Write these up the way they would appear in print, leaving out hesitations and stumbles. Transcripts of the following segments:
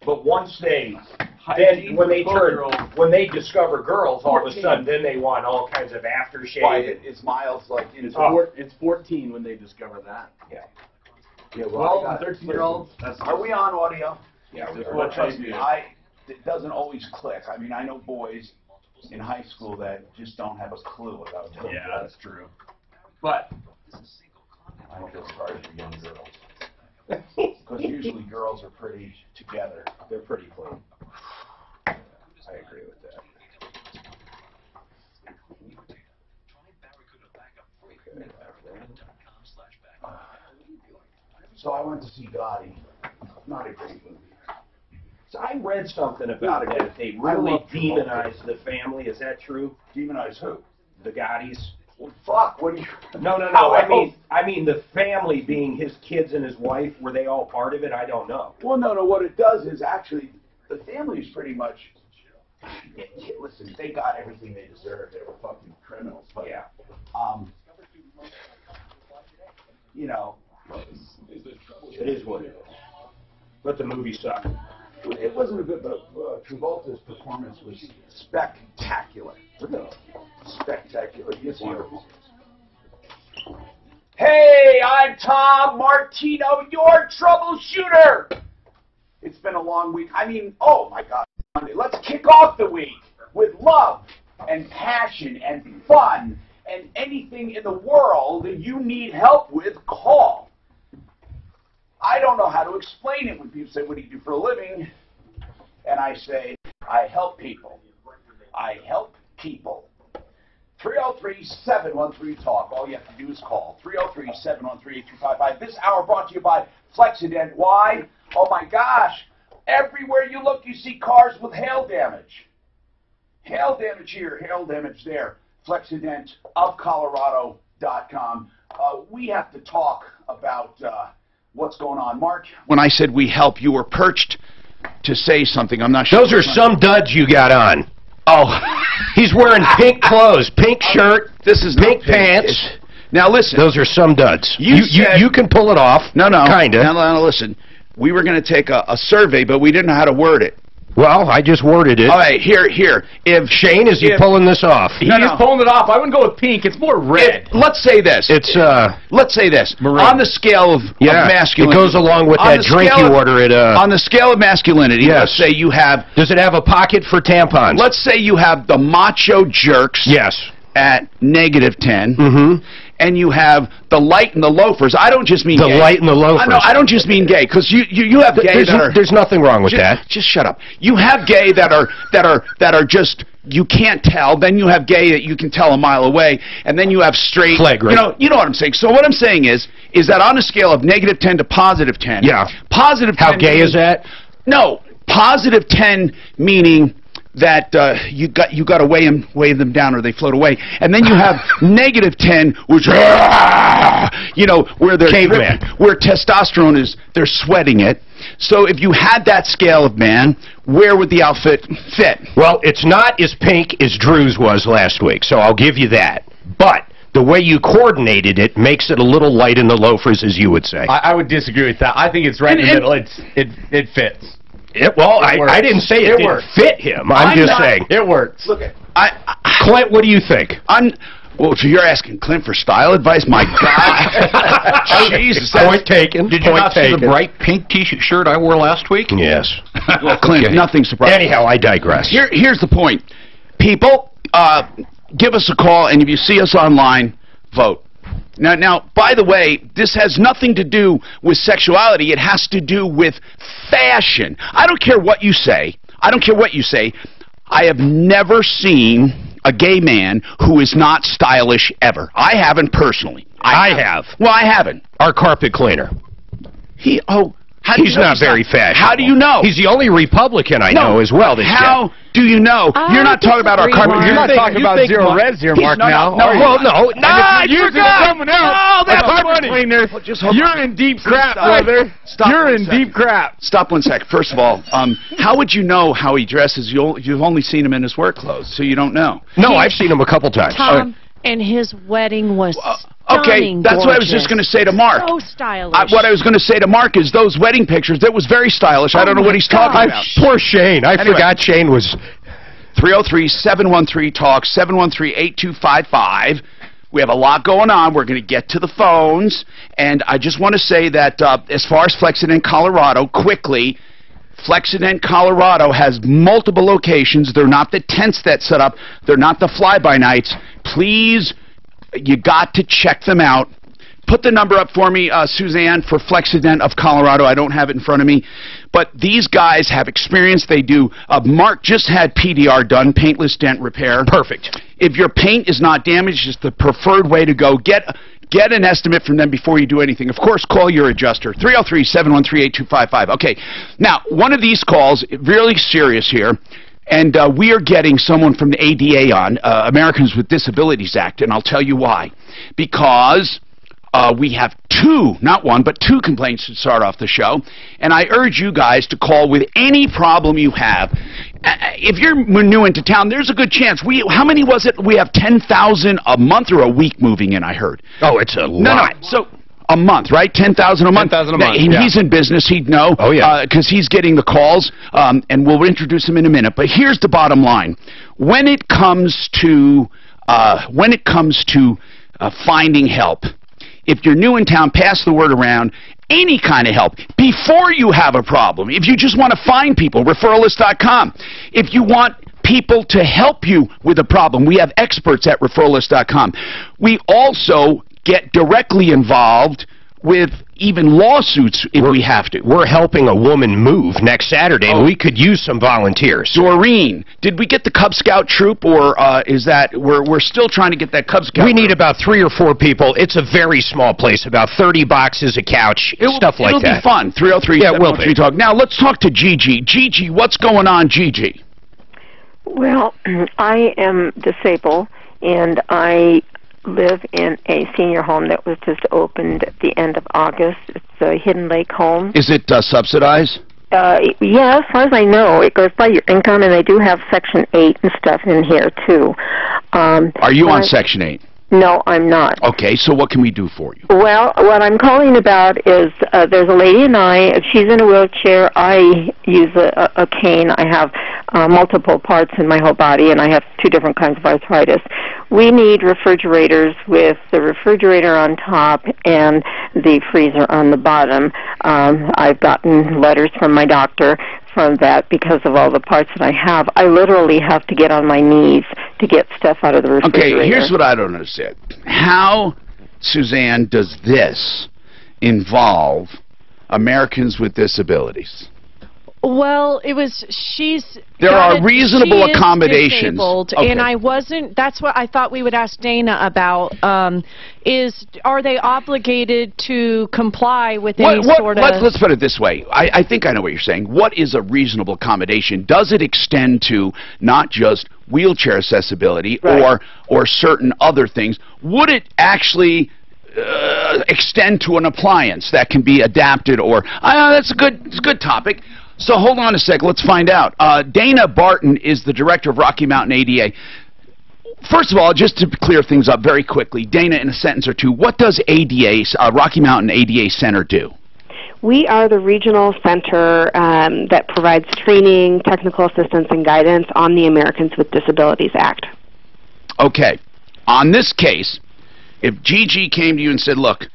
But once they, then when they discover girls, all of a sudden, then they want all kinds of aftershave. Why, it's miles like it's 14 when they discover that. Yeah. Yeah, well, 13-year-olds. Are we on audio? Yeah, we Well, trust me, it doesn't always click. I mean, I know boys in high school that just don't have a clue about it. Yeah, that's true. But I don't feel sorry for young girls. Because usually girls are pretty together. They're pretty clean. I agree with that. So I went to see Gotti. Not a great movie. So I read something about it that they really demonized the family. Is that true? Demonize who? The Gottis. Well, fuck. What do you? No. I mean the family being his kids and his wife. Were they all part of it? I don't know. Well, no. What it does is actually the family is pretty much. Listen, they got everything they deserved. They were fucking criminals. But, yeah. You know. It is what it is. But the movie sucked. It wasn't a good, but Travolta's performance was spectacular. Really? Spectacular. Yes, wonderful. Hey, I'm Tom Martino, your troubleshooter. It's been a long week. I mean, oh my God. Let's kick off the week with love and passion and fun and anything in the world that you need help with, call. I don't know how to explain it when people say, what do you do for a living? And I say, I help people. I help people. 303-713-TALK. All you have to do is call. 303-713-8255. This hour brought to you by Flexident. Why? Oh my gosh. Everywhere you look, you see cars with hail damage. Hail damage here, hail damage there. FlexidentofColorado.com. We have to talk about what's going on. Mark? When I said we help, you were perched to say something. I'm not sure. Those are some duds you got on. Oh. He's wearing pink clothes, pink shirt, this is pink pants. Now listen. Those are some duds. You can pull it off. No. Kinda. Now listen. We were going to take a survey, but we didn't know how to word it. Well, I just worded it. All right, here. If Shane, is he pulling this off? He's pulling it off. I wouldn't go with pink. It's more red. Let's say this. Let's say this. Maroon. On the scale of masculinity. It goes along with that drink you order at on the scale of masculinity, let's say you have... Does it have a pocket for tampons? Let's say you have the macho jerks. Yes. At -10. Mm-hmm. And you have the light and the loafers. I don't just mean the gay. light and the loafers. I don't just mean gay, because you have gay that are... There's nothing wrong with that. Just shut up. You have gay that are just... You can't tell. Then you have gay that you can tell a mile away, and then you have straight. Flagrant. You know what I'm saying. So what I'm saying is that on a scale of -10 to +10. Yeah. +10. How gay is that? No, +10 meaning that you got to weigh them down or they float away, and then you have -10, which where they're caveman, where testosterone is, they're sweating it. So if you had that scale of man, where would the outfit fit? Well, it's not as pink as Drew's was last week, so I'll give you that. But the way you coordinated it makes it a little light in the loafers, as you would say. I would disagree with that. I think it's right in the middle. It fits. I didn't say it didn't fit him. I'm just saying. It works. Look at Clint, what do you think? Well, so you're asking Clint for style advice? My God. Jesus. Point taken. Did you not see the bright pink T-shirt shirt I wore last week? Yes. Well, Clint, nothing surprising. Anyhow, I digress. Here's the point. People, give us a call, and if you see us online, vote. Now, by the way, this has nothing to do with sexuality. It has to do with fashion. I don't care what you say. I have never seen a gay man who is not stylish ever. I haven't personally. I have. Well, I haven't. Our carpet cleaner. He's not very fashionable. How do you know? He's the only Republican I know as well. How do you know? You're not talking about our carpet. You're not talking about ZeroRez here, Mark. No. No. If you're using someone else, a carpet cleaner, you're in deep crap, brother. You're in deep crap. Stop 1 sec. First of all, how would you know how he dresses? You've only seen him in his work clothes, so you don't know. No, I've seen him a couple times. Tom, And his wedding was okay, that's what I was just going to say to Mark. So stylish. What I was going to say to Mark is those wedding pictures, that was very stylish. I don't know what he's talking about. Poor Shane. I forgot Shane was... 303-713-TALK, 713-8255. We have a lot going on. We're going to get to the phones. And I just want to say that as far as Flexident Colorado, quickly, Flexident Colorado has multiple locations. They're not the tents that set up. They're not the fly-by-nights. Please, you got to check them out. Put the number up for me, Suzanne, for Flexident of Colorado. I don't have it in front of me. But these guys have experience. They do. Mark just had PDR done, paintless dent repair. Perfect. If your paint is not damaged, it's the preferred way to go. Get an estimate from them before you do anything. Of course, call your adjuster, 303-713-8255. Okay, now, one of these calls, really serious here, and we are getting someone from the ADA on, Americans with Disabilities Act, and I'll tell you why. Because we have two, not one, but two complaints to start off the show, and I urge you guys to call with any problem you have. If you're new into town, there's a good chance. How many was it? We have 10,000 a month or a week moving in, I heard. Oh, it's a lot. No, so a month, right? 10,000 a month? 10,000 a month, yeah. He's in business, he'd know. Oh, yeah. Because he's getting the calls, and we'll introduce him in a minute. But here's the bottom line. When it comes to finding help, if you're new in town, pass the word around. Any kind of help before you have a problem. If you just want to find people, referralist.com. If you want people to help you with a problem, we have experts at referralist.com. We also get directly involved with even lawsuits if we have to. We're helping a woman move next Saturday, and we could use some volunteers. Doreen, did we get the Cub Scout troop, or is that we're still trying to get that Cub Scout? We need about 3 or 4 people. It's a very small place, about 30 boxes, a couch, stuff like that. It'll be fun. 303-713-TALK. Now let's talk to Gigi. Gigi, what's going on, Gigi? Well, I am disabled, and I live in a senior home that was just opened at the end of August. It's a Hidden Lake home. Is it subsidized? Yeah, as far as I know, it goes by your income, and they do have Section 8 and stuff in here, too. Are you on Section 8? No, I'm not. Okay, so what can we do for you? Well, what I'm calling about is there's a lady and she's in a wheelchair. I use a cane. I have multiple parts in my whole body, and I have 2 different kinds of arthritis. We need refrigerators with the refrigerator on top and the freezer on the bottom. I've gotten letters from my doctor from that because of all the parts that I have. I literally have to get on my knees to get stuff out of the refrigerator. Okay, here's what I don't understand. How, Suzanne, does this involve Americans with disabilities? Well, there are reasonable accommodations. Disabled, okay. And I wasn't, that's what I thought we would ask Dana about, are they obligated to comply with any sort of... Let's put it this way. I think I know what you're saying. What is a reasonable accommodation? Does it extend to not just wheelchair accessibility or certain other things? Would it actually... extend to an appliance that can be adapted, or it's a good topic. So hold on a sec, let's find out. Dana Barton is the director of Rocky Mountain ADA. First of all, just to clear things up very quickly, Dana, in a sentence or two, what does ADA, Rocky Mountain ADA Center, do? We are the regional center that provides training, technical assistance, and guidance on the Americans with Disabilities Act. Okay. On this case, if Gigi came to you and said, look,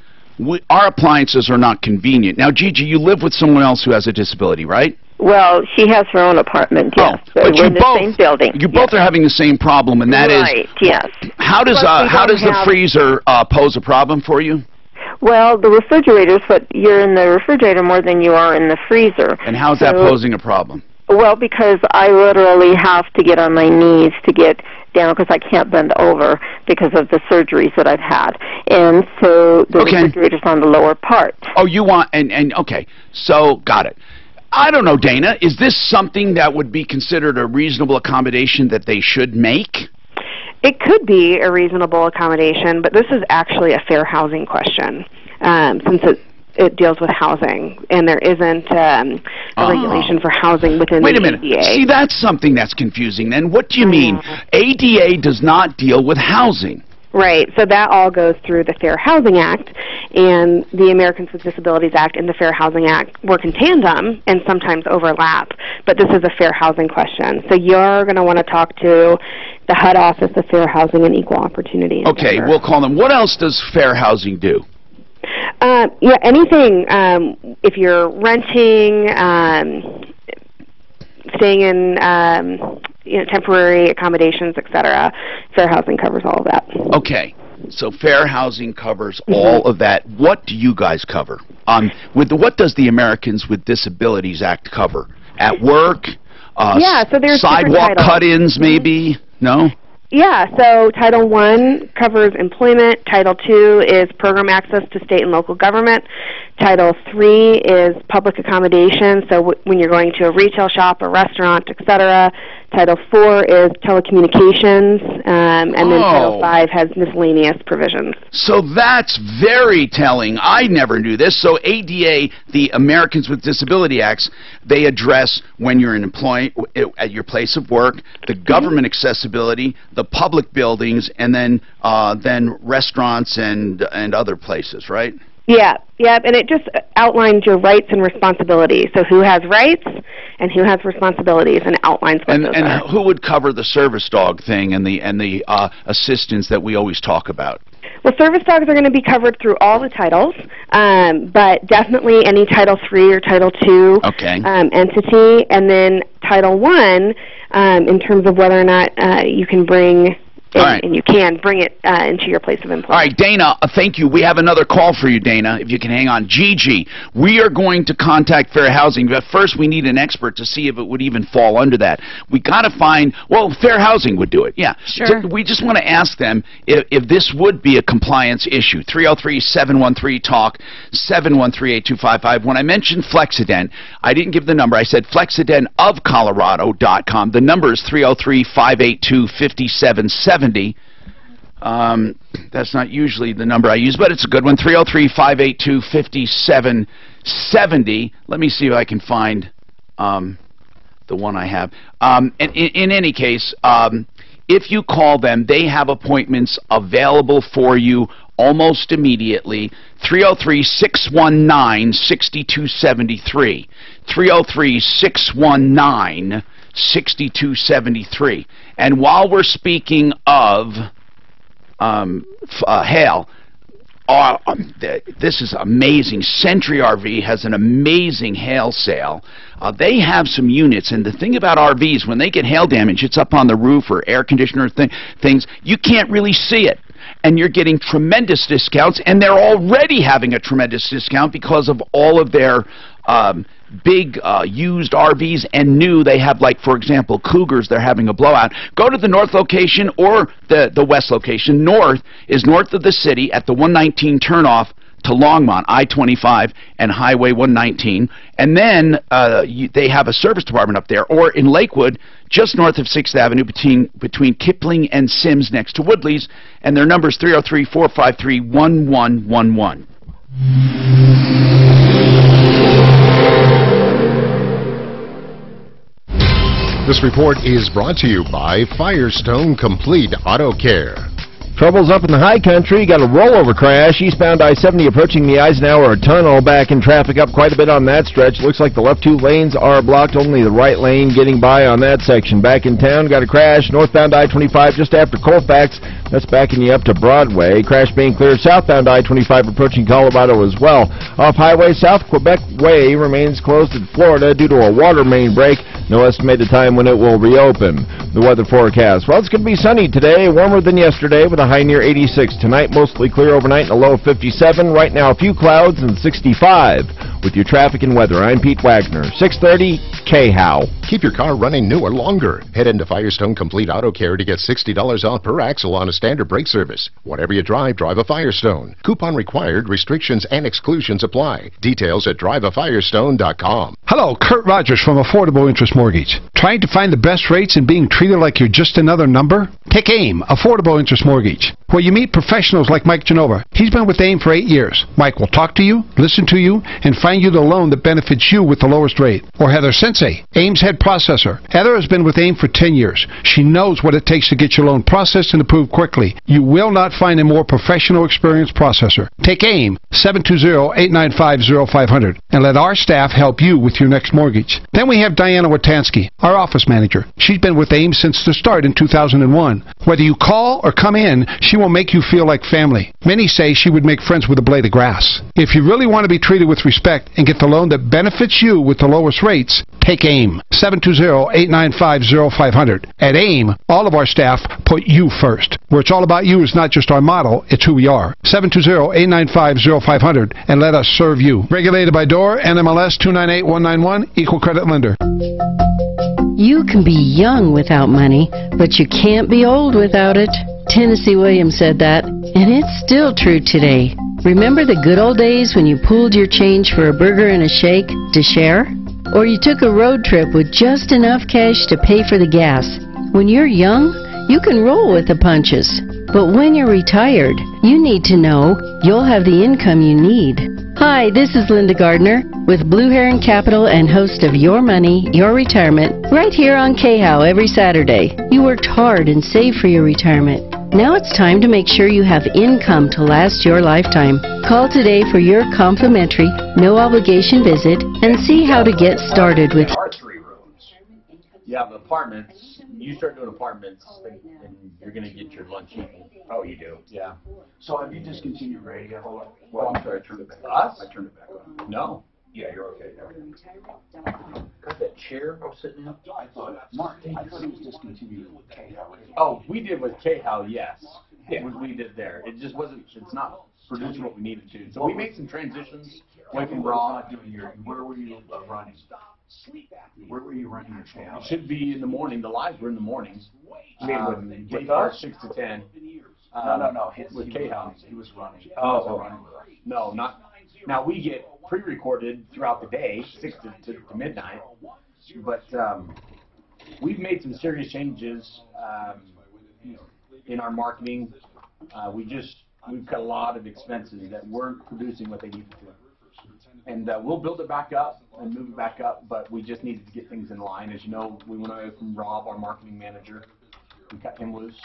our appliances are not convenient. Now, Gigi, you live with someone else who has a disability, right? Well, she has her own apartment, yes. But we're in the same building. You both are having the same problem, and that is... Right, yes. How does the freezer pose a problem for you? Well, the refrigerators, but you're in the refrigerator more than you are in the freezer. And how's that posing a problem? Well, because I literally have to get on my knees to get down because I can't bend over because of the surgeries that I've had. And so the refrigerator's on the lower part. Oh, you want, okay, so got it. I don't know, Dana, is this something that would be considered a reasonable accommodation that they should make? It could be a reasonable accommodation, but this is actually a fair housing question since it deals with housing, and there isn't a regulation for housing within the ADA. Wait a minute. See, that's something that's confusing then. What do you mean? ADA does not deal with housing. Right. So that all goes through the Fair Housing Act, and the Americans with Disabilities Act and the Fair Housing Act work in tandem and sometimes overlap, but this is a fair housing question. So you're going to want to talk to the HUD Office of Fair Housing and Equal Opportunity. Okay, we'll call them. What else does Fair Housing do? Yeah, anything. If you're renting, staying in temporary accommodations, etc., Fair Housing covers all of that. Okay, so Fair Housing covers all of that. What do you guys cover? What does the Americans with Disabilities Act cover? At work? Yeah, so there's sidewalk cut-ins, maybe? No? Yeah, so Title I covers employment. Title II is program access to state and local government. Title III is public accommodation, so when you're going to a retail shop, a restaurant, etc. Title IV is telecommunications, and then Title V has miscellaneous provisions. So that's very telling. I never knew this. So ADA, the Americans with Disability Acts, they address when you're at your place of work, the government accessibility, the public buildings, and then restaurants and other places, right? Yeah, and it just outlines your rights and responsibilities. So who has rights and who has responsibilities, and outlines what those are. And who would cover the service dog thing and the assistance that we always talk about? Well, service dogs are going to be covered through all the titles, but definitely any Title III or Title II entity, and then Title I in terms of whether or not you can bring. And you can bring it into your place of employment. All right, Dana, thank you. We have another call for you, Dana, if you can hang on. Gigi, we are going to contact Fair Housing, but first we need an expert to see if it would even fall under that. We got to find, well, Fair Housing would do it, yeah. Sure. So we just want to ask them if this would be a compliance issue. 303-713-TALK, 713-8255. When I mentioned Flexident, I didn't give the number. I said flexidentofcolorado.com. The number is 303-582-5770. That's not usually the number I use, but it's a good one. 303-582-5770. Let me see if I can find the one I have. In any case, if you call them, they have appointments available for you almost immediately. 303-619-6273. 303-619-6273. And while we're speaking of hail, this is amazing. Century RV has an amazing hail sale. They have some units, and the thing about RVs, when they get hail damage, it's up on the roof or air conditioner things, you can't really see it. And you're getting tremendous discounts, and they're already having a tremendous discount because of all of their big used RVs and new. They have, like, for example, Cougars. They're having a blowout. Go to the north location or the west location. North is north of the city at the 119 turnoff to Longmont, I-25 and Highway 119. And then they have a service department up there. Or in Lakewood, just north of 6th Avenue between Kipling and Sims next to Woodley's. And their number is 303-453-1111. This report is brought to you by Firestone Complete Auto Care. Trouble's up in the high country. Got a rollover crash. Eastbound I-70 approaching the Eisenhower Tunnel. Back in traffic up quite a bit on that stretch. Looks like the left two lanes are blocked. Only the right lane getting by on that section. Back in town, got a crash. Northbound I-25 just after Colfax. That's backing you up to Broadway. Crash being clear. Southbound I-25 approaching Colorado as well. Off-highway, South Quebec Way remains closed in Florida due to a water main break. No estimated time when it will reopen. The weather forecast. Well, it's going to be sunny today. Warmer than yesterday with a high near 86. Tonight, mostly clear overnight and a low of 57. Right now, a few clouds and 65. With your traffic and weather, I'm Pete Wagner. 630 KHOW. Keep your car running newer longer. Head into Firestone Complete Auto Care to get $60 off per axle on a standard brake service. Whatever you drive, drive a Firestone. Coupon required. Restrictions and exclusions apply. Details at driveafirestone.com. Hello, Kurt Rogers from Affordable Interest Mortgage. Trying to find the best rates and being treated like you're just another number? Pick AIM, Affordable Interest Mortgage, where you meet professionals like Mike Genova. He's been with AIM for 8 years. Mike will talk to you, listen to you, and find you the loan that benefits you with the lowest rate. Or Heather Sensei, AIM's head processor. Heather has been with AIM for 10 years. She knows what it takes to get your loan processed and approved quickly. You will not find a more professional, experienced processor. Take AIM, 720-895-0500, and let our staff help you with your next mortgage. Then we have Diana Watansky, our office manager. She's been with AIM since the start in 2001. Whether you call or come in, she will make you feel like family. Many say she would make friends with a blade of grass. If you really want to be treated with respect and get the loan that benefits you with the lowest rates, take AIM, 720-895-0500. At AIM, all of our staff put you first. Where it's all about you is not just our model, it's who we are. 720-895-0500, and let us serve you. Regulated by DOR, NMLS 298191, Equal Credit Lender. You can be young without money, but you can't be old without it. Tennessee Williams said that, and it's still true today. Remember the good old days when you pooled your change for a burger and a shake to share? Or you took a road trip with just enough cash to pay for the gas? When you're young, you can roll with the punches. But when you're retired, you need to know you'll have the income you need. Hi, this is Linda Gardner with Blue Heron Capital and host of Your Money, Your Retirement, right here on KHOW every Saturday. You worked hard and saved for your retirement. Now it's time to make sure you have income to last your lifetime. Call today for your complimentary, no-obligation visit and see how to get started with... There are 3 rooms. You have apartments. You start doing apartments, and you're going to get your lunch eaten. Oh, you do? Yeah. So have you discontinued radio? Well, I'm sorry, I turned it back on. Us? I turned it back on. No. Yeah, you're okay. Got that chair I was sitting in? I thought, Mark, I thought it was discontinued with KHOW. Oh, we did with KHOW, yes. Yeah. We did there. It just wasn't, it's not producing what we needed to. So we made some transitions away from raw. Where were you running? Where were you running your channel? It should be in the morning. The lives were in the mornings. With us? 6 to 10. No. With KHOW. He was running. No, not. Now we get pre-recorded throughout the day, 6 to midnight. But we've made some serious changes in our marketing. We've got a lot of expenses that weren't producing what they needed to. And we'll build it back up and move it back up, but we just needed to get things in line. As you know, we went away from Rob, our marketing manager. We cut him loose,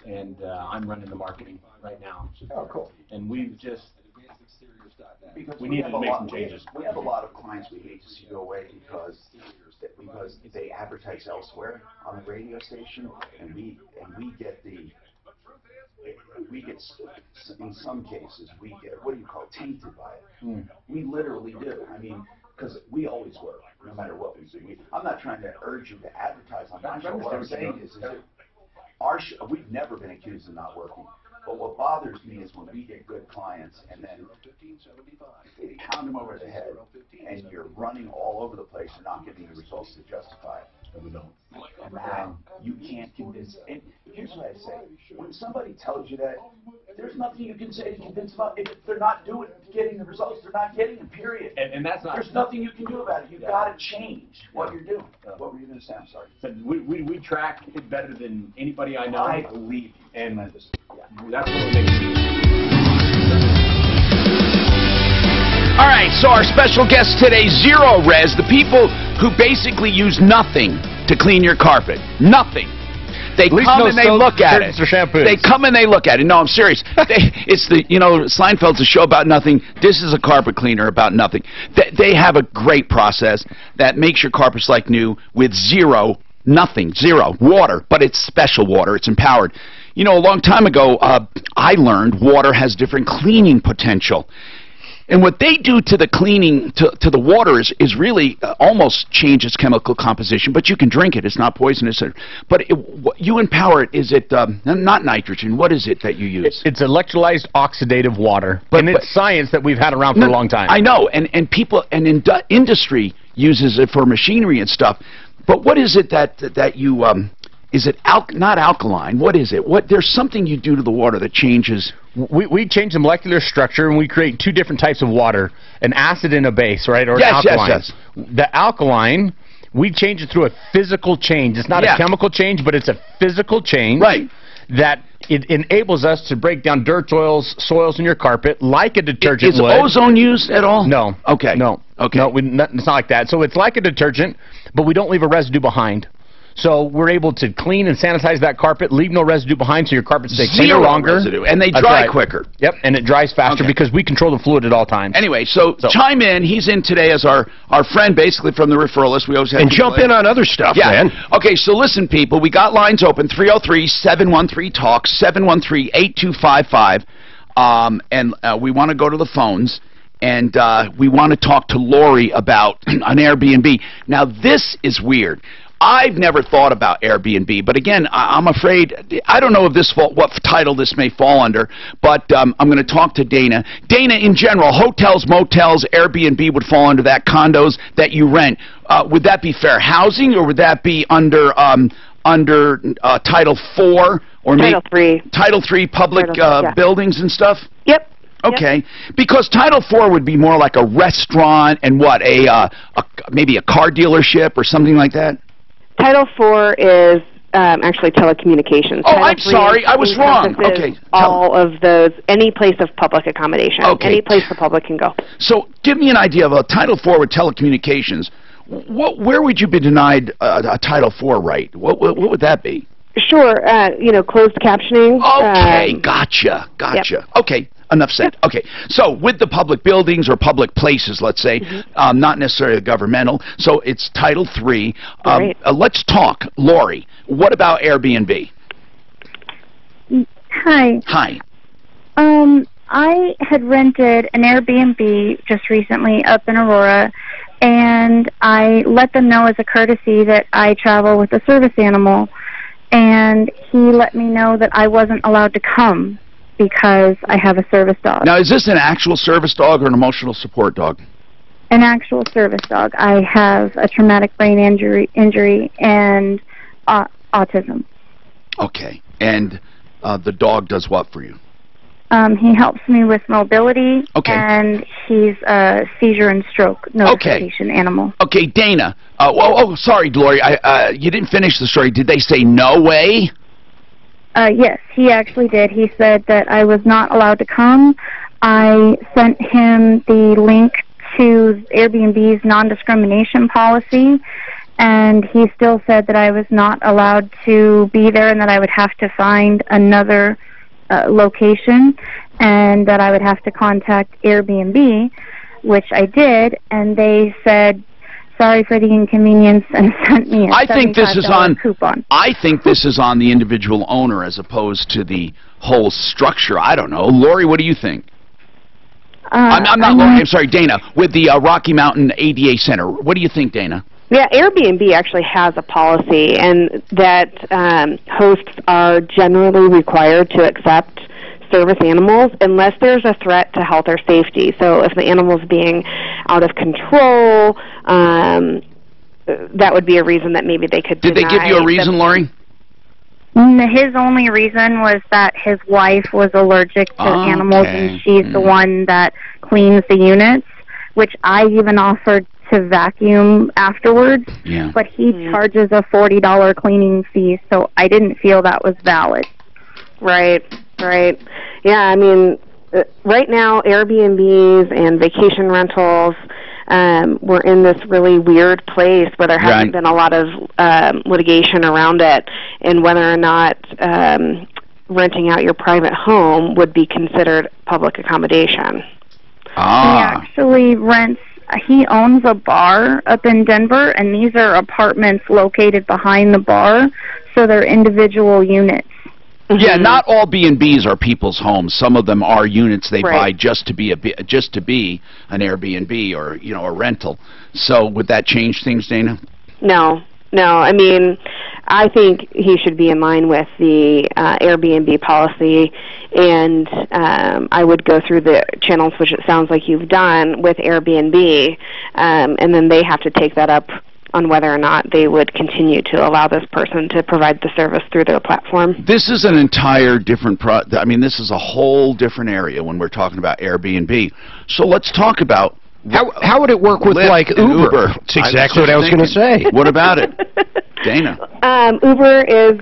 and I'm running the marketing right now. Oh, cool. And we've just, Because we needed to make some changes. We have a lot of clients we hate to see go away because they advertise elsewhere on the radio station, and we get in some cases we get, what do you call it, tainted by it. We literally do. I mean, because we always work, no matter what we do. I'm not trying to urge you to advertise on that show. What I'm saying is that our show, we've never been accused of not working. But what bothers me is when we get good clients and then they pound them over the head and you're running all over the place and not getting the results to justify it. And we don't. And you can't convince. And here's what I say. When somebody tells you that, there's nothing you can say to convince them. If they're not getting the results, they're not getting them, period. And that's not. There's nothing you can do about it. You've got to change what you're doing. What were you going to say? I'm sorry. So we track it better than anybody I know. I believe you. And that's what makes it. All right, so our special guest today, ZeroRez, the people who basically use nothing to clean your carpet. Nothing. They come and they look at it. They come and they look at it. No, I'm serious. It's the, Seinfeld's a show about nothing. This is a carpet cleaner about nothing. They have a great process that makes your carpets like new with zero water, but it's special water. It's empowered. A long time ago, I learned water has different cleaning potential. And what they do to the cleaning, to the water is really almost change its chemical composition, but you can drink it. It's not poisonous. But you empower it. Is it not nitrogen? What is it that you use? It's electrolyzed oxidative water. And it's science that we've had around for a long time. I know. And people, and industry uses it for machinery and stuff. But what is it that you... is it not alkaline? What is it? There's something you do to the water that changes. We change the molecular structure and we create 2 different types of water, an acid and a base, right? Or an alkaline. Yes. The alkaline, we change it through a physical change. It's not a chemical change, but it's a physical change. Right. That it enables us to break down dirt, soils in your carpet like a detergent would. Is ozone used at all? No. Okay. No. Okay. No, it's not like that. So it's like a detergent. but we don't leave a residue behind. So we're able to clean and sanitize that carpet, leave no residue behind, so your carpet stays cleaner longer. Residue, and they dry quicker. Yep, and it dries faster because we control the fluid at all times. Anyway, so chime in. He's in today as our friend, basically, from the referral list. We always have and jump in on other stuff, man. Okay, so listen, people. We got lines open, 303-713-TALK, 713-8255. And we want to go to the phones, and we want to talk to Lori about an Airbnb. Now, this is weird. I've never thought about Airbnb, but again, I'm afraid, I don't know if what title this may fall under, but I'm going to talk to Dana. Dana, in general, hotels, motels, Airbnb would fall under that, condos that you rent. Would that be fair housing, or would that be under Title IV? Or Title III. Title III public buildings and stuff? Yep. Okay, because Title IV would be more like a restaurant and what, maybe a car dealership or something like that? Title IV is actually telecommunications. Oh, I'm sorry, I was wrong. Okay. All of those, any place of public accommodation. Okay. Any place the public can go. So give me an idea of a Title IV with telecommunications. Where would you be denied a Title IV right? What would that be? Sure, closed captioning. Okay, gotcha. Yep. Okay, enough said. Okay, so with the public buildings or public places, let's say, not necessarily governmental, so it's Title III. Right. Let's talk, Lori. What about Airbnb? Hi. Hi. I had rented an Airbnb just recently up in Aurora, and I let them know as a courtesy that I travel with a service animal. And he let me know that I wasn't allowed to come because I have a service dog. Now, is this an actual service dog or an emotional support dog? An actual service dog. I have a traumatic brain injury and autism. Okay. And the dog does what for you? He helps me with mobility, and he's a seizure and stroke notification animal. Okay, Dana. Sorry, Lori. You didn't finish the story. Did they say no way? Yes, he actually did. He said that I was not allowed to come. I sent him the link to Airbnb's non-discrimination policy, and he still said that I was not allowed to be there and that I would have to find another location, and that I would have to contact Airbnb, which I did, and they said, sorry for the inconvenience, and sent me a $75 coupon. I think this is on the individual owner as opposed to the whole structure. I don't know. Lori, what do you think? I'm not Lori. I'm sorry, Dana, with the Rocky Mountain ADA Center. What do you think, Dana? Yeah, Airbnb actually has a policy, and that hosts are generally required to accept service animals unless there's a threat to health or safety. So if the animal's being out of control, that would be a reason that maybe they could deny. Did they give you a reason, Lori? His only reason was that his wife was allergic to animals, and she's the one that cleans the units, which I even offered to vacuum afterwards, but he charges a $40 cleaning fee, so I didn't feel that was valid. Right. Yeah, I mean, right now Airbnbs and vacation rentals, we're in this really weird place where there hasn't been a lot of litigation around it, and whether or not renting out your private home would be considered public accommodation. He actually rents. He owns a bar up in Denver, and these are apartments located behind the bar, so they're individual units. Yeah, not all B&Bs are people's homes. Some of them are units they buy just to be an Airbnb or a rental. So would that change things, Dana? No. I mean, I think he should be in line with the Airbnb policy, and I would go through the channels, which it sounds like you've done with Airbnb, and then they have to take that up on whether or not they would continue to allow this person to provide the service through their platform. This is an entire different this is a whole different area when we're talking about Airbnb. So let's talk about how would it work with Lyft like Uber? That's exactly what I was going to say. What about it, Dana? Uber is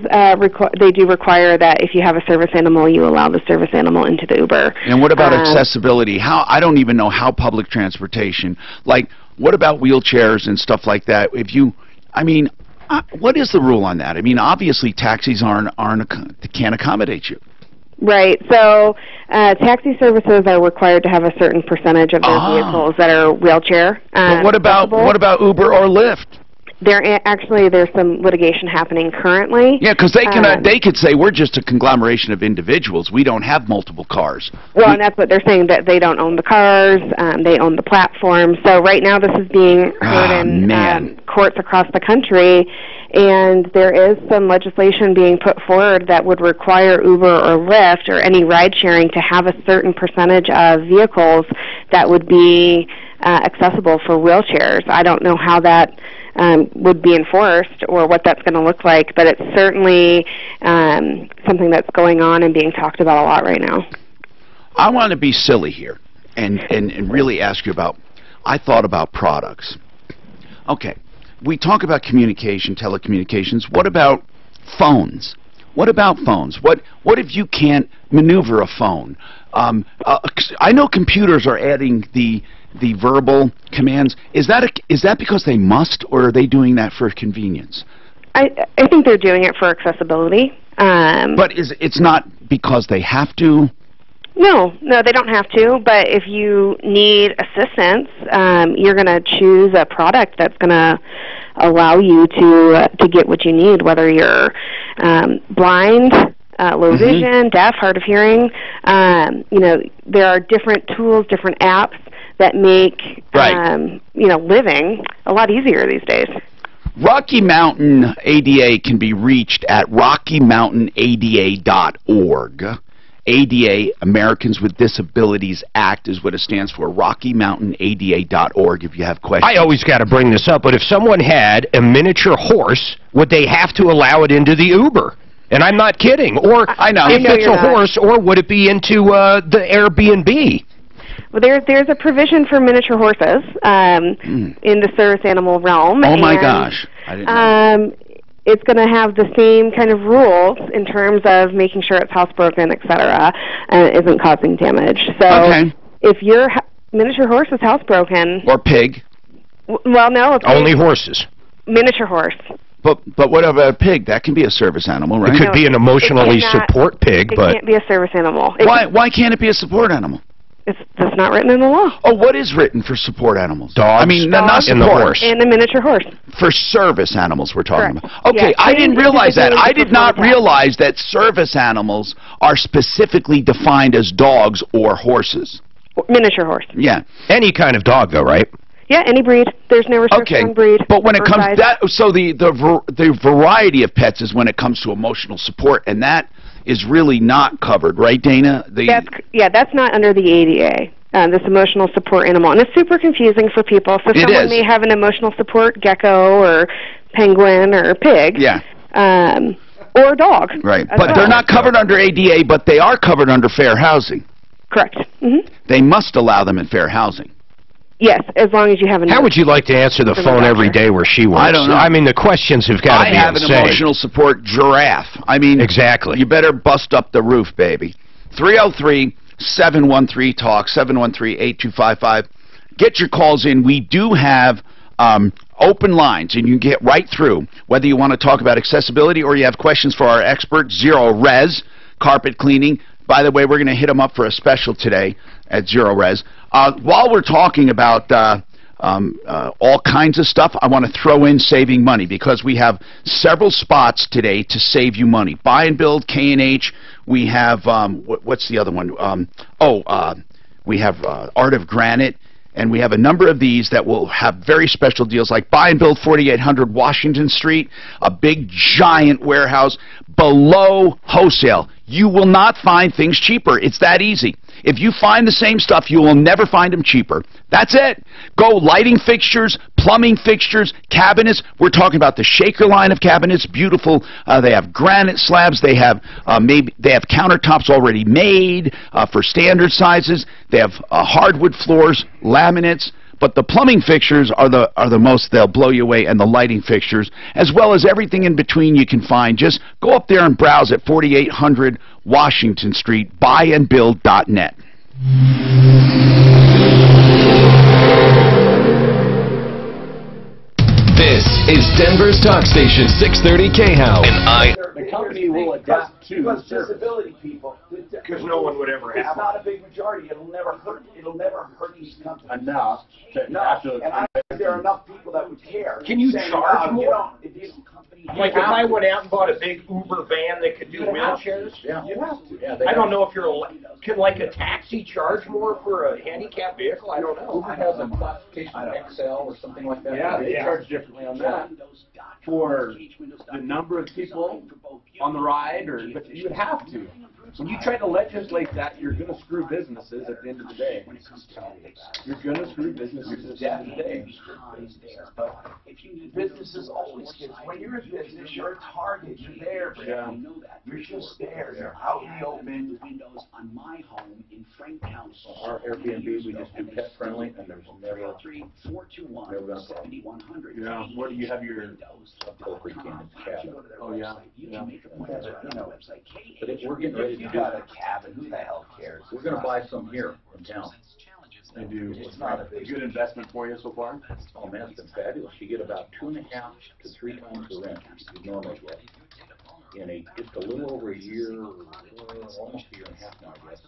they do require that if you have a service animal, you allow the service animal into the Uber. And what about accessibility? I don't even know how public transportation, like what about wheelchairs and stuff like that? If you I mean, what is the rule on that? I mean, obviously taxis can't accommodate you. Right. So taxi services are required to have a certain percentage of their vehicles that are wheelchair. But what about Uber or Lyft? There's some litigation happening currently. Yeah, because they could say we're just a conglomeration of individuals. We don't have multiple cars. Well, and that's what they're saying, that they don't own the cars. They own the platform. So right now this is being heard in courts across the country. And there is some legislation being put forward that would require Uber or Lyft or any ride-sharing to have a certain percentage of vehicles that would be accessible for wheelchairs. I don't know how that would be enforced or what that's going to look like, but it's certainly something that's going on and being talked about a lot right now. I want to be silly here and really ask you about, I thought about products. Okay. We talk about communication, telecommunications. What about phones? What about phones? What if you can't maneuver a phone? I know computers are adding the verbal commands. Is that because they must, or are they doing that for convenience? I think they're doing it for accessibility. But it's not because they have to? No, they don't have to. But if you need assistance, you're going to choose a product that's going to allow you to get what you need, whether you're blind, low vision, deaf, hard of hearing. There are different tools, different apps that make living a lot easier these days. Rocky Mountain ADA can be reached at RockyMountainADA.org. ADA, Americans with Disabilities Act, is what it stands for. RockyMountainADA.org if you have questions. I always got to bring this up, but if someone had a miniature horse, would they have to allow it into the Uber? And I'm not kidding. Or I know. If it's a horse, or would it be into the Airbnb? Well, there's a provision for miniature horses in the service animal realm. Oh, my gosh. I didn't know. It's going to have the same kind of rules in terms of making sure it's housebroken, etc., and isn't causing damage. So if your miniature horse is housebroken... Or pig. Well, no. Only horses. Miniature horse. But what about a pig? That can be a service animal, right? It could be an emotionally support pig, but... It can't be a service animal. Why can't it be a support animal? That's not written in the law. Oh, what is written for support animals? Dogs. I mean, not support. And the horse. And the miniature horse. For service animals we're talking Correct. about. Okay, Yeah, I didn't realize that. I did not realize that service animals are specifically defined as dogs or horses. Miniature horse. Yeah. Any kind of dog, though, right? Yeah, any breed. There's no restriction on breed. But when it comes so the variety of pets is when it comes to emotional support, and that is really not covered, right, Dana? That's not under the ADA. This emotional support animal, and it's super confusing for people. So someone may have an emotional support gecko or penguin or pig, or a dog. Right, but they're not covered under ADA, but they are covered under fair housing. Correct. Mm-hmm. They must allow them in fair housing. Yes, as long as you have a... How would you like to answer the phone every day where she works? I don't know. I mean, the questions have got to be insane. I have an emotional support giraffe. I mean... Exactly. You better bust up the roof, baby. 303-713-TALK, 713-8255. Get your calls in. We do have open lines, and you can get right through, whether you want to talk about accessibility or you have questions for our expert, ZeroRez, carpet cleaning. By the way, we're going to hit them up for a special today at ZeroRez. While we're talking about all kinds of stuff, I want to throw in saving money because we have several spots today to save you money. Buy and Build, K&H. We have, what's the other one? We have Art of Granite. And we have a number of these that will have very special deals, like Buy and Build 4800 Washington Street, a big, giant warehouse below wholesale. You will not find things cheaper. It's that easy. If you find the same stuff, you will never find them cheaper. That's it. Go lighting fixtures, plumbing fixtures, cabinets. We're talking about the Shaker line of cabinets. Beautiful. They have granite slabs. They have they have countertops already made for standard sizes. They have hardwood floors, laminates. But the plumbing fixtures are the most, they'll blow you away, and the lighting fixtures, as well as everything in between you can find. Just go up there and browse at 4800 Washington Street, buyandbuild.net. This is Denver's Talk Station, 630 KHOW. The company will adapt to because disability people. Because no one would ever have It's not a big majority. It'll never hurt these companies enough to No, and I think there are enough people that would care. Can you saying, charge "Wow, more? If these companies Like if I went out and bought a big Uber van that could do You have to. wheelchairs, You have to. Yeah, I don't know if can like a taxi charge more for a handicapped vehicle? I don't know. Uber has a classification XL or something like that. Yeah, they charge differently on that for the number of people on the ride, but you would have to. When you try to legislate that, you're going to screw businesses at the end of the day. You're going to screw businesses at the end of the day. But businesses always get, when you're in business, you're a target. You're there, but you're just there. You're out in the open. Our Airbnb, we just do pet friendly, and there's never been a problem. Yeah. Where do you have your Poker can cabin. Oh yeah. But if we're getting ready If to you do got a cabin, who the hell cares? we're going to buy some here in town. They do. It's not a big good investment for you so far. Oh man, it's been fabulous. You get about 2.5 to 3 times the rent you normally get in just a little over a year, almost a year and a half now, I guess.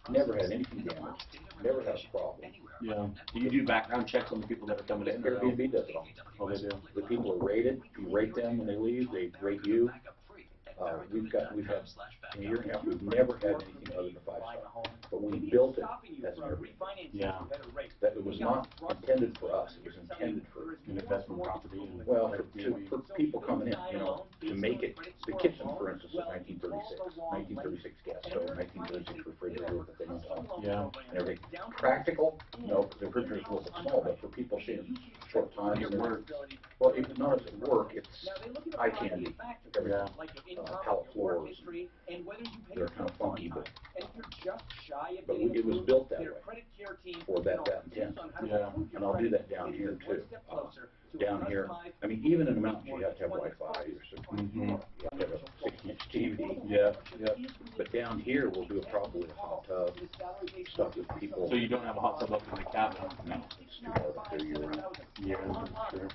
Never had anything damaged. Never had a problem. Yeah. Do you do background checks on the people that are coming in? Airbnb does it all. Oh, they do. The people are rated. You rate them when they leave. They rate you. We've had in a year and a half. We've never had anything other than 5-star. But when we built it as an Airbnb, that it was not intended for us. It was intended for an investment property. Well, for people coming in, to make it. The kitchen, for instance, is 1936 gas stove, 1936 refrigerator that they don't own. Yeah. And everything. Practical? No, the refrigerator's a little bit small, but for people seeing short time at work. Well, it's not at work. It's eye candy. Pallet floors. They're kind of funky, but it was built that way for that intent. Yeah. And I'll do that down here too. Down here, I mean, even in the mountains, you have to have Wi-Fi. You have to have a 6-inch TV. Yeah. But down here, we'll do it probably a hot tub, stuff with people. So you don't have a hot tub up in the cabin? No, it's too hard up there year-round. Yeah, sure.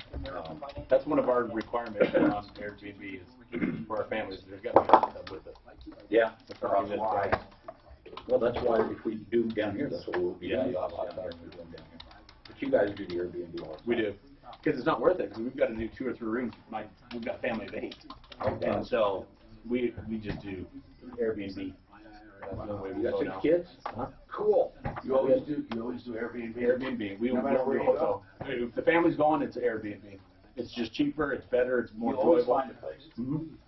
That's one of our requirements on Airbnb is for our families. There's got to be a hot tub with it. Yeah. That's why. Well, that's why if we do down here, that's what we'll be doing. Down here. But you guys do the Airbnb also. We do. Because it's not worth it. Because we've got to do 2 or 3 rooms. We've got family of 8. And so we just do Airbnb. That's the way we You got go 6 now. kids? Huh? Cool. You always do Airbnb. Airbnb. We No don't matter where do you hotel. If the family's going, it's Airbnb. It's just cheaper. It's better. It's more You always enjoyable. find a place.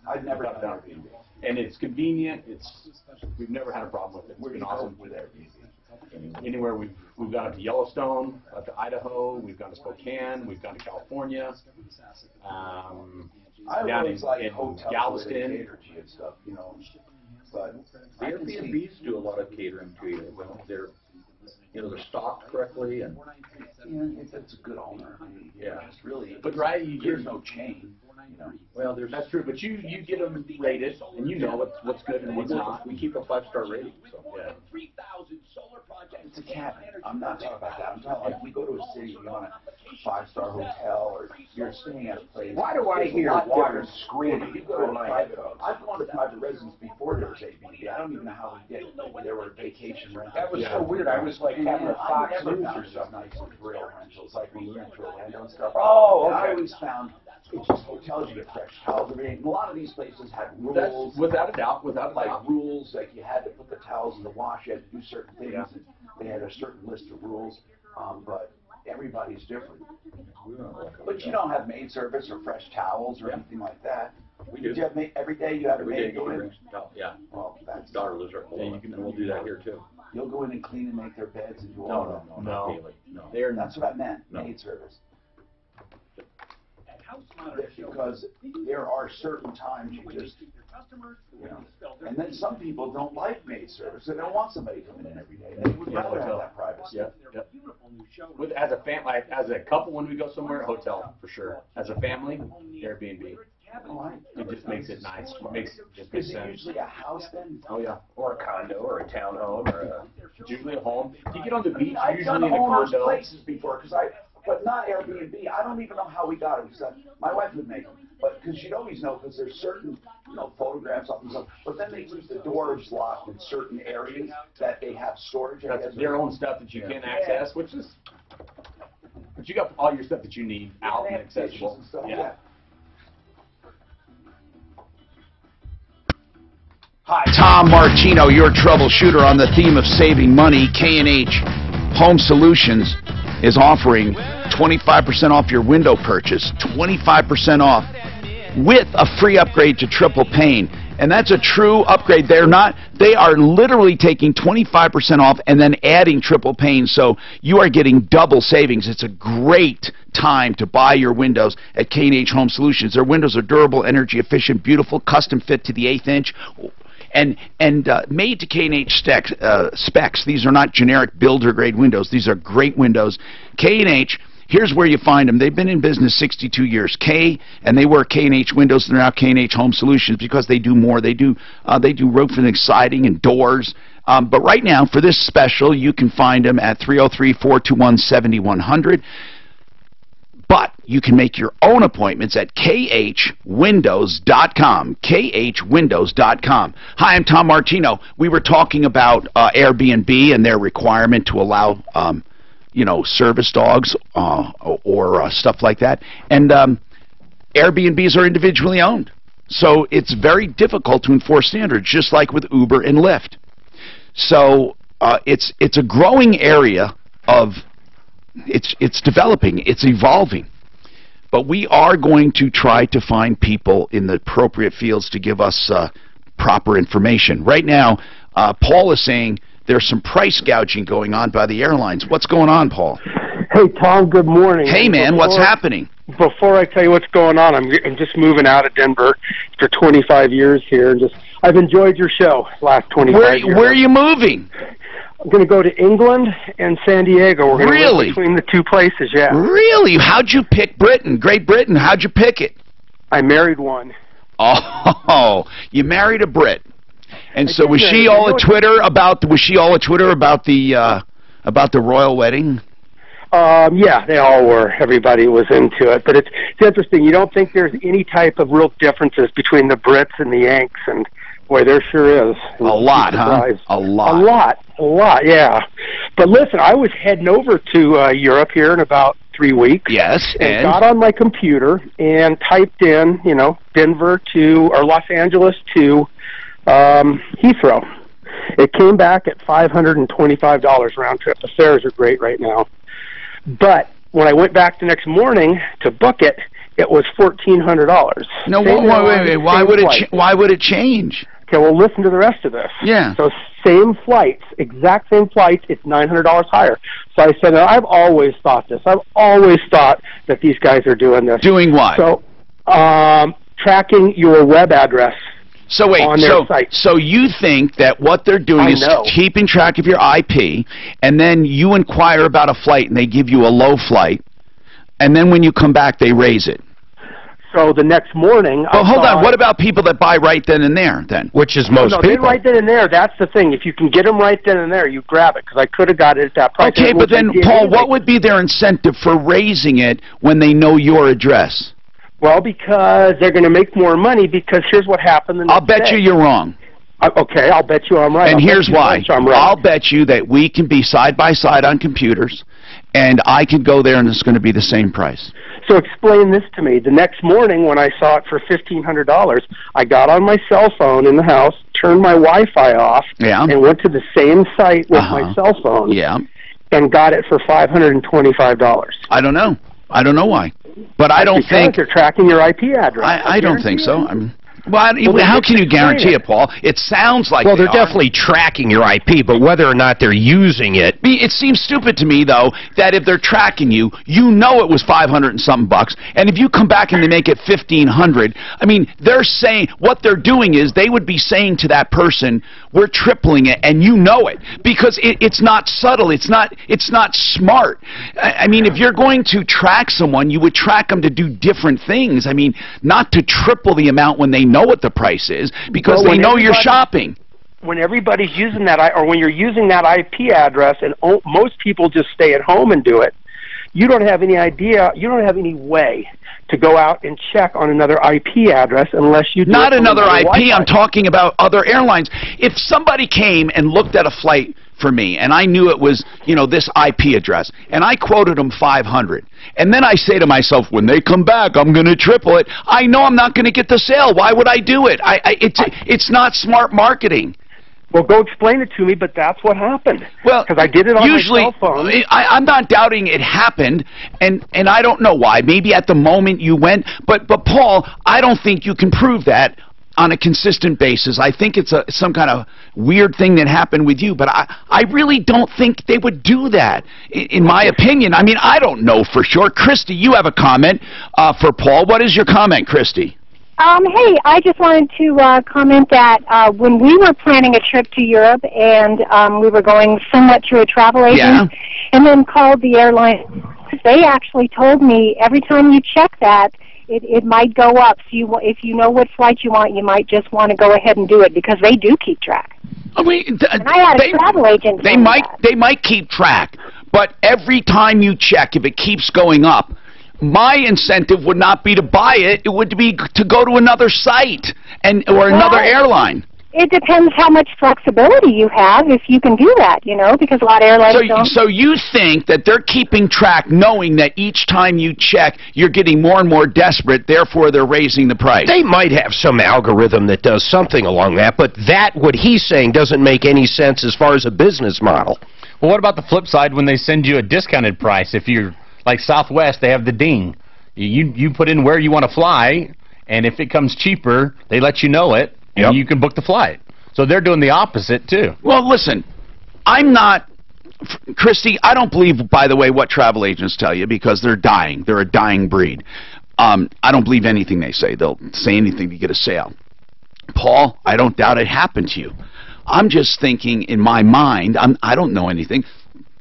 I've never done Airbnb. And it's convenient. We've never had a problem with it. It's been awesome with Airbnb. Anywhere we've gone up to Yellowstone, up to Idaho, we've gone to Spokane, we've gone to California, I down always like in hotels Galveston. where they cater to you and stuff, But The Airbnbs do a lot of catering to you. They're stocked correctly, and if it's a good owner, it's really. But right, there's no chain. Well, that's true. But you get them rated, and you know what's good and what's not. We keep a 5-star rating. So It's a cabin. I'm not talking about that. I'm talking like you go to a city, you want a 5-star hotel, or you're staying at a place. Why do I hear water screaming? You go to a private. I've gone to private residence before there was Airbnb. I don't even know how we did it. There were vacation rentals. That was so weird. I was like having a Fox News or something. Nice with real rentals, like when we went to Orlando and stuff. Oh, okay. I always found it's just hotels, you get fresh towels. A lot of these places had rules. That's without a doubt. Rules, like you had to put the towels in the wash, you had to do certain things. And they had a certain list of rules, but everybody's different. But you don't have maid service or fresh towels or anything like that. We do. You have every day you have a maid go go in. in? Yeah. Well, that's daughter lives right below. And we'll do that here too. You'll go in and clean and make their beds and do all No, not daily. No. That's what I meant, maid service. Because there are certain times you just, and then some people don't like maid service. They don't want somebody coming in every day. They would rather have that privacy. Yep. As a family, as a couple, when we go somewhere, hotel for sure. As a family, Airbnb. It just makes it nice. It makes sense. Usually a house then? Oh yeah. Or a condo, or a townhome, or it's usually a home. You get on the beach, I've usually done in a all those condo. places before because but not Airbnb. I don't even know how we got them. My wife would make them, but because she'd always know, because there's certain, photographs of them. So, but then they leave the doors locked in certain areas that they have storage. That's their own stuff that you can't access, which is. But you got all your stuff that you need out and accessible. And stuff, yeah. Hi, Tom Martino, your troubleshooter on the theme of saving money. K&H Home Solutions is offering 25% off your window purchase, 25% off with a free upgrade to triple pane. And that's a true upgrade. They are literally taking 25% off and then adding triple pane, so you are getting double savings. It's a great time to buy your windows at K&H Home Solutions. Their windows are durable, energy efficient, beautiful, custom fit to the 1/8 inch. And made to K&H specs. These are not generic builder-grade windows. These are great windows. K&H, here's where you find them. They've been in business 62 years. And they work K&H windows. They're now K&H Home Solutions because they do more. They do roofing and siding and doors. But right now, for this special, you can find them at 303-421-7100. But you can make your own appointments at khwindows.com, khwindows.com. Hi, I'm Tom Martino. We were talking about Airbnb and their requirement to allow, service dogs or stuff like that. And Airbnbs are individually owned. So it's very difficult to enforce standards, just like with Uber and Lyft. So it's a growing area of... It's developing, it's evolving. But we are going to try to find people in the appropriate fields to give us proper information. Right now, Paul is saying there's some price gouging going on by the airlines. What's going on, Paul? Hey, Tom, good morning. Hey, man, what's happening? Before I tell you what's going on, I'm just moving out of Denver after 25 years here. And I've enjoyed your show last 25 years. Where are you moving? I'm going to go to England and San Diego. We're going to live between the two places, yeah. Really? How'd you pick Britain? Great Britain. How'd you pick it? I married one. Oh, you married a Brit. And so was she all a Twitter about the royal wedding? Yeah, they all were. Everybody was into it. But it's interesting. You don't think there's any type of real differences between the Brits and the Yanks, and boy, there sure is. A lot, huh? A lot. A lot, yeah. But listen, I was heading over to Europe here in about 3 weeks. Yes, and got on my computer and typed in, Denver or Los Angeles to Heathrow. It came back at $525 round trip. The fares are great right now. But when I went back the next morning to book it, it was $1,400. No, wait. Why would it change? Okay, well, listen to the rest of this. Yeah. So same flights, exact same flights, it's $900 higher. So I said, I've always thought this. I've always thought that these guys are doing this. Doing what? So tracking your web address. So wait, on their site. So you think that what they're doing is keeping track of your IP, and then you inquire about a flight, and they give you a low flight, and then when you come back, they raise it. So the next morning... Well, hold on. What about people that buy right then and there, then? Which is most people. They right then and there. That's the thing. If you can get them right then and there, you grab it, because I could have got it at that price. Okay, but then, Paul, what would be their incentive for raising it when they know your address? Well, because they're going to make more money, because here's what happened the next I'll bet you you're wrong. Okay, I'll bet you I'm right. And here's why. I'll bet you that we can be side by side on computers, and I can go there and it's going to be the same price. So explain this to me. The next morning when I saw it for $1,500, I got on my cell phone in the house, turned my Wi-Fi off, and went to the same site with my cell phone, and got it for $525. I don't know. I don't know why. But I don't think... they're tracking your IP address. I don't think so. Well, how can you guarantee it, Paul? It sounds like they're definitely tracking your IP, but whether or not they're using it... It seems stupid to me, though, that if they're tracking you, you know it was $500 and something bucks, and if you come back and they make it $1,500, I mean, they're saying, what they're doing is they would be saying to that person, we're tripling it, and you know it, because it's not subtle, it's not smart. I mean, if you're going to track someone, you would track them to do different things. I mean, not to triple the amount when they know what the price is, because they know you're shopping. When everybody's using that, or when you're using that IP address, and most people just stay at home and do it, you don't have any idea, you don't have any way to go out and check on another IP address unless you do Not it another IP, Wi-Fi. I'm talking about other airlines. If somebody came and looked at a flight for me, and I knew it was, you know, this IP address, and I quoted them 500, and then I say to myself, when they come back, I'm going to triple it, I know I'm not going to get the sale. Why would I do it? It's not smart marketing. Well, go explain it to me, but that's what happened. Well, because I did it on usually, my cell phone. I'm not doubting it happened, and I don't know why. Maybe at the moment you went, but Paul, I don't think you can prove that on a consistent basis. I think it's some kind of weird thing that happened with you, but I really don't think they would do that, in my opinion. I mean, I don't know for sure. Christy, you have a comment for Paul. What is your comment, Christy? Hey, I just wanted to comment that when we were planning a trip to Europe and we were going somewhat through a travel agent and then called the airline, they actually told me every time you check that, it might go up. So if you know what flight you want, you might just want to go ahead and do it because they do keep track. I mean, and I had a travel agent. They might keep track, but every time you check, if it keeps going up, my incentive would not be to buy it. It would be to go to another site or another airline. It depends how much flexibility you have if you can do that, you know, because a lot of airlines don't. So you think that they're keeping track, knowing that each time you check, you're getting more and more desperate, therefore they're raising the price? They might have some algorithm that does something along that, but what he's saying doesn't make any sense as far as a business model. Well, what about the flip side when they send you a discounted price? If you're like Southwest, they have the ding. You put in where you want to fly, and if it comes cheaper, they let you know it, and you can book the flight. So they're doing the opposite, too. Well, listen, I'm not... Christy, I don't believe, by the way, what travel agents tell you because they're dying. They're a dying breed. I don't believe anything they say. They'll say anything to get a sale. Paul, I don't doubt it happened to you. I'm just thinking in my mind, I don't know anything,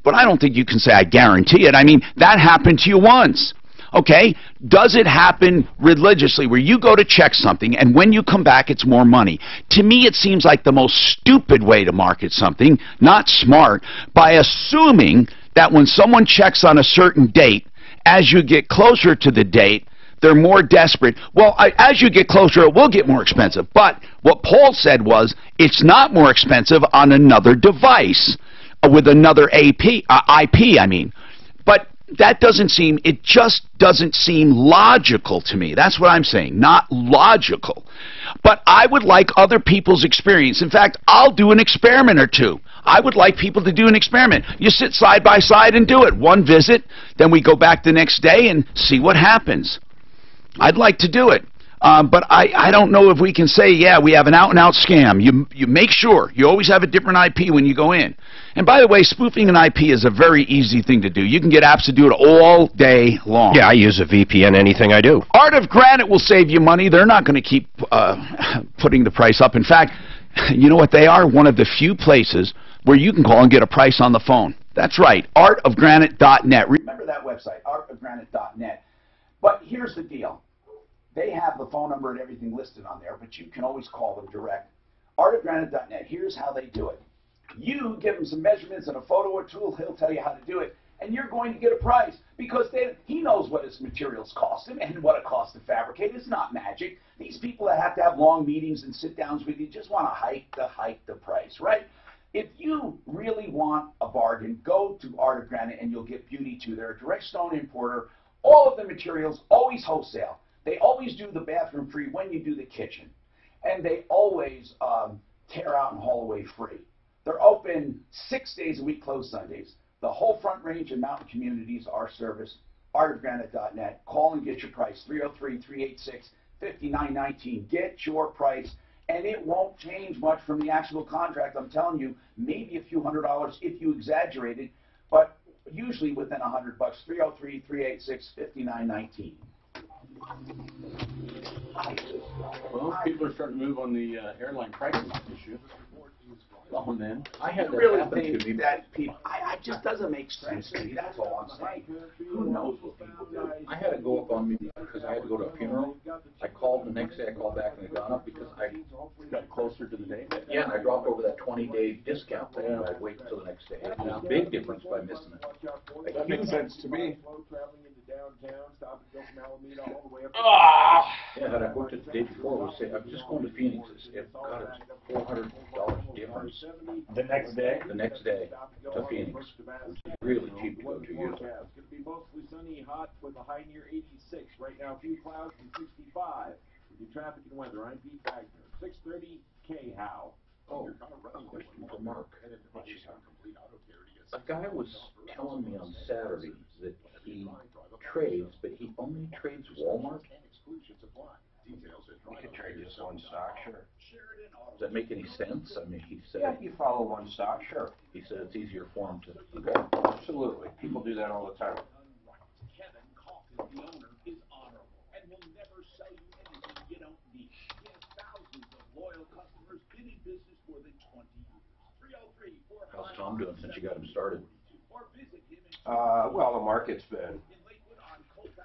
but I don't think you can say I guarantee it. I mean, that happened to you once. Okay, does it happen religiously where you go to check something and when you come back it's more money? To me it seems like the most stupid way to market something, not smart, by assuming that when someone checks on a certain date, as you get closer to the date, they're more desperate. Well, as you get closer, it will get more expensive. But what Paul said was it's not more expensive on another device with another IP, I mean. But that doesn't seem, it just doesn't seem logical to me. That's what I'm saying, not logical. But I would like other people's experience. In fact, I'll do an experiment or two. I would like people to do an experiment. You sit side by side and do it. One visit, then we go back the next day and see what happens. I'd like to do it. But I don't know if we can say, yeah, we have an out-and-out scam. You make sure. You always have a different IP when you go in. And by the way, spoofing an IP is a very easy thing to do. You can get apps to do it all day long. Yeah, I use a VPN anything I do. Art of Granite will save you money. They're not going to keep putting the price up. In fact, you know what they are? One of the few places where you can call and get a price on the phone. That's right, artofgranite.net. Remember that website, artofgranite.net. But here's the deal. They have the phone number and everything listed on there, but you can always call them direct. Artofgranite.net, here's how they do it. You give him some measurements and a photo or two, he'll tell you how to do it, and you're going to get a price because he knows what his materials cost him and what it costs to fabricate. It's not magic. These people that have to have long meetings and sit-downs with you just want to hike the price, right? If you really want a bargain, go to Art of Granite and you'll get beauty too. They're a direct stone importer. All of the materials, always wholesale. They always do the bathroom free when you do the kitchen. And they always tear out and haul away free. They're open 6 days a week, closed Sundays. The whole Front Range and Mountain communities are serviced. Artofgranite.net. Call and get your price. 303-386-5919. Get your price. And it won't change much from the actual contract. I'm telling you, maybe a few $100 if you exaggerate it, but usually within $100. 303-386-5919. People are starting to move on the airline pricing issue. Well, and then I really think that people, it just doesn't make sense to me, that's all I'm saying. Who knows what people do? I had it go up on me because I had to go to a funeral. I called the next day, I called back and it got up because I got closer to the day. Yeah, and I dropped over that 20-day discount thing, and I'd wait until the next day. It was a big difference by missing it. That makes sense to me. Yeah, had I booked it the day before, I was just going to Phoenix. It got it $400 difference. The next day? The next day to Phoenix. It was really cheap to go to use. It's going to be mostly sunny, hot with a high near 86. Right now, a few clouds and 65. With your traffic and weather, I'm Pete Wagner. 630 K-How. Oh, question for Mark. A guy was telling me on Saturday that he trades, but he only trades Walmart. You could trade just one stock, sure. Does that make any sense? I mean, he said. Yeah, you follow one stock, sure. He said it's easier for him to. Okay. Absolutely. People do that all the time. Kevin Calkins, the owner, is honorable and will never sell you anything you don't need. He has thousands of loyal customers, been in business more than 20 years. 303-455. How's Tom doing since you got him started? Well, the market's been.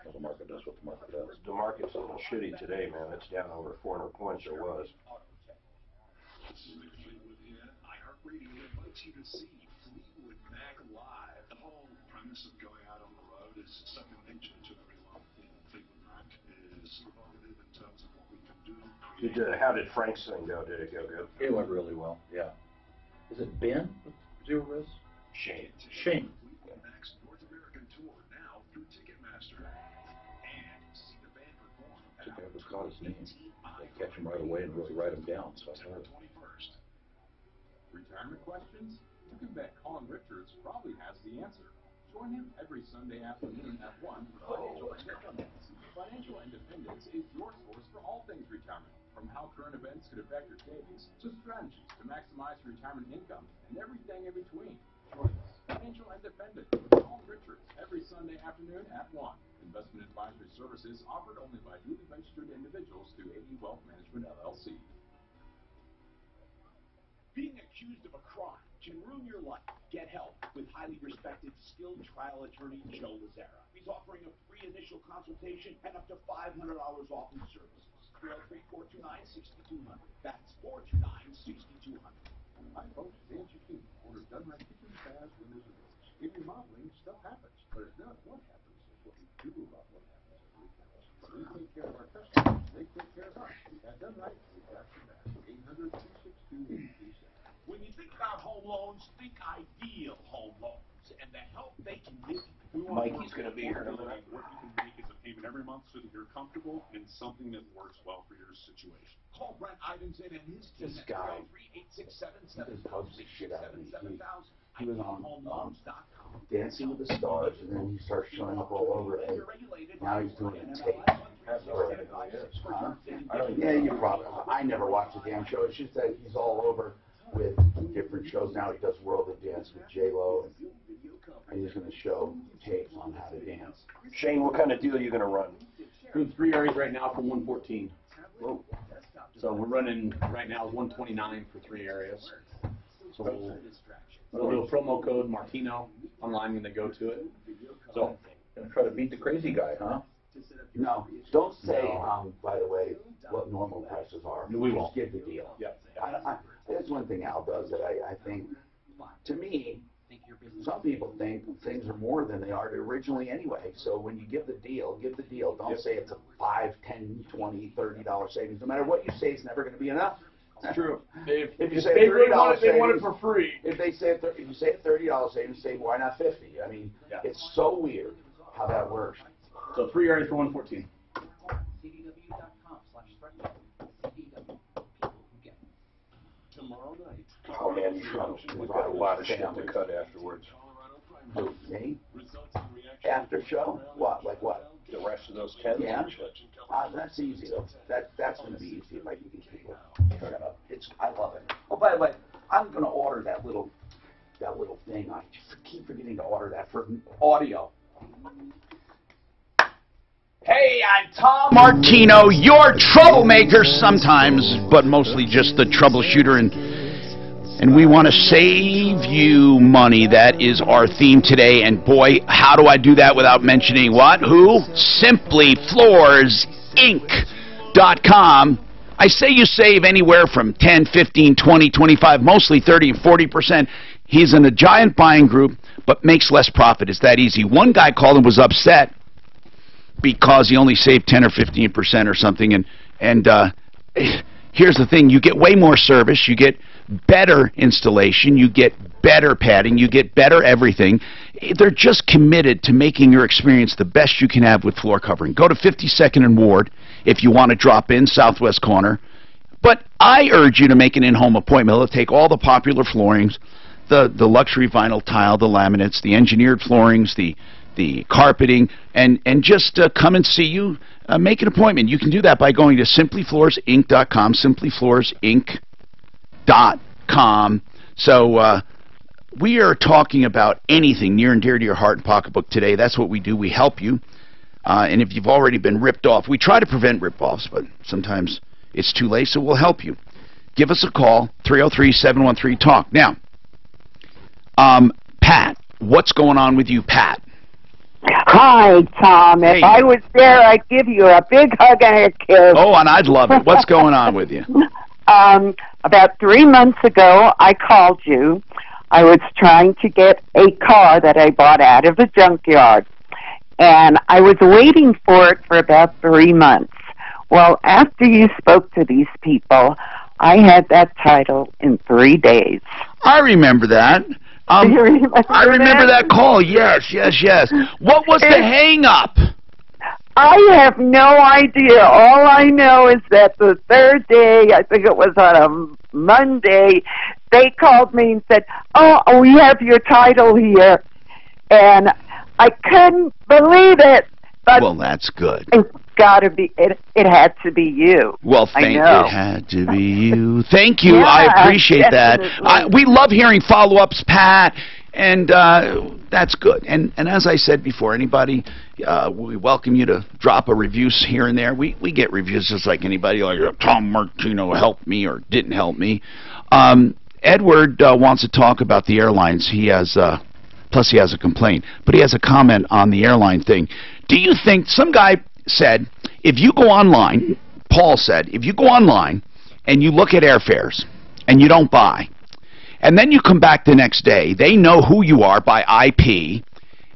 Well, the market does what the market does. The market's a little shitty today, man. It's down over 400 points. It was. iHeartRadio invites you to see Fleetwood Mac live. The whole premise of going out on the road is second nature to everyone. Fleetwood Mac is provocative in terms of what we can do. How did Frank's thing go? Did it go good? It went really well, yeah. Is it Ben with ZeroRez? Shane. Shane. Mac's North American tour now through Ticketmaster. And see the band perform. I think I was caught his name. They catch him right away and really write him down, so I heard it. Retirement questions? You can bet Colin Richards probably has the answer. Join him every Sunday afternoon at 1 for Financial Independence. Financial Independence is your source for all things retirement, from how current events could affect your savings to strategies to maximize your retirement income and everything in between. Join us, Financial Independence with Colin Richards, every Sunday afternoon at 1. Investment advisory services offered only by duly registered individuals through AE Wealth Management, LLC. Being accused of a crime can ruin your life. Get help with highly respected, skilled trial attorney Joe Lazzara. He's offering a free initial consultation and up to $500 off in services. 303-429-6200. That's 429-6200. Hi folks, Dan Chiquini. Order done right kitchen, baths, windows, and doors. In remodeling, stuff happens, but it's not what happens, it's what we do about what happens at retail. When we take care of our customers, they take care of us. At Done Right, we got your back. 800-262-37. When you think about home loans, think ideal home loans and the help they can give you. Mikey's going to be here in a minute. What you can make is a payment every month so that you're comfortable in something that works well for your situation. Call Brent Ivinson and his team This guy, he just hugs the shit out of me. He was on Dancing with the Stars, and then he starts showing up all over it. Now he's doing a tape. Huh? Yeah, you probably. I never watched the damn show. It's just that he's all over with different shows now. He does World of Dance with J-Lo, and he's going to show tapes on how to dance. Shane, what kind of deal are you going to run? Doing 3 areas right now for 114. Whoa. So we're running right now 129 for 3 areas. So we'll do a promo code Martino online when they go to it. So gonna try to beat the crazy guy, huh? No, don't say, by the way, what normal prices are. We won't. Just give the deal. Yep. There's one thing Al does that I think, to me, some people think things are more than they are originally anyway. So when you give the deal, give the deal. Don't say it's a $5, $10, $20, $30 savings. No matter what you say, it's never going to be enough. It's true. If you say they $30 want it, savings, they want it for free. If you say a $30 savings, say why not 50? I mean, it's so weird how that works. So 3 areas for 114. Tomorrow night. Oh, man, we've got a lot of shit to cut afterwards. Who, me? After show? What? Like what? The rest of those 10? Yeah. That's easy. That's going to be easy if I can get people shut up. I love it. Oh, by the way, I'm going to order that little thing. I just keep forgetting to order that for audio. Hey, I'm Tom Martino, your troublemaker sometimes, but mostly just the troubleshooter, and we want to save you money. That is our theme today, and boy, how do I do that without mentioning what? Who? SimplyFloorsInc.com. I say you save anywhere from 10, 15, 20, 25, mostly 30 and 40%. He's in a giant buying group, but makes less profit. It's that easy. One guy called and was upset because he only saved 10 or 15% or something. And here's the thing. You get way more service. You get better installation. You get better padding. You get better everything. They're just committed to making your experience the best you can have with floor covering. Go to 52nd and Ward if you want to drop in, southwest corner. But I urge you to make an in-home appointment. They'll take all the popular floorings, the luxury vinyl tile, the laminates, the engineered floorings, the carpeting, and just come and see you. Make an appointment. You can do that by going to simplyfloorsinc.com, simplyfloorsinc.com. So we are talking about anything near and dear to your heart and pocketbook today. That's what we do. We help you. And if you've already been ripped off, we try to prevent rip-offs, but sometimes it's too late, so we'll help you. Give us a call, 303-713-TALK. Now, Pat, what's going on with you, Pat? Hi, Tom. If I was there, I'd give you a big hug and a kiss. Oh, and I'd love it. What's going on with you? About 3 months ago, I called you. I was trying to get a car that I bought out of the junkyard, and I was waiting for it for about 3 months. Well, after you spoke to these people, I had that title in 3 days. I remember that. I remember that call. Yes. What was the hang-up? I have no idea. All I know is that the third day, I think it was on a Monday, they called me and said, "Oh, we have your title here." And I couldn't believe it. But well, that's good. It's got to be. It had to be you. Well, it had to be you. Thank you. Yeah, I appreciate definitely. that. We love hearing follow-ups, Pat, and that's good. And as I said before, anybody, we welcome you to drop a review here and there. We get reviews just like anybody, like Tom Martino helped me or didn't help me. Edward wants to talk about the airlines. He has. Plus, he has a complaint. But he has a comment on the airline thing. Do you think, some guy said, if you go online, Paul said, if you go online and you look at airfares and you don't buy, and then you come back the next day, they know who you are by IP,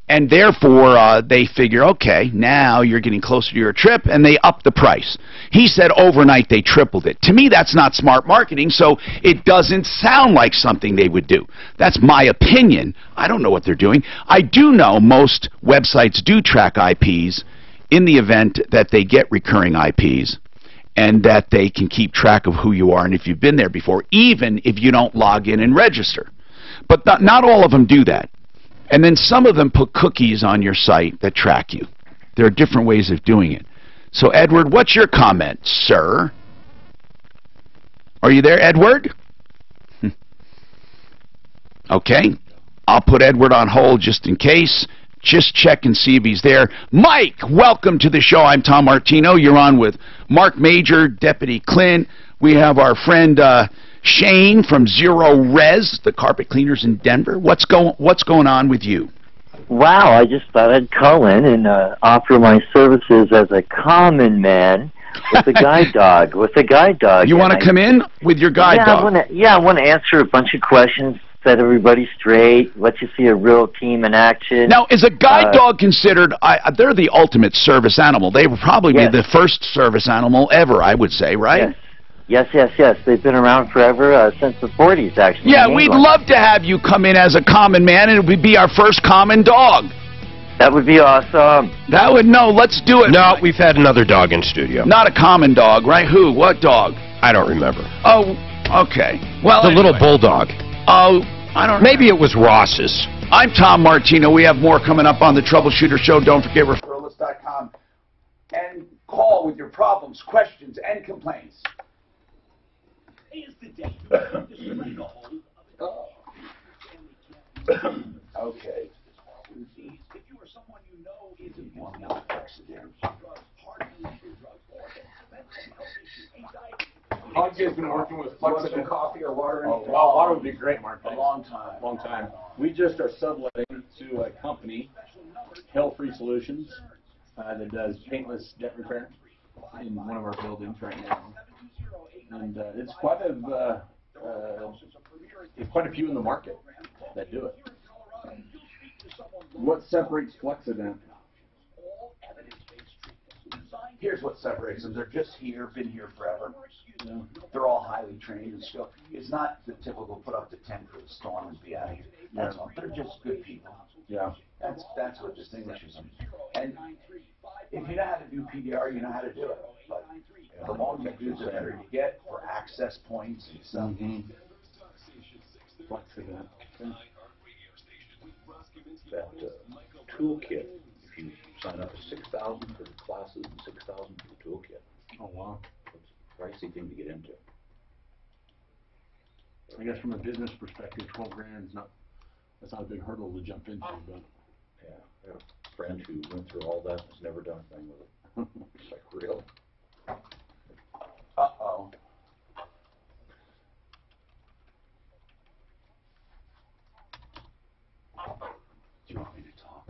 and therefore they figure, okay, now you're getting closer to your trip, and they up the price. He said overnight they tripled it. To me, that's not smart marketing, so it doesn't sound like something they would do. That's my opinion. I don't know what they're doing. I do know most websites do track IPs in the event that they get recurring IPs and that they can keep track of who you are and if you've been there before, even if you don't log in and register. But not all of them do that. And then some of them put cookies on your site that track you. There are different ways of doing it. So, Edward, what's your comment, sir? Are you there, Edward? Okay. I'll put Edward on hold just in case. Just check and see if he's there. Mike, welcome to the show. I'm Tom Martino. You're on with Mark Major, Deputy Clint. We have our friend Shane from ZeroRez, the carpet cleaners in Denver. What's going on with you? Wow, I just thought I'd call in and offer my services as a common man with a guide dog. You want to come in with your guide dog? I want to answer a bunch of questions, set everybody straight, let you see a real team in action. Now, is a guide dog considered, they're the ultimate service animal. They would probably be the first service animal ever, I would say, right? Yes. They've been around forever, since the 40s, actually. Yeah, we'd love to have you come in as a common man, and it would be our first common dog. That would be awesome. Let's do it. No, we've had another dog in studio. Not a common dog, right? Who? What dog? I don't remember. Oh, okay. Well, the little bulldog. Oh, I don't know. Maybe it was Ross's. I'm Tom Martino. We have more coming up on the Troubleshooter Show. Don't forget referralist.com and call with your problems, questions, and complaints. Okay. How long have you guys been working with Flexible coffee or water? Oh, wow, water would be great, Mark. A long time. Long time. We just are subletting to a company, HellFree Solutions, that does paintless jet repair in one of our buildings right now. And it's quite a few in the market that do it. What separates Flexident? Here's what separates them. They're just here, been here forever. They're all highly trained and skilled. It's not the typical put up the tent for the storm and be out of here. That's all. They're just good people. Yeah. That's what distinguishes them. And if you know how to do PDR, you know how to do it. But the longer you do, the better you get for access points and stuff. Flexident. That toolkit, if you sign up for 6,000 for the classes and 6,000 for the toolkit. Oh, wow. It's a pricey thing to get into. I guess from a business perspective, 12 grand is that's not a big hurdle to jump into, but. Yeah, I have a friend who went through all that and has never done a thing with it. It's like, real. Uh-oh. Do you want me to talk?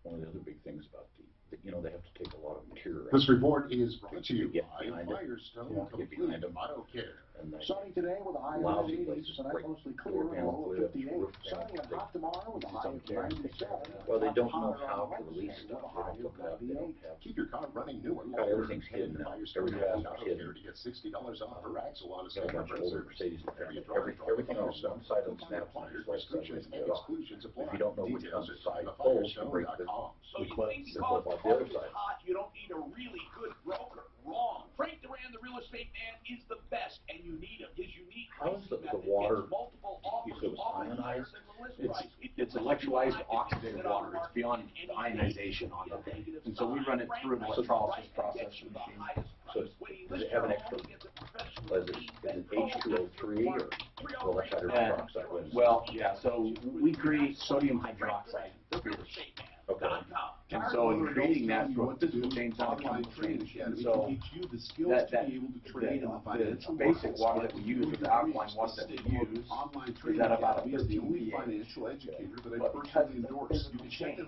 One of the other big things about they have to take a lot of material. This report is brought to you by behind Firestone Complete Auto Care. Sunny today with a high of 80s, tonight mostly clear and a low of 58. Sunny and hot tomorrow with a high of 97. Well, they don't know how to release stuff. They don't look it up. They don't have. Keep your car running new and God, everything's hidden now. Firestone Everything's Auto hidden. Care to get $60 off per axle on a Got a standard bunch of older service. Mercedes everything on one side of the snap line is right side of the off. If you don't know which one's the side poles to break the clips, they flip off the other side. You don't need a really good broker. Wrong. Frank Duran, the real estate man, is the best, and you need him. His unique How is the water? You said it was ionized? It's electrolyzed oxidated water. It's beyond ionization on it. And so we run it through an electrolysis process machine. So does it have an extra? Is it H2O3 or well, that's hydrogen peroxide? Well, yeah. So we create sodium hydroxide. Okay. And so in creating that through a physical change, not a chemical change. And so the basic water that we use, or the alkaline water that we use, is at about a 13 pH. But because of the physical change, at a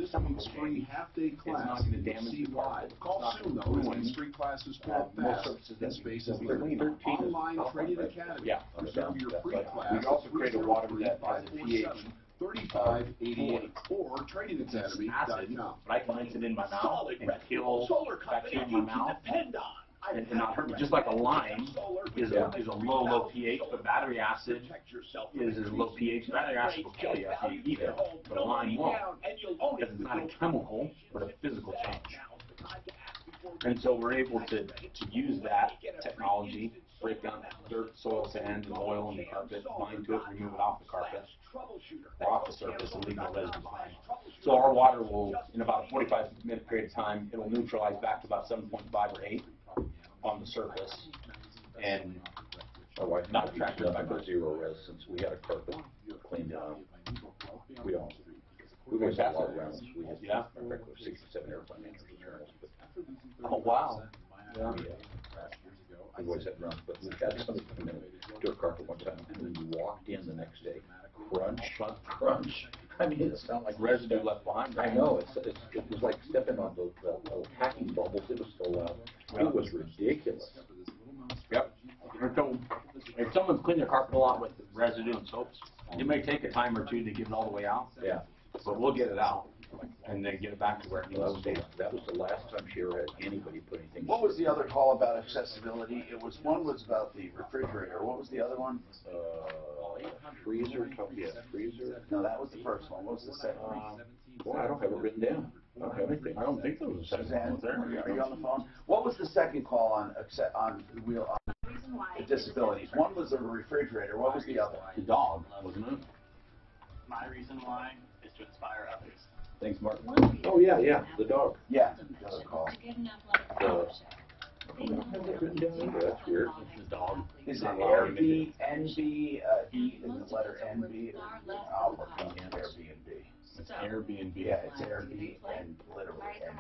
chemical change, it's not going to damage the carpet. It's not going to ruin most surfaces that we clean. Online Trading Academy. Yeah. We also create a water that has a pH 3588 or tradingacademy.com. But I can rinse it in my mouth and kill bacteria in my mouth and not hurt me. Just like a lime is a low pH, but battery acid is a low pH. Battery acid will kill you after you eat it, but a lime won't, because it's not a chemical, but a physical change. And so we're able to use that technology, break down dirt, soil, sand, and oil in the carpet, bind to it, remove it off the carpet, or off the surface, and leave no residue behind. So our water will, in about a 45-minute period of time, it will neutralize back to about 7.5 or 8 on the surface, and not attract it back to ZeroRez since we had a carpet cleaned out. We always had a lot of rounds. We had 67 airplane journals. Oh wow! Yeah. We always had rounds, but we had somebody come in and do a carpet one time, and then you walked in the next day, crunch. I mean, it sounded like residue left behind. I know. It was like stepping on the hacking bubbles. It was so loud. It was ridiculous. Yep. So if someone's cleaned their carpet a lot with residue and soaps, it may take a time or two to get it all the way out. Yeah. But we'll get it out and then get it back to where it needs to be. That was the last time she ever had anybody put anything. What was the other call about accessibility? One was about the refrigerator. What was the other one? Freezer. Freezer. No, that was the first one. What was the second one? Well, I don't have it written down. I don't have anything. I don't think there was a second Suzanne, one there. are you on the phone? What was the second call on disabilities? One was the refrigerator. What was the other? The dog, wasn't it? My reason why is to inspire others. Thanks, Mark. Oh, yeah, yeah, the dog. Yeah, another call. That's weird. The dog. Is it Airbnb, E is the letter NB? I'll look up Airbnb. It's Airbnb. Yeah, it's Airbnb and literally NB.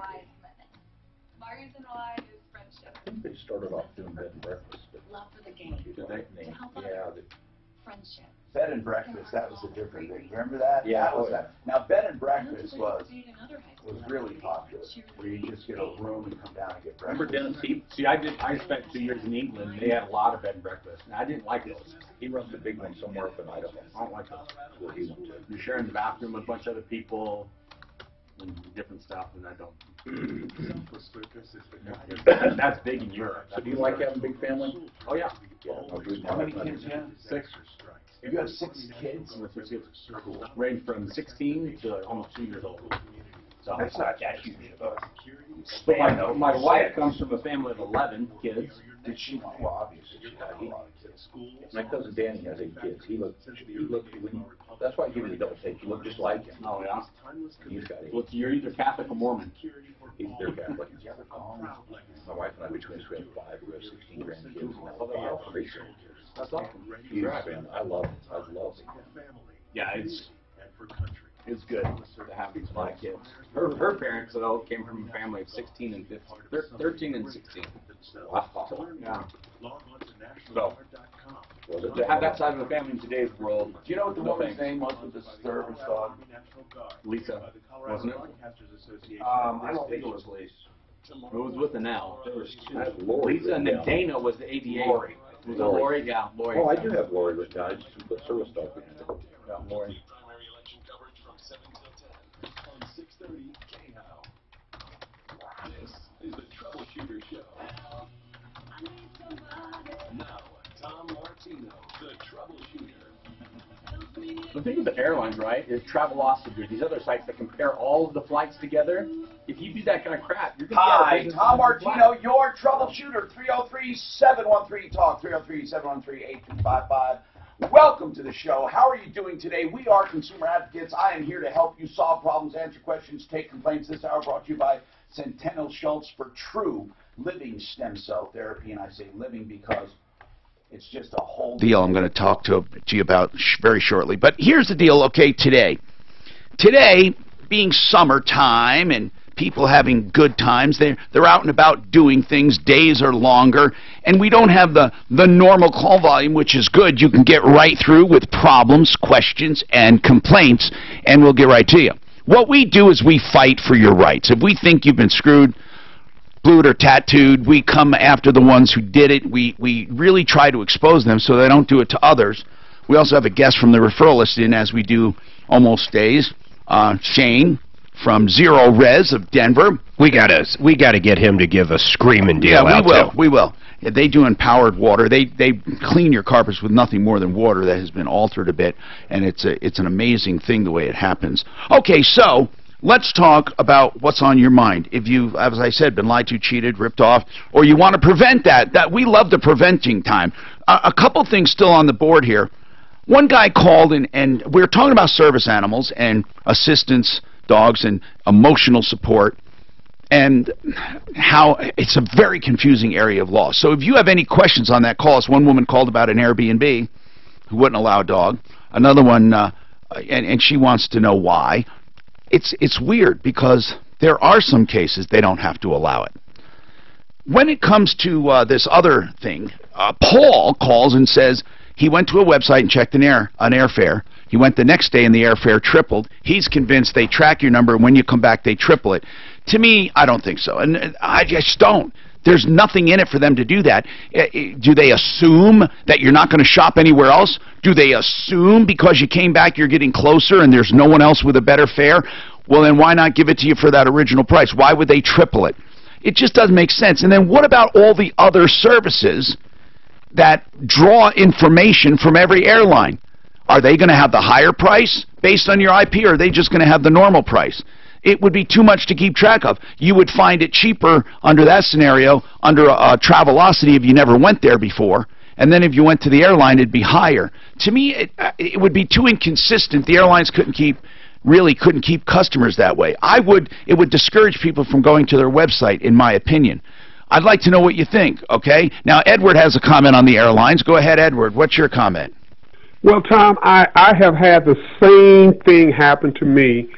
My reason why is friendship. I think they started off doing bed and breakfast. Love for the game. Did they? Yeah. Friendship. Bed and breakfast, that was a different thing. Remember that? Yeah. That was that. Now, bed and breakfast was really popular, where you just get a room and come down and get Remember breakfast. Dennis? I spent 2 years in England. They had a lot of bed and breakfast. And I didn't like those. He runs the big one somewhere up in Idaho. I don't like those. Where he went to. You're sharing the bathroom with a bunch of other people and different stuff, and I don't. That's big in Europe. So do you like having a big family? Oh, yeah. How many kids you have? 6. You have 6 kids? Cool. Range from 16 to almost 2 years old. So That's not that huge of a But span. my wife comes from a family of 11 kids. Did she? Well, obviously she had a lot of kids. My cousin Danny has 8 kids. He looked, that's why I give you the double take. You look just like him. Oh, yeah? He's got 8. Well, you're either Catholic or Mormon. They're Catholic. My wife and I, between us, we have 5. We have 16 grandkids. That's crazy. That's awesome. Huge fan. I love it. I love it. Yeah, it's good to have these five kids. Her parents, though, came from a family of 16 and 15, 13 and 16. Wow. Yeah. So, to have that side of the family in today's world. Do you know what the woman's name was with the service dog? Lisa, wasn't it? I don't think it was Lisa. It was with an L. There was two. Lori. Lisa and then Dana was the ADA. Lori. Was it Lori? Yeah, Lori. Oh, I do have Lori written down. I just put service dog in it. Yeah, Lori. On 630 KHOW. This is the Troubleshooter Show. Now, Tom Martino, the Troubleshooter. The thing with the airlines, right, is Travelocity, these other sites that compare all of the flights together. If you do that kind of crap, you're going to be out of Hi, business. Tom Martino, your troubleshooter, 303-713-TALK, 303-713-8255. Welcome to the show. How are you doing today? We are consumer advocates. I am here to help you solve problems, answer questions, take complaints. This hour brought to you by Centennial Schultz for true living stem cell therapy. And I say living because it's just a whole deal I'm going to talk to you about very shortly. But here's the deal, okay, today. Today, being summertime and people having good times, they're out and about doing things, days are longer, and we don't have the normal call volume, which is good. You can get right through with problems, questions, and complaints, and we'll get right to you. What we do is we fight for your rights. If we think you've been screwed, blued, or tattooed, we come after the ones who did it. We really try to expose them so they don't do it to others. We also have a guest from the referral list in, as we do almost days, Shane from ZeroRez of Denver. We gotta get him to give a screaming deal out too. We will. Yeah, they do empowered water. They clean your carpets with nothing more than water that has been altered a bit, and it's an amazing thing the way it happens. Okay, so let's talk about what's on your mind. If you've, as I said, been lied to, cheated, ripped off, or you want to prevent that we love the preventing time. A couple things still on the board here. One guy called, and we were talking about service animals and assistance dogs and emotional support, and how it's a very confusing area of law. So if you have any questions on that, call us. One woman called about an Airbnb who wouldn't allow a dog. Another one, and she wants to know why. It's weird because there are some cases they don't have to allow it. When it comes to this other thing, Paul calls and says he went to a website and checked an airfare. He went the next day and the airfare tripled. He's convinced they track your number, and when you come back they triple it. To me, I don't think so, and I just don't. There's nothing in it for them to do that. Do they assume that you're not going to shop anywhere else? Do they assume because you came back you're getting closer and there's no one else with a better fare? Well, then why not give it to you for that original price? Why would they triple it? It just doesn't make sense. And then what about all the other services that draw information from every airline? Are they going to have the higher price based on your IP, or are they just going to have the normal price? It would be too much to keep track of. You would find it cheaper under that scenario, under a Travelocity if you never went there before, and then if you went to the airline, it'd be higher. To me, it would be too inconsistent. The airlines couldn't keep really couldn't keep customers that way. It would discourage people from going to their website, in my opinion. I'd like to know what you think, okay? Now, Edward has a comment on the airlines. Go ahead, Edward. What's your comment? Well, Tom, I have had the same thing happen to me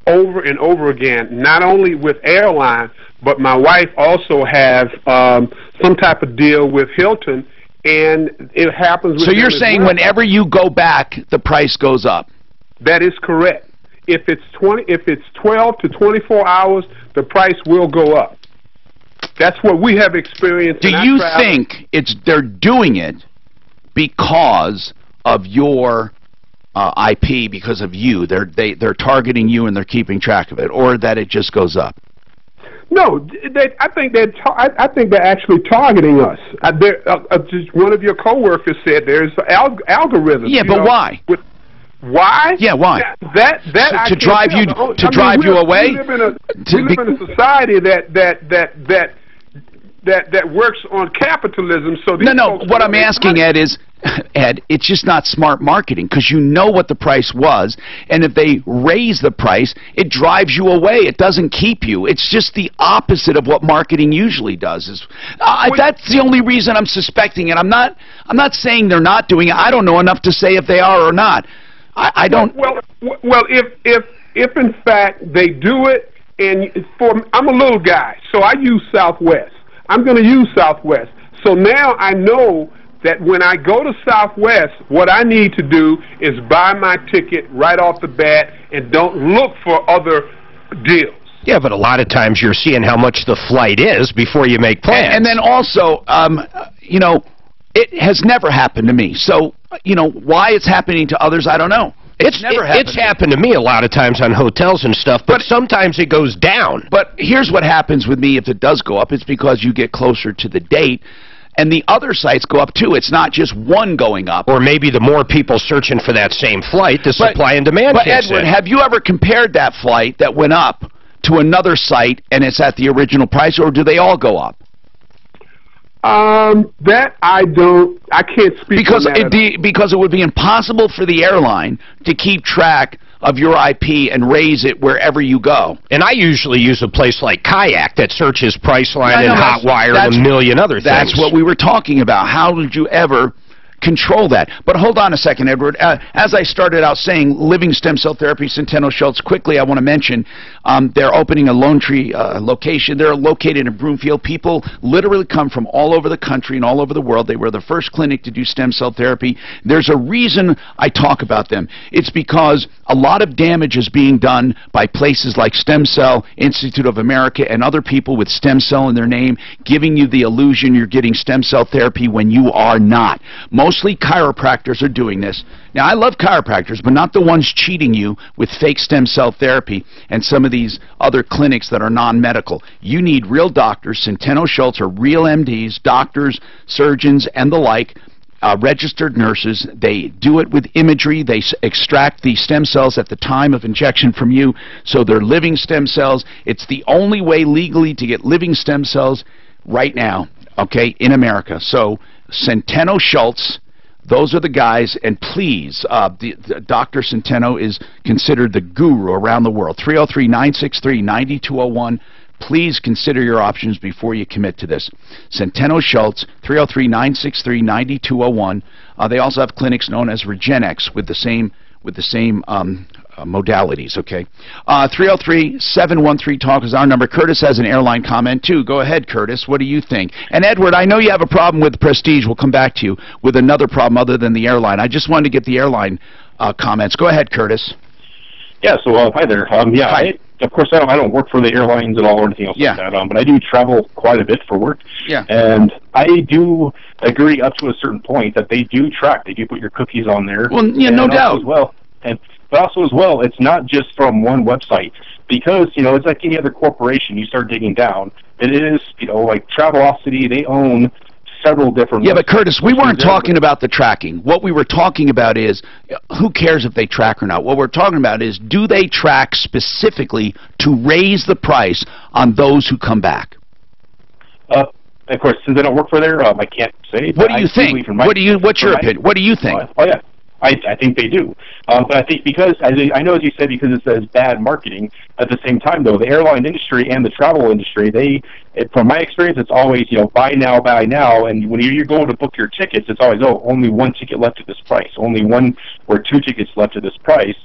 over and over again, not only with airlines, but my wife also has some type of deal with Hilton, and it happens with So you're saying whenever you go back, the price goes up? That is correct. If it's 12 to 24 hours, the price will go up. That's what we have experienced. Do you think they're doing it because of your IP, because of you? They're targeting you and they're keeping track of it, or that it just goes up? No, I think they're actually targeting us. Just one of your coworkers said there's algorithms. Yeah, but why? Why? Yeah, why? To drive you away? We live in a society that works on capitalism. So what I'm asking, Ed, is Ed, it's just not smart marketing, because you know what the price was, and if they raise the price, it drives you away. It doesn't keep you. It's just the opposite of what marketing usually does. That's the only reason I'm suspecting it. I'm not saying they're not doing it. I don't know enough to say if they are or not. I don't. Well, if in fact they do it, and I'm a little guy, so I use Southwest. I'm going to use Southwest. So now I know that when I go to Southwest, what I need to do is buy my ticket right off the bat and don't look for other deals. Yeah, but a lot of times you're seeing how much the flight is before you make plans. And then also, it has never happened to me. So, why it's happening to others, I don't know. It's happened to me a lot of times on hotels and stuff, but sometimes it goes down. But here's what happens with me if it does go up. It's because you get closer to the date, and the other sites go up too. It's not just one going up. Or maybe the more people searching for that same flight, the supply and demand kicks in. Edward, have you ever compared that flight that went up to another site and it's at the original price, or do they all go up? That I can't speak because on that. Because it would be impossible for the airline to keep track of your IP and raise it wherever you go. And I usually use a place like Kayak that searches Priceline and Hotwire and a million other things. That's what we were talking about. How did you ever control that? But hold on a second, Edward. As I started out saying, Living Stem Cell Therapy, Centeno Schultz, quickly I want to mention they're opening a Lone Tree location. They're located in Broomfield. People literally come from all over the country and all over the world. They were the first clinic to do stem cell therapy. There's a reason I talk about them. It's because a lot of damage is being done by places like Stem Cell Institute of America and other people with stem cell in their name, giving you the illusion you're getting stem cell therapy when you are not. Mostly chiropractors are doing this. Now, I love chiropractors, but not the ones cheating you with fake stem cell therapy and some of these other clinics that are non-medical. You need real doctors. Centeno Schultz are real MDs, doctors, surgeons, and the like, registered nurses. They do it with imagery. They extract the stem cells at the time of injection from you, so they're living stem cells. It's the only way legally to get living stem cells right now, okay, in America. So Centeno Schultz, those are the guys, and please, Dr. Centeno is considered the guru around the world. 303-963-9201. Please consider your options before you commit to this. Centeno Schultz, 303-963-9201. They also have clinics known as Regenex with the same modalities, okay? 303-713-TALK is our number. Curtis has an airline comment, too. Go ahead, Curtis. What do you think? And, Edward, I know you have a problem with Prestige. We'll come back to you with another problem other than the airline. I just wanted to get the airline comments. Go ahead, Curtis. Yeah, so hi there. Hi. Of course, I don't work for the airlines at all or anything else like that, but I do travel quite a bit for work. Yeah. And I do agree up to a certain point that they do track. They do put your cookies on there. Well, yeah, no doubt. But also as well, it's not just from one website, because, it's like any other corporation. You start digging down. It is, like Travelocity, they own several different but Curtis, we weren't talking about the tracking. What we were talking about is, who cares if they track or not? What we're talking about is, do they track specifically to raise the price on those who come back? Of course, since I don't work for there, I can't say. What do you think? What's your opinion? What do you think? I think they do. But I think because, I know as you said, because it says bad marketing, at the same time, though, the airline industry and the travel industry, from my experience, it's always, buy now, buy now, and when you're going to book your tickets, it's always, only one ticket left at this price, only one or two tickets left at this price.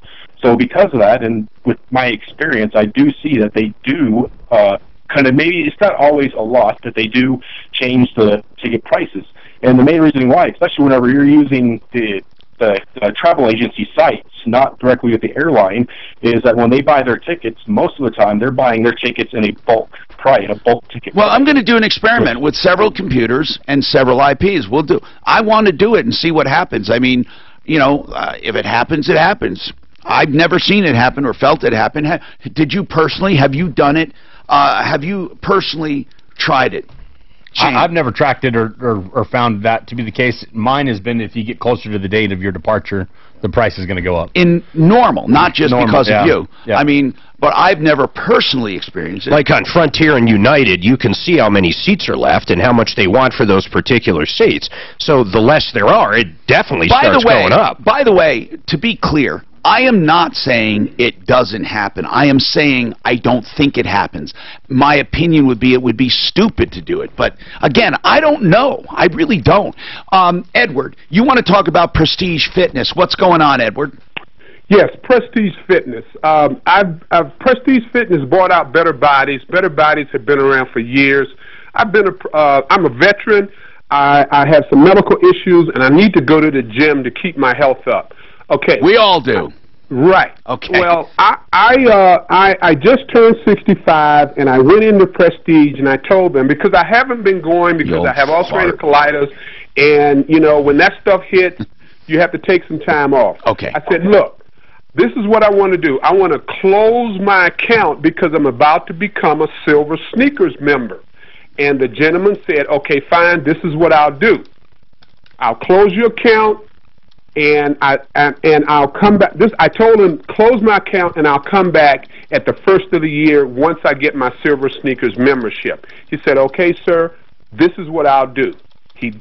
So because of that, and with my experience, I do see that they do kind of, maybe it's not always a lot, but they do change the ticket prices. And the main reason why, especially whenever you're using the travel agency sites, not directly with the airline, is that when they buy their tickets, most of the time they're buying their tickets in a bulk price, a bulk ticket. Well, I'm going to do an experiment with several computers and several IPs. I want to do it and see what happens. I mean, if it happens, it happens. I've never seen it happen or felt it happen. Did you personally? Have you done it? Have you personally tried it? I've never tracked it or found that to be the case. Mine has been if you get closer to the date of your departure, the price is going to go up. In normal, not just because of you. Yeah. I mean, but I've never personally experienced it. Like on Frontier and United, you can see how many seats are left and how much they want for those particular seats. So the less there are, it definitely starts going up. By the way, to be clear, I am not saying it doesn't happen. I am saying I don't think it happens. My opinion would be it would be stupid to do it. But again, I don't know. I really don't. Edward, you want to talk about Prestige Fitness. What's going on, Edward? Yes, Prestige Fitness. Prestige Fitness bought out Better Bodies. Better Bodies have been around for years. I'm a veteran. I have some medical issues, and I need to go to the gym to keep my health up. Okay. We all do. Right. Okay. Well, I just turned 65, and I went into Prestige, and I told them, because I haven't been going because I have ulcerative colitis, and, when that stuff hits, you have to take some time off. Okay. I said, look, this is what I want to do. I want to close my account because I'm about to become a Silver Sneakers member. And the gentleman said, okay, fine, this is what I'll do. I'll close your account, and I'll come back. I told him, close my account, and I'll come back at the first of the year once I get my Silver Sneakers membership. He said, okay, sir, this is what I'll do. He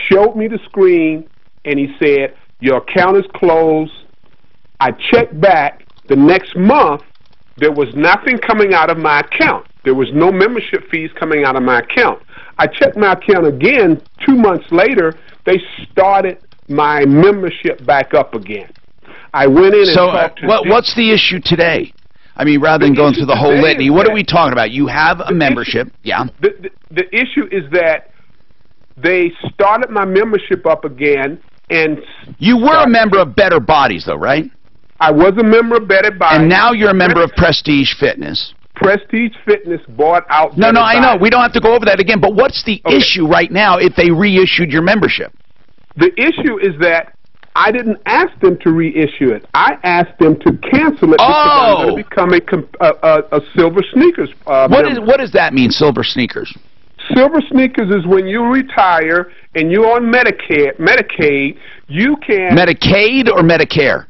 showed me the screen, and he said, your account is closed. I checked back the next month. There was nothing coming out of my account. There was no membership fees coming out of my account. I checked my account again 2 months later. They started my membership back up again. I went in and talked to what's the issue today? I mean, rather than going through the whole litany, what are we talking about? You have a membership. Yeah. The issue is that they started my membership up again, and you were a member of Better Bodies, though, right? I was a member of Better Bodies. And now you're a member of Prestige Fitness. Prestige Fitness bought out No, I know. We don't have to go over that again, but what's the issue right now if they reissued your membership? The issue is that I didn't ask them to reissue it. I asked them to cancel it because I'm going to become a Silver Sneakers member. What does that mean, Silver Sneakers? Silver Sneakers is when you retire and you're on Medicaid, you can... Medicaid or Medicare?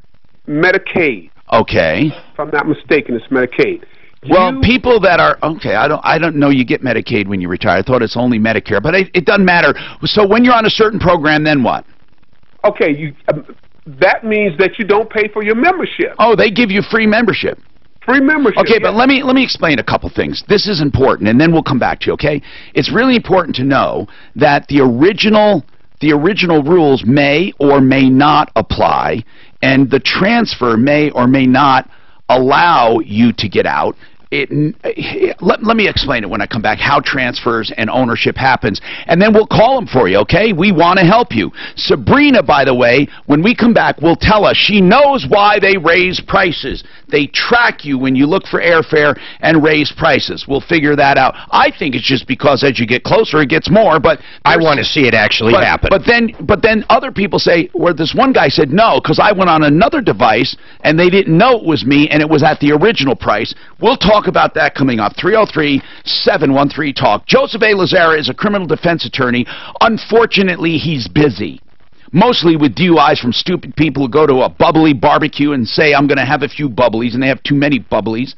Medicaid. Okay. If I'm not mistaken, it's Medicaid. Well, people that are I don't know you get Medicaid when you retire. I thought it's only Medicare, but it doesn't matter. So when you're on a certain program, then what? Okay, that means that you don't pay for your membership. Oh, they give you free membership. Free membership. Okay, but let me explain a couple things. This is important, and then we'll come back to you. Okay, it's really important to know that the original rules may or may not apply, and the transfer may or may not allow you to get out. Let me explain it when I come back, how transfers and ownership happens, and then we'll call them for you, okay? We want to help you. Sabrina, by the way, when we come back, will tell us she knows why they raise prices. They track you when you look for airfare and raise prices. We'll figure that out. I think it's just because as you get closer, it gets more, but... I want to see it actually happen. But then other people say, where this one guy said, no, because I went on another device, and they didn't know it was me, and it was at the original price. We'll talk about that coming up. 303-713-TALK. Joseph A. Lazara is a criminal defense attorney. Unfortunately, he's busy. Mostly with DUIs from stupid people who go to a bubbly barbecue and say, I'm going to have a few bubblies, and they have too many bubblies,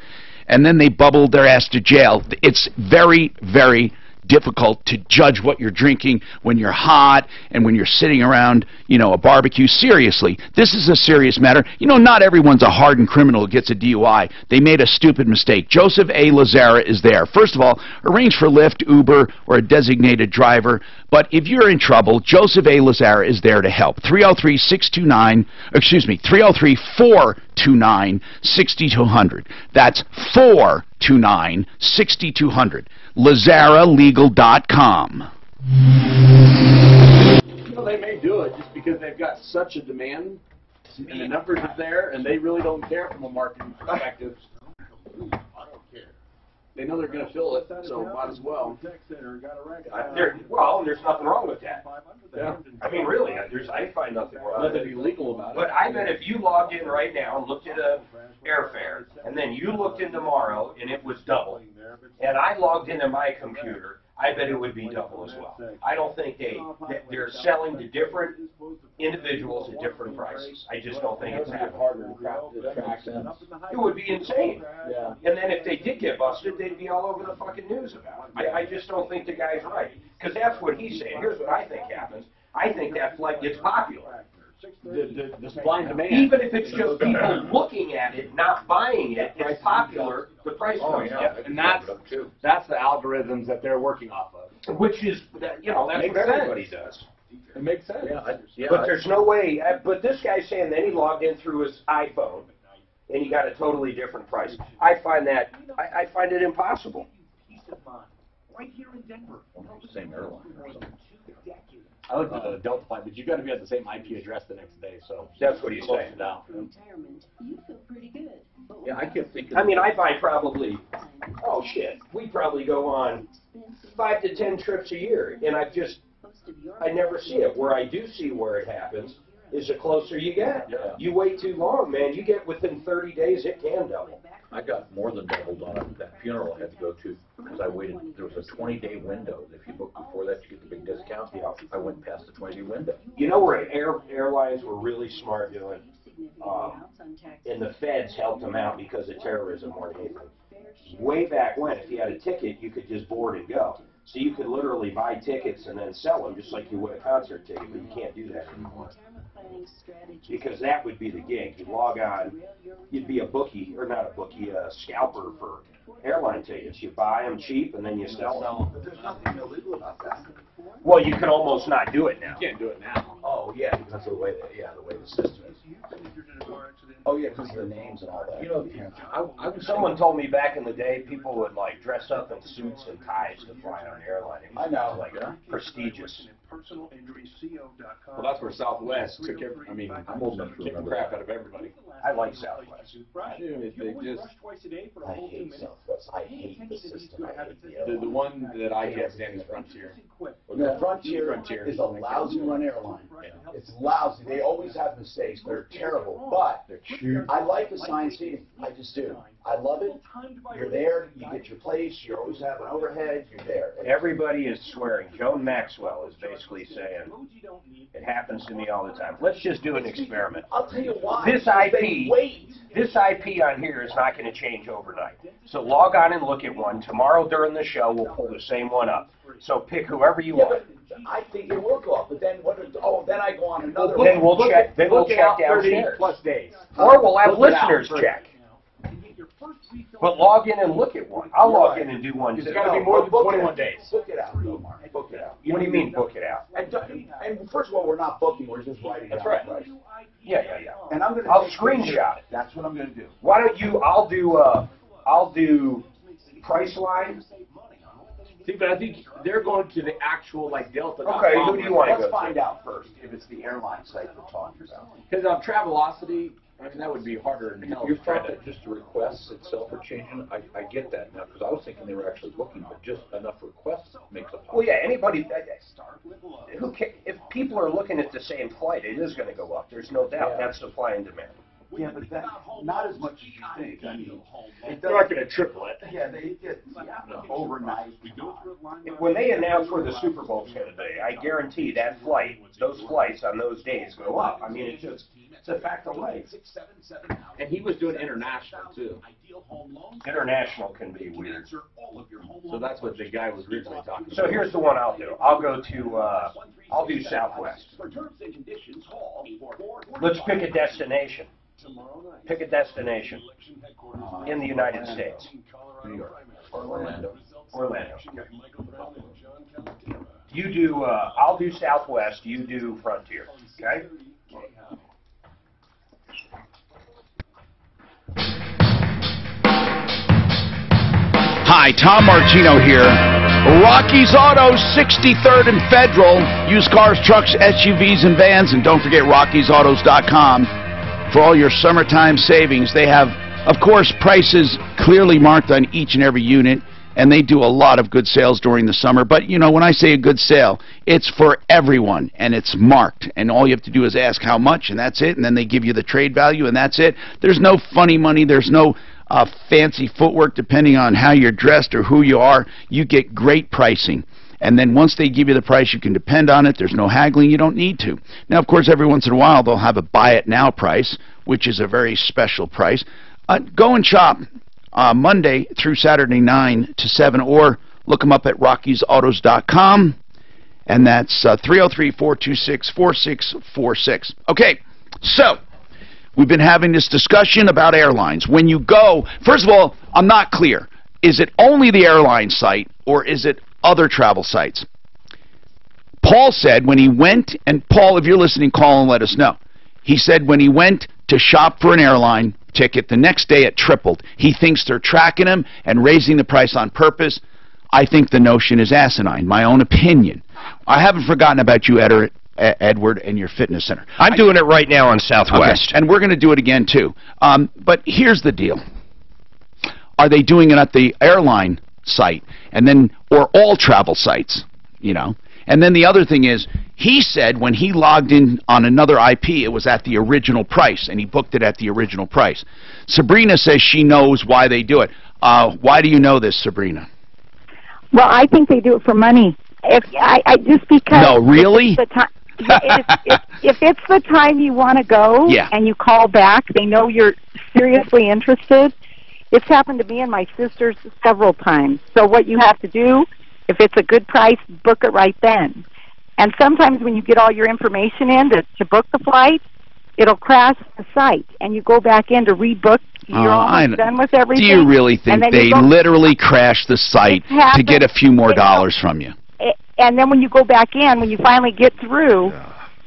and then they bubble their ass to jail. It's very, very difficult to judge what you're drinking when you're hot and when you're sitting around, you know, a barbecue. Seriously, this is a serious matter. You know, not everyone's a hardened criminal who gets a DUI. They made a stupid mistake. Joseph A. Lazara is there. First of all, arrange for Lyft, Uber, or a designated driver. But if you're in trouble, Joseph A. Lazara is there to help. 303-429-6200. That's 429-6200. LazaraLegal.com. You know, they may do it just because they've got such a demand, and the numbers are there, and they really don't care from a marketing perspective. They know they're going to fill it, so might as well. Well, there's nothing wrong with that. Yeah. I mean, really, I find nothing wrong with it. Nothing illegal about it. But I bet if you logged in right now and looked at a airfare, and then you looked in tomorrow and it was double, and I logged into my computer, I bet it would be double as well. I don't think they're selling to different individuals at different prices. I just don't think it's happening. It would be insane. Yeah. And then if they did get busted, they'd be all over the fucking news about it. I just don't think the guy's right. Because that's what he's saying. Here's what I think happens. I think that flight gets popular. The supply and demand. Even if it's just people looking at it, not buying it, it's popular, the price goes up. And that's the algorithms that they're working off of. Which is, you know, that's what everybody does. It makes sense. But there's no way, but this guy's saying then he logged in through his iPhone and he got a totally different price. I find it impossible. Right here in Denver. Same airline or something. I looked at the Delta flight, but you got to be at the same IP address the next day, so that's what he's saying. Yeah, I kept thinking. I mean, I buy probably, we probably go on 5 to 10 trips a year, and I never see it. Where I do see where it happens is the closer you get. Yeah. You wait too long, man. You get within 30 days, it can double. I got more than doubled on that funeral I had to go to because I waited. There was a 20-day window. If you booked before that, you get the big discount. Yeah, I went past the 20-day window. You know where airlines were really smart doing? And the feds helped them out because of terrorism more than anything. Way back when, if you had a ticket, you could just board and go. So you could literally buy tickets and then sell them just like you would a concert ticket, but you can't do that anymore. Because that would be the gig. You'd log on, you'd be a bookie, or not a bookie, a scalper for airline tickets. You buy them cheap and then you sell them. But there's nothing illegal about that. Well, you can almost not do it now. you can't do it now. Oh, yeah, because of the way the system is. Oh, yeah, because of the names and all that. You know, Someone told me back in the day people would like dress up in suits and ties to fly on an airline. It was like prestigious. Well, that's where Southwest took every, I mean, kicked the crap out of everybody. I like Southwest. I do. They just, I hate Southwest. I hate the system. I hate the one that I can't stand is Frontier. The Frontier is a lousy run airline. It's lousy. They always have mistakes. They're terrible. But I like assigned seating. I just do. I love it. You're there. You get your place. You always have an overhead. You're there. Everybody is swearing. Joan Maxwell is basically saying, it happens to me all the time. Let's just do an experiment. I'll tell you why. This IP on here is not going to change overnight. So log on and look at one. Tomorrow during the show, we'll pull the same one up. So pick whoever you want. But I think it will go up. But then then I go on another. Then we'll check. Then we'll check downstairs. 30+ days. Or we'll have listeners check. But log in and look at one. I'll log in and do one. It's got to be more than 21 days. Book it out, though, Mark. Book it out. What do you mean book it out? And first of all, we're not booking. We're just writing it out. That's right. Yeah. And I'll screenshot it. That's what I'm going to do. Why don't you? I'll do Priceline. See, but I think they're going to the actual, like, Delta. Okay, who do you want to go Let's to? find out first if it's the airline site we're talking about. Because on Travelocity, I mean, that would be harder than hell. You thought that just the requests itself are changing? I get that now, because I was thinking they were actually booking, but just enough requests makes a pop. Well, yeah, anybody, if people are looking at the same flight, it is going to go up. There's no doubt. Yeah. That's supply and demand. Yeah, but that, not as much as you think. I mean, They're not going to triple it. yeah, they get overnight. When they announce where the Super Bowl's going to be, I guarantee that those flights on those days go up. I mean, it's a fact of life. And he was doing international, too. International can be weird. So that's what the guy was originally talking about. So here's the one I'll do. I'll do Southwest. Let's pick a destination. Pick a destination in the United States. New York. Orlando. You do, I'll do Southwest, you do Frontier, okay? Hi, Tom Martino here. Rocky's Auto, 63rd and Federal. Used cars, trucks, SUVs, and vans. And don't forget Rocky'sAutos.com for all your summertime savings. They have, of course, prices clearly marked on each and every unit. And they do a lot of good sales during the summer. But, you know, when I say a good sale, it's for everyone, and it's marked. And all you have to do is ask how much, and that's it. And then they give you the trade value, and that's it. There's no funny money. There's no fancy footwork depending on how you're dressed or who you are. You get great pricing. And then once they give you the price, you can depend on it. There's no haggling. You don't need to. Now, of course, every once in a while, they'll have a buy-it-now price, which is a very special price. Go and shop. Monday through Saturday 9 to 7, or look them up at Rocky'sAutos.com, and that's 303-426-4646. Okay, so we've been having this discussion about airlines. When you go, first of all, I'm not clear. Is it only the airline site, or is it other travel sites? Paul said when he went, and Paul, if you're listening, call and let us know. He said when he went to shop for an airline ticket, the next day it tripled. He thinks they're tracking him and raising the price on purpose. I think the notion is asinine, my own opinion. I haven't forgotten about you, Edward, and your fitness center. I'm doing it right now on Southwest. Okay. And we're going to do it again, too. But here's the deal. Are they doing it at the airline site, and then, or all travel sites, you know? And then the other thing is, he said when he logged in on another IP, it was at the original price, and he booked it at the original price. Sabrina says she knows why they do it. Why do you know this, Sabrina? Well, I think they do it for money. If I just because. No, really? If it's the time you want to go, yeah, and you call back, they know you're seriously interested. It's happened to me and my sisters several times. So what you have to do, if it's a good price, book it right then. And sometimes when you get all your information in to book the flight, it'll crash the site, and you go back in to rebook. You're almost done with everything. Do you really think they literally crash the site to get a few more dollars from you? And then when you go back in, when you finally get through,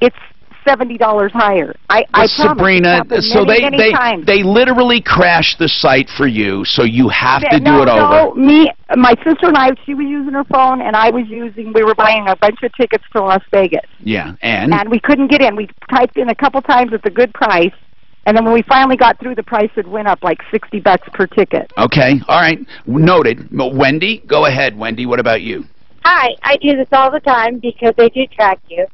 it's $70 higher. I Sabrina, so they literally crash the site for you, so you have to do it over. No, my sister and I, she was using her phone, and we were buying a bunch of tickets to Las Vegas. Yeah, and we couldn't get in. We typed in a couple times at the good price, and then when we finally got through, the price had went up like $60 per ticket. Okay, all right, noted. Wendy, go ahead. Wendy, what about you? Hi, I do this all the time because they do track you.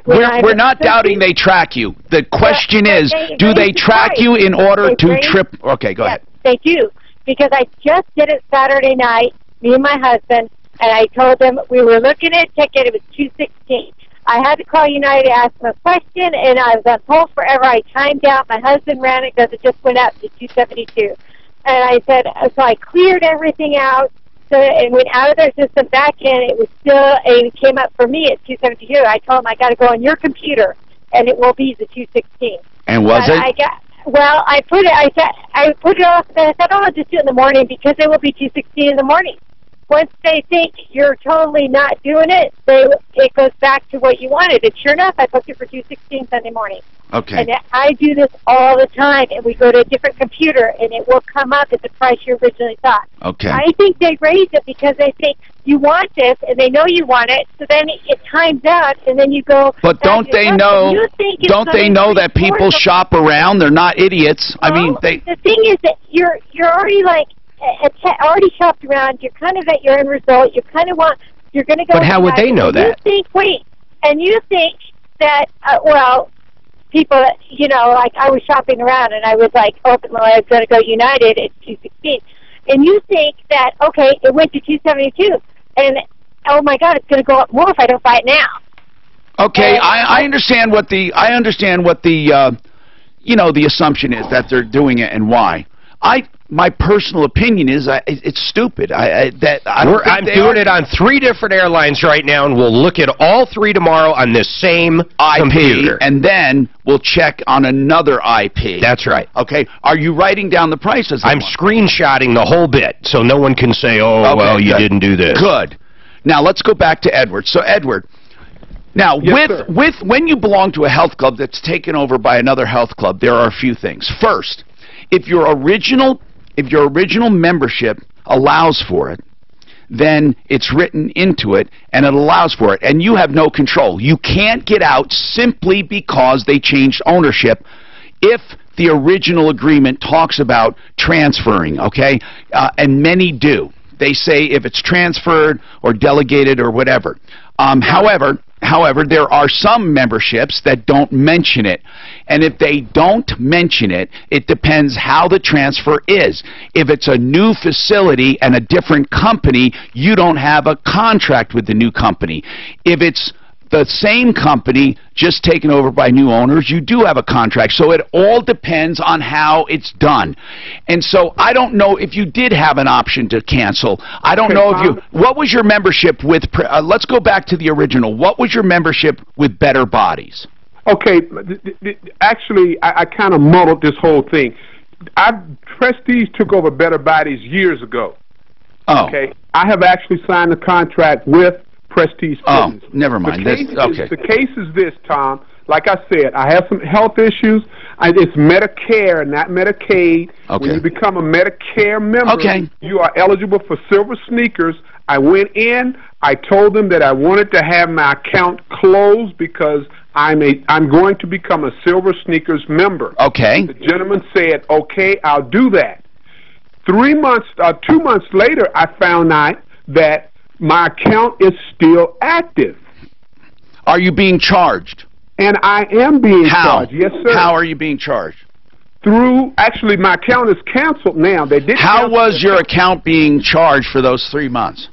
We're not doubting they track you. The question is, do they track you in order to trip? Okay, go ahead. They do, because I just did it Saturday night, me and my husband, and I told them we were looking at a ticket. It was $216. I had to call United to ask them a question, and I was on hold forever. I timed out. My husband ran it because it just went up to $272. And I said, so I cleared everything out. So it went out of their system back in. It was still, it came up for me at 272. I told them I got to go on your computer, and it will be the 216. And was it? I put it off, and I said, oh, I'll just do it in the morning because it will be 216 in the morning. Once they think you're totally not doing it, it goes back to what you wanted. And sure enough, I booked it for 216 Sunday morning. Okay. And I do this all the time, and we go to a different computer, and it will come up at the price you originally thought. Okay. I think they raise it because they think you want this, and they know you want it, so then it times out, and then you go. But don't they know? Don't they know that people shop around? They're not idiots. Well, I mean, the thing is that you're already like already shopped around. You're kind of at your end result. You kind of want. You're going to go. But how would they know that? You think that people, you know, like I was shopping around and I was like, ultimately I was going to go United at 216. And you think that, okay, it went to 272, and oh my God, it's going to go up more if I don't buy it now. Okay, I understand what the you know, the assumption is that they're doing it and why. My personal opinion is it's stupid. I'm doing it on 3 different airlines right now, and we'll look at all 3 tomorrow on this same computer. And then we'll check on another IP. That's right. Okay. Are you writing down the prices? I'm screenshotting the whole bit, so no one can say, oh, okay, well, you didn't do this. Good. Now, let's go back to Edward. So, Edward, now, with when you belong to a health club that's taken over by another health club, there are a few things. First, if your original membership allows for it, then it's written into it, and it allows for it, and you have no control. You can't get out simply because they changed ownership if the original agreement talks about transferring, okay? And many do. They say if it's transferred or delegated or whatever. However, there are some memberships that don't mention it. And if they don't mention it, it depends how the transfer is. If it's a new facility and a different company, you don't have a contract with the new company. If it's the same company just taken over by new owners, you do have a contract. So it all depends on how it's done. And so I don't know if you did have an option to cancel. I don't know if you... What was your membership with... let's go back to the original. What was your membership with Better Bodies? Okay, actually, I kind of muddled this whole thing. Prestige took over Better Bodies years ago. Oh. Okay, I have actually signed a contract with Prestige Fitness. Oh, never mind. The case is this, Tom. Like I said, I have some health issues. It's Medicare, not Medicaid. Okay. When you become a Medicare member, you are eligible for silver sneakers. I went in. I told them that I wanted to have my account closed because I'm going to become a silver sneakers member. Okay. The gentleman said, okay, I'll do that. 2 months later, I found out that my account is still active. Are you being charged? And I am being charged. Yes, sir. How are you being charged? Actually, my account is canceled now. They did. How was your account being charged for those 3 months?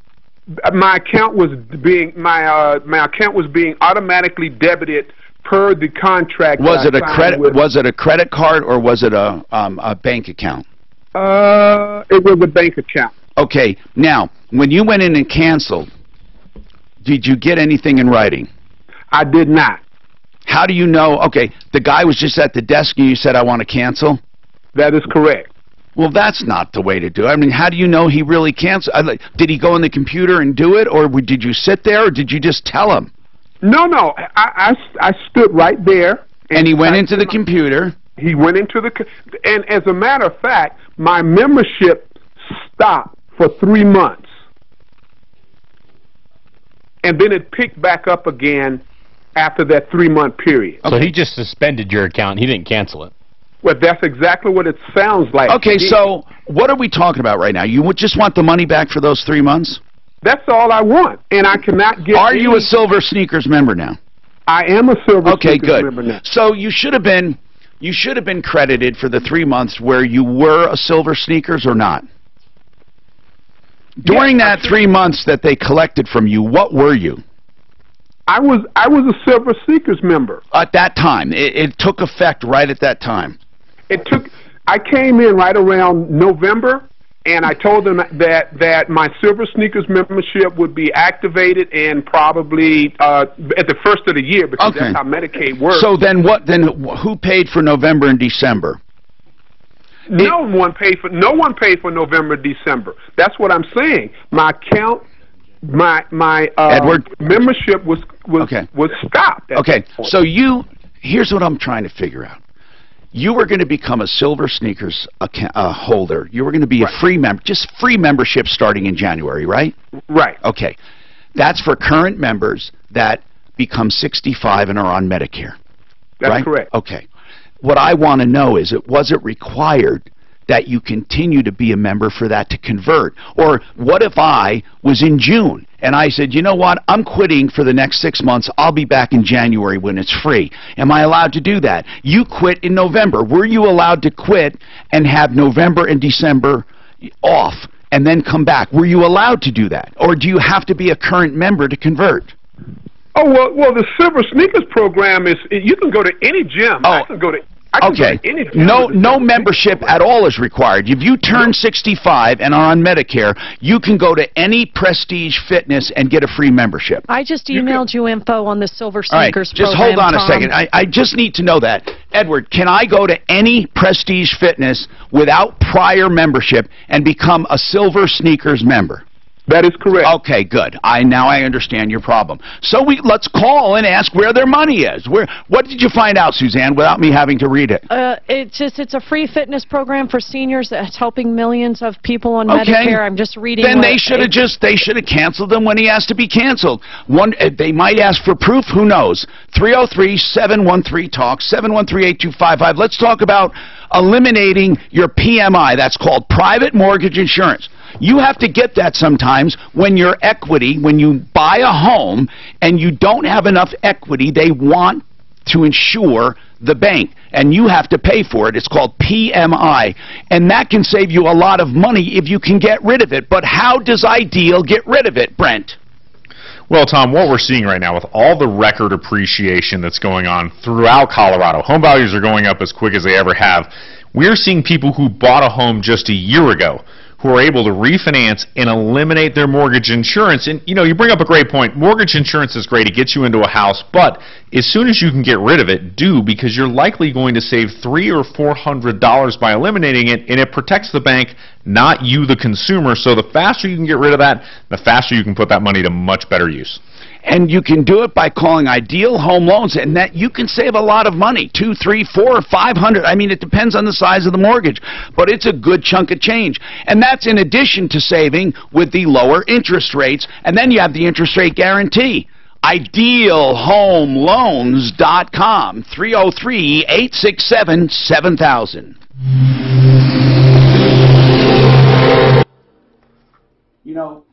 My account was being my account was being automatically debited per the contract. Was it a credit? Was it a credit card or was it a bank account? It was a bank account. Okay. Now, when you went in and canceled, did you get anything in writing? I did not. How do you know? Okay, the guy was just at the desk and you said, I want to cancel? That is correct. Well, that's not the way to do it. I mean, how do you know he really canceled? Did he go on the computer and do it, or did you sit there, or did you just tell him? No. I stood right there. And he went into the computer. He went into and as a matter of fact, my membership stopped for 3 months. And then it picked back up again after that 3-month period. So he just suspended your account. He didn't cancel it. Well, that's exactly what it sounds like. Okay, so what are we talking about right now? You would just want the money back for those 3 months? That's all I want, and I cannot get... Are you a Silver Sneakers member now? I am a Silver Sneakers member now. So you should have been credited for the 3 months where you were a Silver Sneakers or not? During that 3 months that they collected from you, what were you? I was a Silver Sneakers member. At that time. It took effect right at that time. I came in right around November, and I told them that my Silver Sneakers membership would be activated and probably at the first of the year, because that's how Medicaid works. So then who paid for November and December? No one paid for November, December. That's what I'm saying. My account, my Edward, membership was stopped. Okay, so here's what I'm trying to figure out. You were going to become a Silver Sneakers holder. You were going to be a free member, just free membership starting in January, right? Right. Okay, that's for current members that become 65 and are on Medicare. That's correct. Okay. What I want to know is, was it required that you continue to be a member for that to convert? Or what if I was in June and I said, you know what, I'm quitting for the next 6 months, I'll be back in January when it's free. Am I allowed to do that? You quit in November. Were you allowed to quit and have November and December off and then come back? Were you allowed to do that? Or do you have to be a current member to convert? Oh, well, the Silver Sneakers program is, you can go to any gym. I can go to Okay. No membership at all is required. If you turn 65 and are on Medicare, you can go to any Prestige Fitness and get a free membership. I just emailed you info on the Silver All right, Sneakers just program, hold on a Tom. second. I just need to know that. Edward, can I go to any Prestige Fitness without prior membership and become a Silver Sneakers member? That is correct. Okay, good. Now I understand your problem. So let's call and ask where their money is. What did you find out, Suzanne, without me having to read it? It's a free fitness program for seniors that's helping millions of people on Okay. Medicare. I'm just reading. Then they should have canceled them when he asked to be canceled. They might ask for proof. Who knows? 303-713-TALK, 713-8255. Let's talk about eliminating your PMI. That's called private mortgage insurance. You have to get that sometimes when your equity, when you buy a home and you don't have enough equity, they want to insure the bank, and you have to pay for it. It's called PMI, and that can save you a lot of money if you can get rid of it. But how does Ideal get rid of it, Brent? Well, Tom, what we're seeing right now with all the record appreciation that's going on throughout Colorado, home values are going up as quick as they ever have. We're seeing people who bought a home just a year ago who are able to refinance and eliminate their mortgage insurance. And, you know, you bring up a great point. Mortgage insurance is great. It gets you into a house. But as soon as you can get rid of it, do, because you're likely going to save $300 or $400 by eliminating it, and it protects the bank, not you, the consumer. So the faster you can get rid of that, the faster you can put that money to much better use. And you can do it by calling Ideal Home Loans, and that you can save a lot of money, $200, $300, $400, $500. I mean, it depends on the size of the mortgage, but it's a good chunk of change. And that's in addition to saving with the lower interest rates, and then you have the interest rate guarantee. IdealHomeLoans.com, 303-867-7000. You know,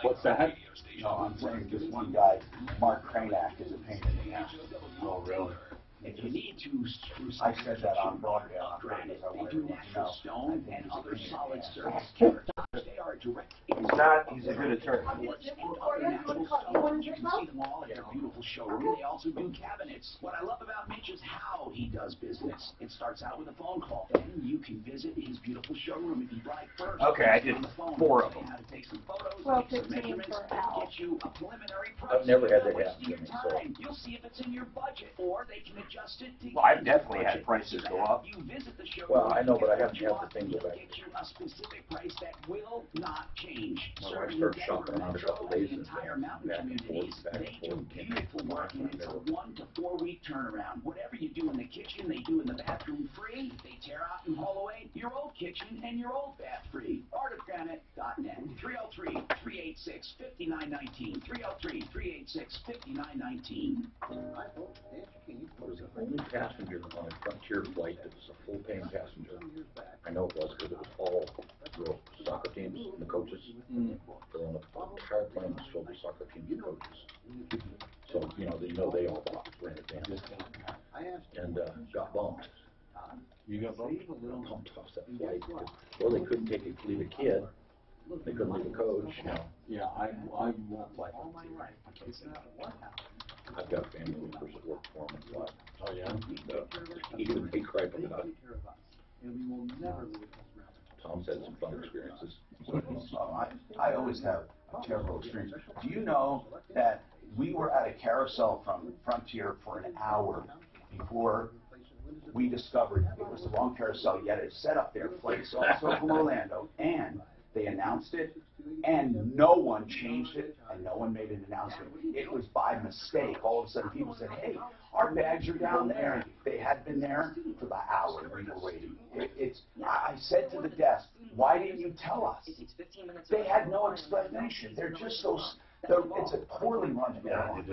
What's that? No, I'm saying this one guy, Mark Cranack, is a pain in the ass. Oh, really? If you need to, I said that on broadcast. Granite, they do natural stone and other solid surface countertops. They are direct. He's a good attorney. You can see them all at their beautiful showroom. They also do cabinets. What I love about Mitch is how he does business. It starts out with a phone call. Then you can visit his beautiful showroom if you'd like first. Okay, I did 4 of them. How to take some photos, take some measurements, get you a preliminary price. I've never had that happen to me, so. You'll see if it's in your budget, or they can adjust it to Well, I've definitely had prices go up. You visit the showroom. Well, I know, but I haven't had the thing go back. Get you a specific price that will not change. My wife started shopping around a couple days and entire mountain communities, they do beautiful work, and it's a 1 to 4 week turnaround. Whatever you do in the kitchen, they do in the bathroom free. They tear out and haul away your old kitchen and your old bath free. ArtofGranite.net, 303-386-5919, 303-386-5919. What is it, only passenger on a Frontier flight that was a full-paying passenger? I know it was, because it was all the soccer teams and the coaches. So on the entire plane was filled with soccer teams and coaches. So, you know they all bought Granite Net. And got bumped. You got bumped? Bumped off that flight. Well, they couldn't leave a kid. They couldn't leave a coach. Yeah, I won't fly. I've got family members that work for them. Oh, yeah? Even they cried about it. Tom's had some fun experiences. I always have a terrible experience. Do you know that we were at a carousel from Frontier for an hour before we discovered it was the wrong carousel yet? It's set up there, flights also from Orlando, and they announced it, and no one changed it, and no one made an announcement. It was by mistake. All of a sudden, people said, hey, our bags are down there. They had been there for the hour we were waiting. I said to the desk, why didn't you tell us? They had no explanation. They're just so, it's a poorly run airline.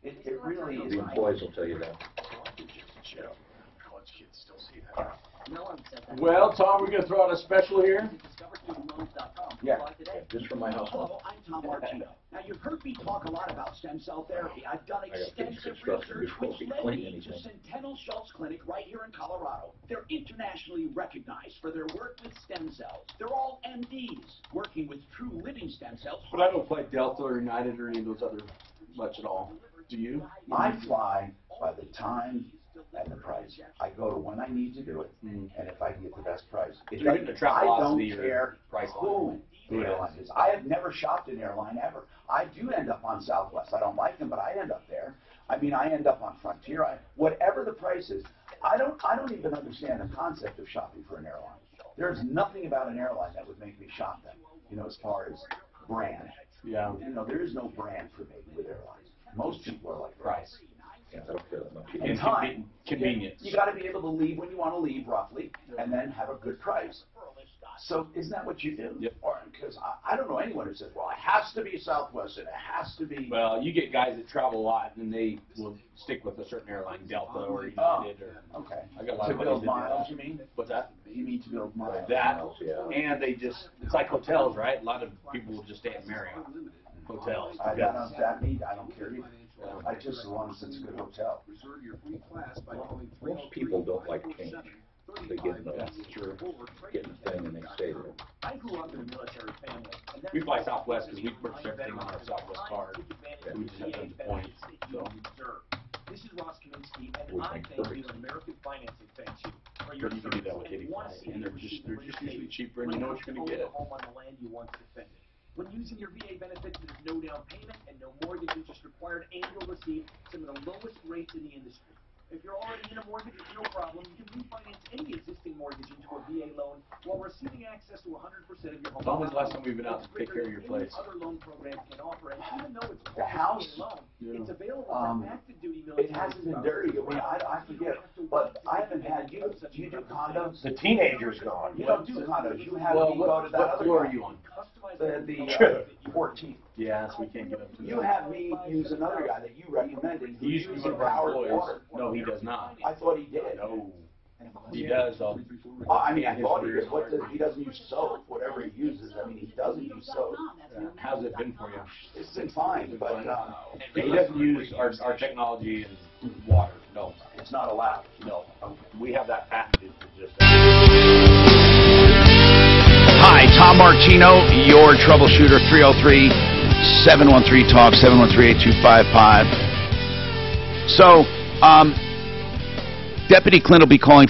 It really is. The employees will tell you that. Well, Tom, we're going to throw out a special here. Yeah, just from my house. Hello, I'm Tom Martino. Now, you've heard me talk a lot about stem cell therapy. I've done extensive research which led me to Centennial Schultz Clinic right here in Colorado. They're internationally recognized for their work with stem cells. They're all MDs working with true living stem cells. But I don't play Delta or United or any of those other much at all. Do you? I fly by the time and the price. I go to when I need to do it, and if I can get the best price. You're getting the I don't Travelocity or care price who line. the airline is. I have never shopped an airline ever. I do end up on Southwest. I don't like them, but I end up there. I mean, I end up on Frontier. Whatever the price is, I don't even understand the concept of shopping for an airline. There's nothing about an airline that would make me shop them. You know, as far as brand. Yeah. You know, there is no brand for me with airlines. Most people are like price. Yeah, I don't care that much. And time. Convenience. You got to be able to leave when you want to leave, roughly, and then have a good price. So isn't that what you do? Yep. Because I don't know anyone who says, well, it has to be Southwest and it has to be. Well, you get guys that travel a lot, and they will stick with a certain airline, Delta or United. Okay. I got a lot To of build buddies that do miles, that. you mean? What's that? You need to build miles. That, Yeah. and they just, it's like hotels, right? A lot of people will just stay at Marriott hotels. I don't care either. I just as long as it's a good hotel. Most people don't like change. They get the thing and they stay there. I grew up in a military family. And We fly Southwest because we purchase everything on our Southwest card. We just have tons of points. So. This is Ross Kaminsky, and I thank you, American Financing thanks you. For your You can do that with any plan, and they're just usually cheaper, and you know what you're going to get. Home on the land you once defended. When using your VA benefits, there's no down payment and no mortgage interest required, and you'll receive some of the lowest rates in the industry. If you're already in a mortgage, it's no problem. You can refinance any existing mortgage into a VA loan while receiving access to 100% of your home. It's always the last time we've been out to take care of your place. Other loan programs can offer, and even though it's The house, loan, it's available for active duty military. it hasn't been dirty. I mean, I forget, but I haven't had, you do condos? The teenager's gone. You don't do condos. You have Well, me go to that what other floor guy. are you on? The 14th. Yeah, so we can't get up to that. You have me use another guy that you recommended. He used to be one of our powered employees. water. No, he does not. I thought he did. No. He does. I mean, I thought he did. He doesn't use soap, whatever he uses. I mean, he doesn't use soap. How's it been for you? It's been fine, but He doesn't use our technology and water. No. it's not allowed. No. We have that patented for just Hi, Tom Martino, your troubleshooter, 303-713-TALK, 713-8255. So, Deputy Clint will be calling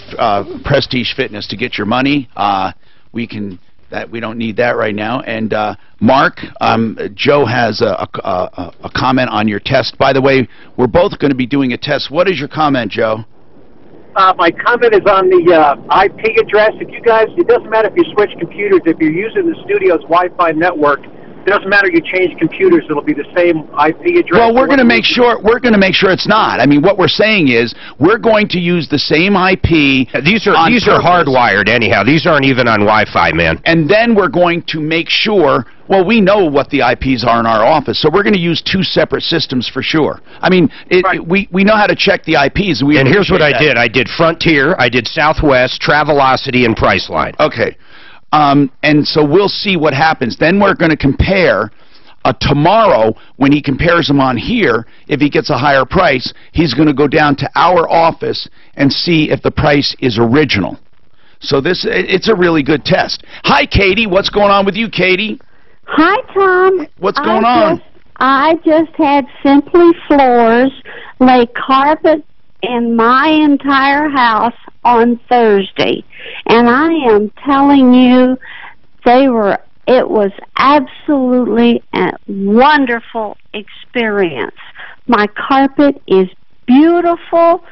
Prestige Fitness to get your money. We don't need that right now. And Mark, Joe has a comment on your test. By the way, we're both going to be doing a test. What is your comment, Joe? My comment is on the IP address. If you guys, it doesn't matter if you switch computers. If you're using the studio's Wi-Fi network, it doesn't matter. You change computers; it'll be the same IP address. Well, we're going to make sure it's not. I mean, what we're saying is we're going to use the same IP. These are hardwired anyhow. These aren't even on Wi-Fi, man. And then we're going to make sure. Well, we know what the IPs are in our office, so we're going to use two separate systems for sure. I mean, we know how to check the IPs. And here's what I did. I did Frontier, I did Southwest, Travelocity, and Priceline. Okay. And so we'll see what happens. Then we're going to compare tomorrow when he compares them on here. If he gets a higher price, he's going to go down to our office and see if the price is original. So it's a really good test. Hi, Katie. What's going on with you, Katie? Hi, Tom. What's going on? I just had Simply Floors lay carpet in my entire house on Thursday, and I am telling you, it was absolutely a wonderful experience. My carpet is beautiful.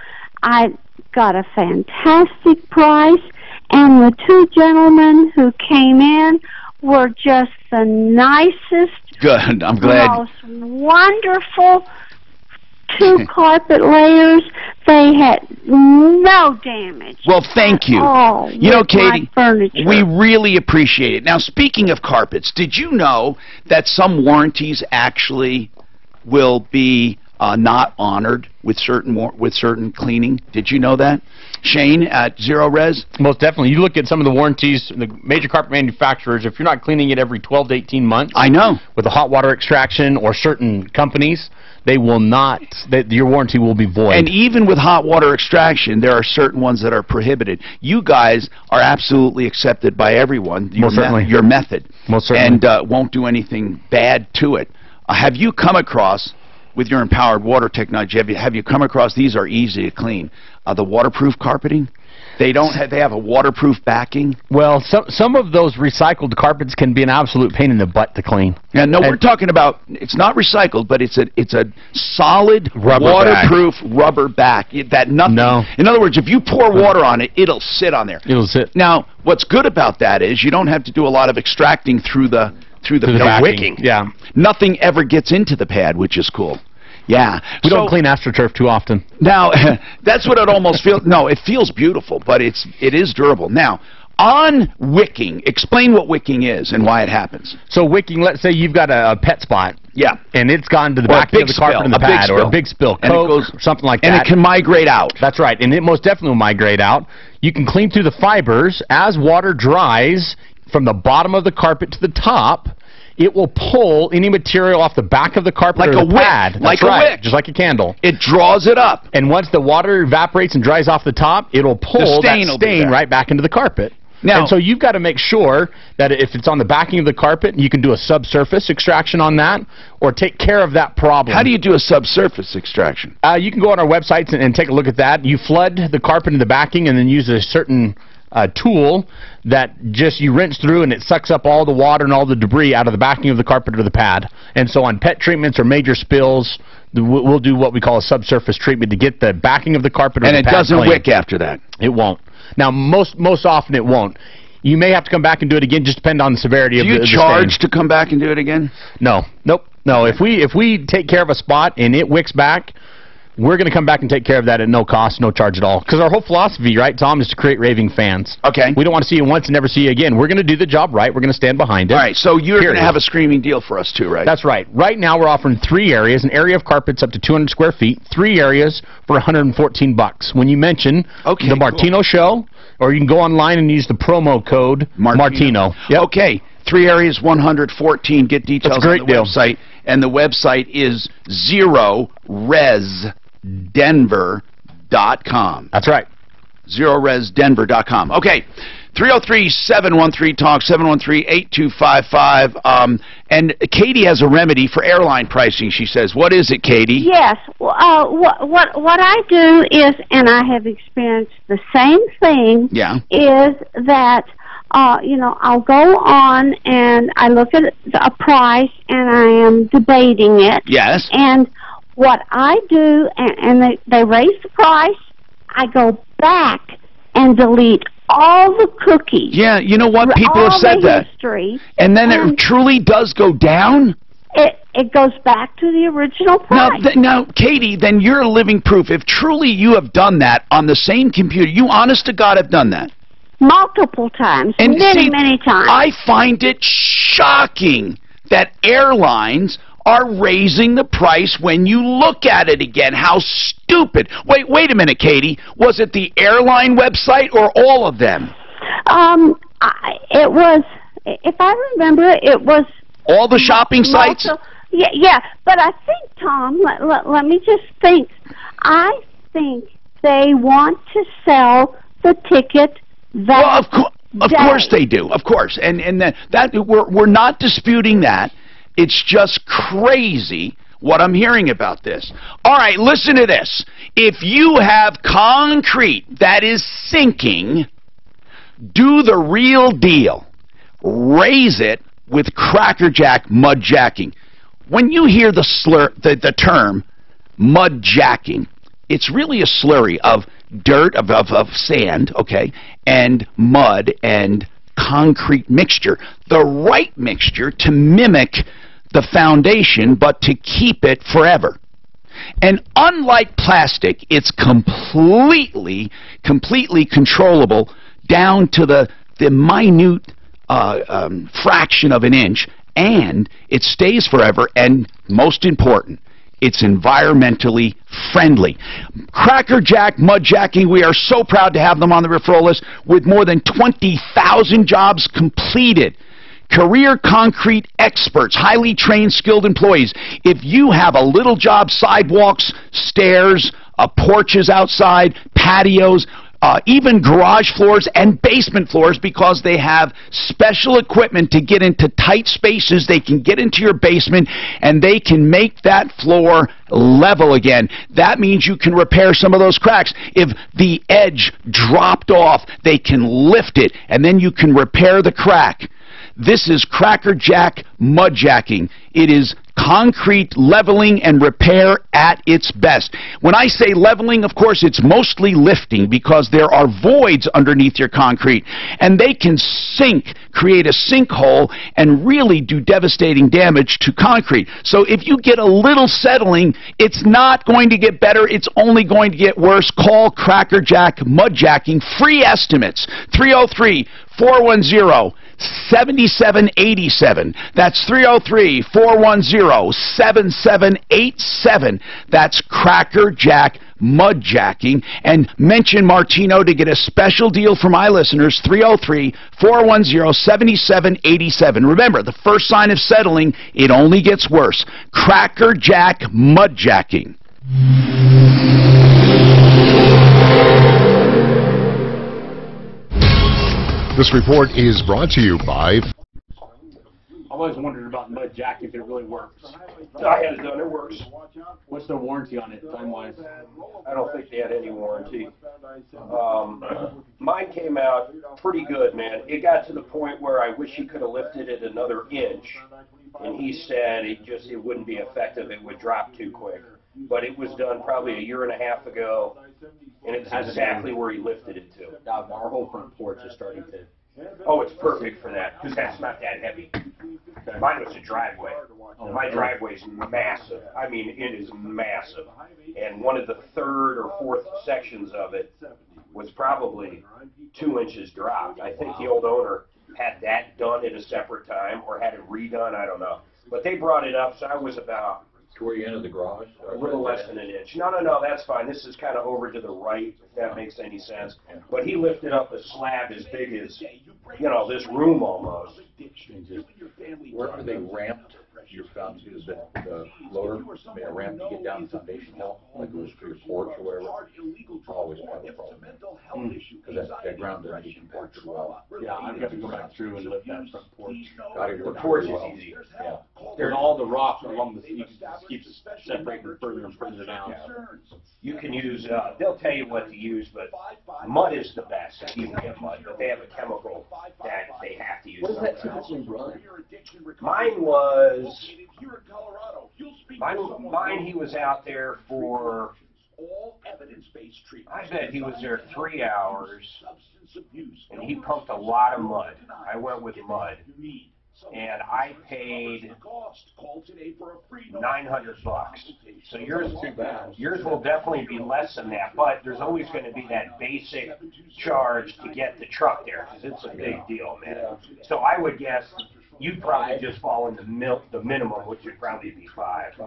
I got a fantastic price, and the two gentlemen who came in were just the nicest, good. I'm glad. most wonderful two carpet layers. They had no damage. Well, thank you. You know, Katie, we really appreciate it. Now, speaking of carpets, did you know that some warranties actually will be not honored with certain cleaning. Did you know that? Shane at ZeroRez? Most definitely. You look at some of the warranties, the major carpet manufacturers, if you're not cleaning it every 12 to 18 months. I know. With a hot water extraction or certain companies, they will not, your warranty will be void. And even with hot water extraction, there are certain ones that are prohibited. You guys are absolutely accepted by everyone. Most certainly. Your method. Most certainly. And won't do anything bad to it. Have you come across, with your empowered water technology, have you come across, these are easy to clean, the waterproof carpeting? They have a waterproof backing? Well, some of those recycled carpets can be an absolute pain in the butt to clean. Yeah, no, we're talking about, it's not recycled, but it's a solid rubber waterproof rubber back. That nothing. No. In other words, if you pour water on it, it'll sit on there. It'll sit. Now, what's good about that is you don't have to do a lot of extracting through the wicking. Yeah. Nothing ever gets into the pad, which is cool. Yeah. We don't clean AstroTurf too often. Now, that's what it almost feels. No, it feels beautiful, but it is durable. Now, on wicking, explain what wicking is and why it happens. So wicking, let's say you've got a pet spot. Yeah. And it's gone to the back of the carpet in the pad, or a big spill, Coke, something like that. And it can migrate out. That's right, and it most definitely will migrate out. You can clean through the fibers. As water dries from the bottom of the carpet to the top, it will pull any material off the back of the carpet like or a the wick. pad. That's like right, a wick. just like a candle. It draws it up. And once the water evaporates and dries off the top, it'll pull that stain right back into the carpet. Now, and so you've got to make sure that if it's on the backing of the carpet, you can do a subsurface extraction on that, or take care of that problem. How do you do a subsurface extraction? You can go on our websites and take a look at that. You flood the carpet in the backing and then use a certain tool that just you rinse through, and it sucks up all the water and all the debris out of the backing of the carpet or the pad. And so on pet treatments or major spills, we'll do what we call a subsurface treatment to get the backing of the carpet or the pad And it doesn't clean. wick after that? It won't. Now, most often it won't. You may have to come back and do it again, just depend on the severity of the stain. Do you charge to come back and do it again? No. Nope. No, if we take care of a spot and it wicks back, we're going to come back and take care of that at no cost, no charge at all. Because our whole philosophy, right, Tom, is to create raving fans. Okay. We don't want to see you once and never see you again. We're going to do the job right. We're going to stand behind it. All right, so you're going to have a screaming deal for us too, right? That's right. Right now we're offering 3 areas, an area of carpets up to 200 square feet, 3 areas for $114. When you mention the Martino Show, or you can go online and use the promo code Martino. Yep. Okay. 3 areas, 114. Get details on the deal. website. And the website is ZeroRezDenver.com. That's right. ZeroRezDenver.com. Okay. 303-713-TALK, 713-8255. And Katie has a remedy for airline pricing, she says. What is it, Katie? Yes. What I do is, and I have experienced the same thing, is that, I'll go on and I look at a price and I am debating it. Yes. And what I do, and they raise the price, I go back and delete all the cookies. Yeah, you know what? People have said that. History, and then it truly does go down? It goes back to the original price. Now, Katie, then you're living proof. If truly you have done that on the same computer, you honest to God have done that? Multiple times, and many times. I find it shocking that airlines are raising the price when you look at it again. How stupid. Wait a minute, Katie. Was it the airline website or all of them? It was, if I remember, it was... All the shopping sites? Yeah, but I think, Tom, let me just think. I think they want to sell the ticket that of course they do. Of course. And that we're not disputing that. It's just crazy what I'm hearing about this. All right, listen to this. If you have concrete that is sinking, do the real deal. Raise it with crackerjack mud jacking. When you hear the term mud jacking, it's really a slurry of dirt, of sand, okay, and mud and concrete mixture. The right mixture to mimic the foundation, but to keep it forever. And unlike plastic, it's completely controllable down to the minute fraction of an inch, and it stays forever, and most important, It's environmentally friendly. Crackerjack Mudjacking, we are so proud to have them on the referral list with more than 20,000 jobs completed. Career concrete experts, highly trained, skilled employees. If you have a little job, sidewalks, stairs, porches outside, patios, even garage floors and basement floors, because they have special equipment to get into tight spaces. They can get into your basement and they can make that floor level again. That means you can repair some of those cracks. If the edge dropped off, they can lift it and then you can repair the crack. This is Crackerjack Mudjacking. It is concrete leveling and repair at its best. When I say leveling, of course, it's mostly lifting because there are voids underneath your concrete, and they can sink, create a sinkhole, and really do devastating damage to concrete. So if you get a little settling, it's not going to get better, it's only going to get worse. Call Crackerjack Mudjacking. Free estimates, 303-410-7787. That's 303-410-7787. That's Crackerjack Mudjacking. And mention Martino to get a special deal for my listeners, 303-410-7787. Remember, the first sign of settling, it only gets worse. Crackerjack Mudjacking. This report is brought to you by... I've always wondered about Mudjack if it really works. I had it done, it works. What's the warranty on it, time-wise? I don't think they had any warranty. Mine came out pretty good, man. It got to the point where I wish he could have lifted it another inch, and he said it wouldn't be effective, it would drop too quick. But it was done probably a year and a half ago, and it's exactly where he lifted it to. Now, our whole front porch is starting to... Oh, it's perfect for that, because that's not that heavy. Mine was a driveway. My driveway's massive. I mean, it is massive. And one of the third or fourth sections of it was probably 2 inches dropped. I think the old owner had that done at a separate time or had it redone, I don't know. But they brought it up, so I was about... To where you entered the garage? A little less than an inch. No, that's fine. This is kind of over to the right, if that makes any sense. But he lifted up a slab as big as, this room almost. Where are they ramped? Your foundation, is the loader made a ramp to get down the foundation hill, like it was for your porch or whatever? Always part of the problem. Because that ground doesn't get compacted well. Yeah, I've got to go back through and lift that front porch. The porch is easy. Yeah. There's all the rock along the seat keeps separating further and further down. You can use, they'll tell you what to use, but mud is the best if you can get mud. But they have a chemical that they have to use. What does that typically run? Mine he was out there for, I bet he was there 3 hours, and he pumped a lot of mud. I went with mud, and I paid $900. So yours will definitely be less than that, but there's always going to be that basic charge to get the truck there, because it's a big deal, man. So I would guess you'd probably just fall in the minimum, which would probably be 5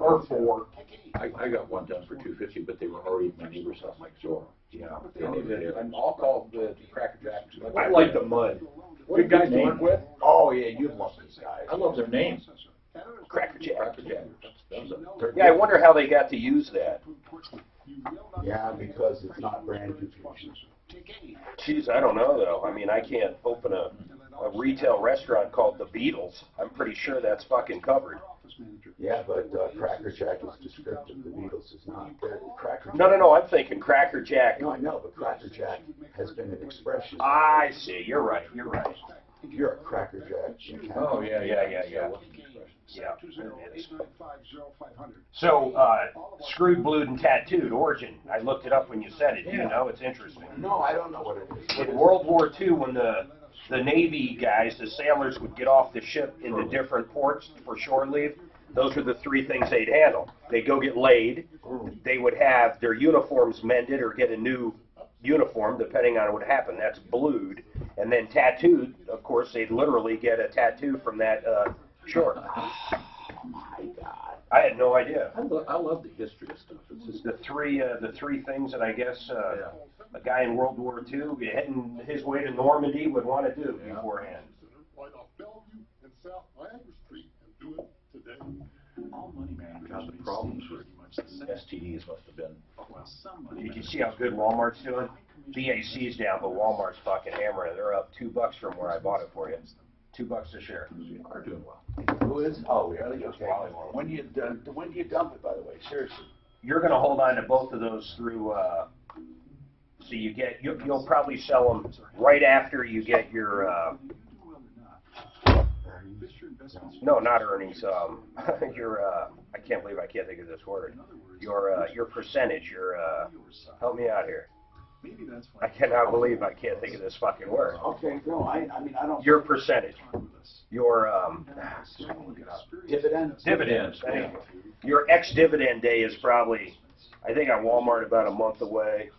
or 4. I got one done for $250, but they were already my neighbor's house next door. Yeah. I'll call the Crackerjack. I like the mud. Good guys to work with? Oh, yeah, you love these guys. I love their names. Crackerjack. Yeah, I wonder how they got to use that. Yeah, because it's not brand new. Jeez, I don't know, though. I mean, I can't open a retail restaurant called The Beatles. I'm pretty sure that's fucking covered. Yeah, but Crackerjack is descriptive. The Beatles is not. Crackerjack. No, I'm thinking Crackerjack. No, I know, but Crackerjack has been an expression. I see. You're right. You're a Crackerjack. Oh, yeah. So, screwed, blued, and tattooed, origin. I looked it up when you said it. Do you know? It's interesting. No, I don't know what it is. In World War II, when the Navy guys, the sailors, would get off the ship into different ports for shore leave, those were the 3 things they'd handle. They'd go get laid. They would have their uniforms mended or get a new uniform, depending on what happened. That's blued. And then tattooed, of course, they'd literally get a tattoo from that shore. Oh, my God. I had no idea. I love the history of stuff. It's just The three things that I guess a guy in World War II heading his way to Normandy would want to do beforehand. Right off Bellevue and South Niagara Street and do it today. All money managers. God, the problems with STDs must have been. Did you see how good Walmart's doing? BAC's down, but Walmart's fucking hammering. They're up $2 from where I bought it for you. $2 a share. You are doing well. Who is? Oh, really? Okay. When do you dump it, by the way? Seriously. You're going to hold on to both of those through. So you'll probably sell them right after you get your. No, not earnings. Your I can't believe I can't think of this word. Your percentage. Help me out here. I cannot believe I can't think of this fucking word. Okay, no, I mean I don't. Your percentage. Your dividends. Dividends. Your ex-dividend day is probably, I think on Walmart about a month away,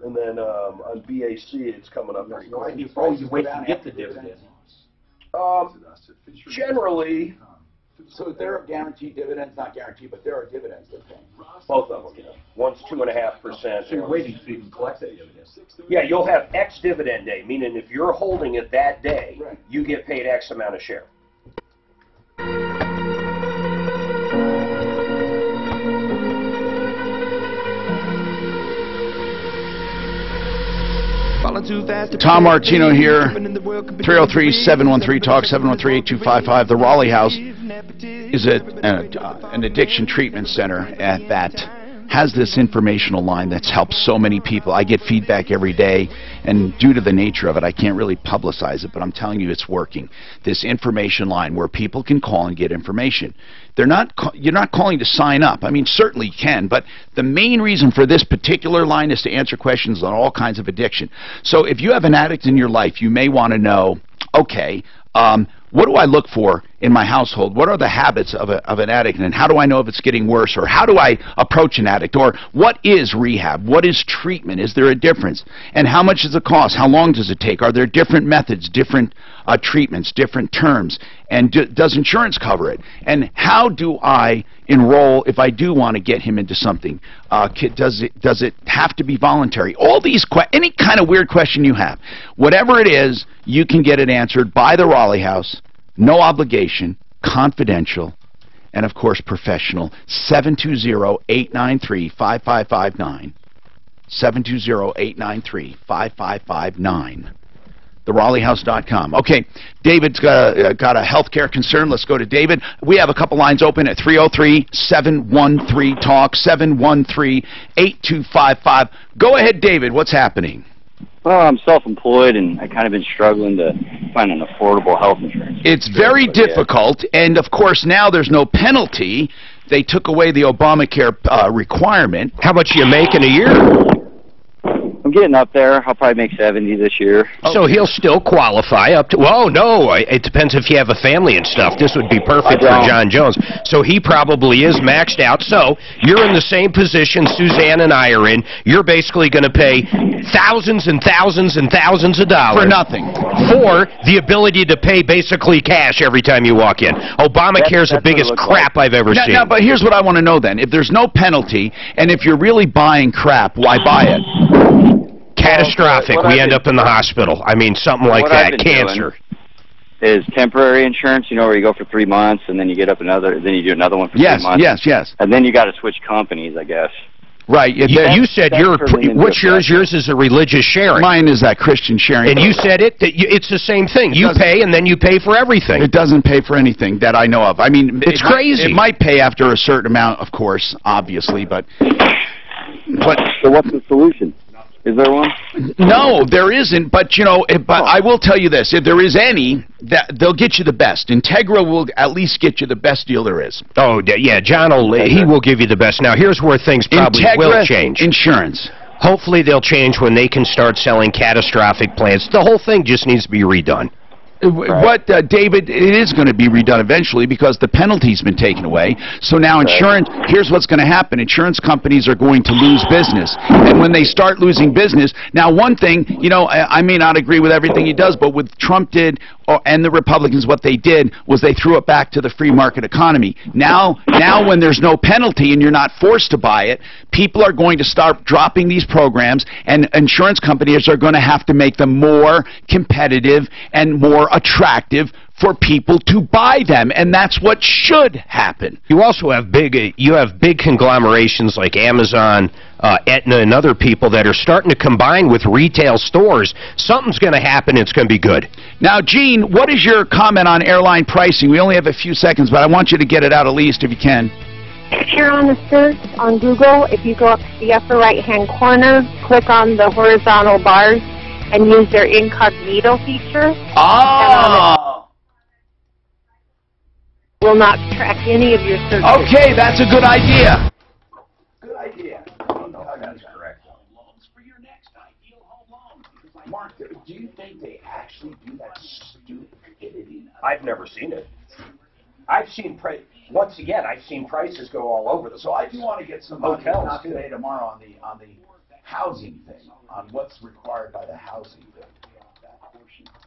and then on BAC it's coming up pretty quick. You probably wait to get the dividend. Generally. So there are guaranteed dividends, not guaranteed, but there are dividends they're paying. Both of them, yeah. One's 2.5%. So you're waiting so you can collect that dividend. Yeah, you'll have X dividend day, meaning if you're holding it that day, you get paid X amount a share. Tom Martino here, 303-713-TALK, 713-8255. The Raleigh House is an addiction treatment center that has this informational line that's helped so many people. I get feedback every day, and due to the nature of it, I can't really publicize it, but I'm telling you it's working. This information line where people can call and get information. You're not calling to sign up. I mean, certainly you can, but the main reason for this particular line is to answer questions on all kinds of addiction. So if you have an addict in your life, you may want to know, okay, what do I look for in my household? What are the habits of an addict, and how do I know if it's getting worse? Or how do I approach an addict? Or what is rehab? What is treatment? Is there a difference? And how much does it cost? How long does it take? Are there different methods, different treatments, different terms? And does insurance cover it? And how do I enroll if I do want to get him into something? Does it have to be voluntary? All these any kind of weird question you have, whatever it is, you can get it answered by the Raleigh House. No obligation, confidential, and of course professional. 720-893-5559. 720-893-5559. TheRaleighHouse.com. Okay, David's got a healthcare concern. Let's go to David. We have a couple lines open at 303-713-TALK, 713-8255. Go ahead, David. What's happening? Well, I'm self-employed, and I kind of been struggling to find an affordable health insurance. It's very difficult, and of course now there's no penalty. They took away the Obamacare requirement. How much you make in a year? I'm getting up there. I'll probably make 70 this year. So he'll still qualify up to, well, no, it depends if you have a family and stuff. This would be perfect for John Jones. So he probably is maxed out. So you're in the same position Suzanne and I are in. You're basically going to pay thousands and thousands and thousands of dollars. For nothing. For the ability to pay basically cash every time you walk in. Obamacare's the biggest crap I've ever seen. Now, but here's what I want to know then. If there's no penalty, and if you're really buying crap, why buy it? Catastrophic. We end up in the hospital. I mean, something like that. Cancer. Is temporary insurance, you know, where you go for 3 months and then you get up another, then you do another one for 3 months. Yes. And then you got to switch companies, I guess. Right. You said what's yours? Yours is a religious sharing. Mine is that Christian sharing. And you said it's the same thing. You pay and then you pay for everything. It doesn't pay for anything that I know of. I mean, it's crazy. It might pay after a certain amount, of course, obviously, but so what's the solution? Is there one? No, there isn't. But you know, I will tell you this: if there is any, they'll get you the best. Integra will at least get you the best deal there is. Oh yeah, John will give you the best. Now here's where things probably will change. Insurance. Hopefully they'll change when they can start selling catastrophic plans. The whole thing just needs to be redone. What, David, it is going to be redone eventually because the penalty's been taken away. So now insurance, here's what's going to happen. Insurance companies are going to lose business. And when they start losing business, now one thing, you know, I may not agree with everything he does, but what Trump did and the Republicans, what they did was they threw it back to the free market economy. Now when there's no penalty and you're not forced to buy it, people are going to start dropping these programs, and insurance companies are going to have to make them more competitive and more attractive for people to buy them, and that's what should happen. You also have big conglomerations like Amazon, Aetna, and other people that are starting to combine with retail stores. Something's going to happen. It's going to be good. Now, Gene, what is your comment on airline pricing? We only have a few seconds, but I want you to get it out at least if you can. If you're on the search on Google, if you go up to the upper right-hand corner, click on the horizontal bars and use their incognito feature. Oh! Will not track any of your searches. Okay, that's a good idea. Good idea. I don't know how that's correct. Mark, do you think they actually do that stupidity? I've never seen it. I've seen once again, I've seen prices go all over the So I do want to get some hotels not today, tomorrow on the housing thing, on what's required by the housing thing.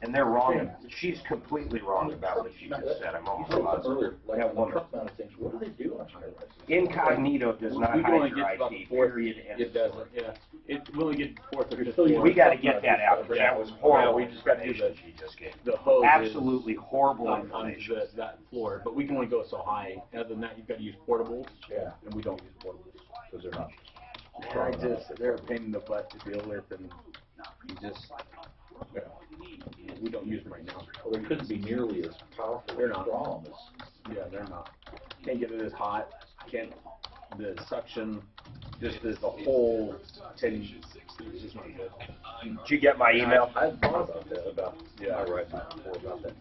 And they're wrong. She's completely wrong about what she just said. I'm almost positive. Like on truck mounted things, what do they do on high rises? Incognito does not hide your IP, period. It doesn't, yeah. We only get fourth or fifth. We got to get that out. That was horrible. We just got to do she just gave. the hose. Absolutely horrible on information. that floor, but we can only go so high. Other than that, you've got to use portables. Yeah. And we don't use portables Because they're not. they're a pain in the butt to deal with, and you just, we don't use them right now. Well, they couldn't be nearly as powerful. They're not. Strong Yeah, they're not. Can't get it as hot. Can't, the suction, just the whole 10 is just not good. Did you get my email? I thought about that, about high rises before about that.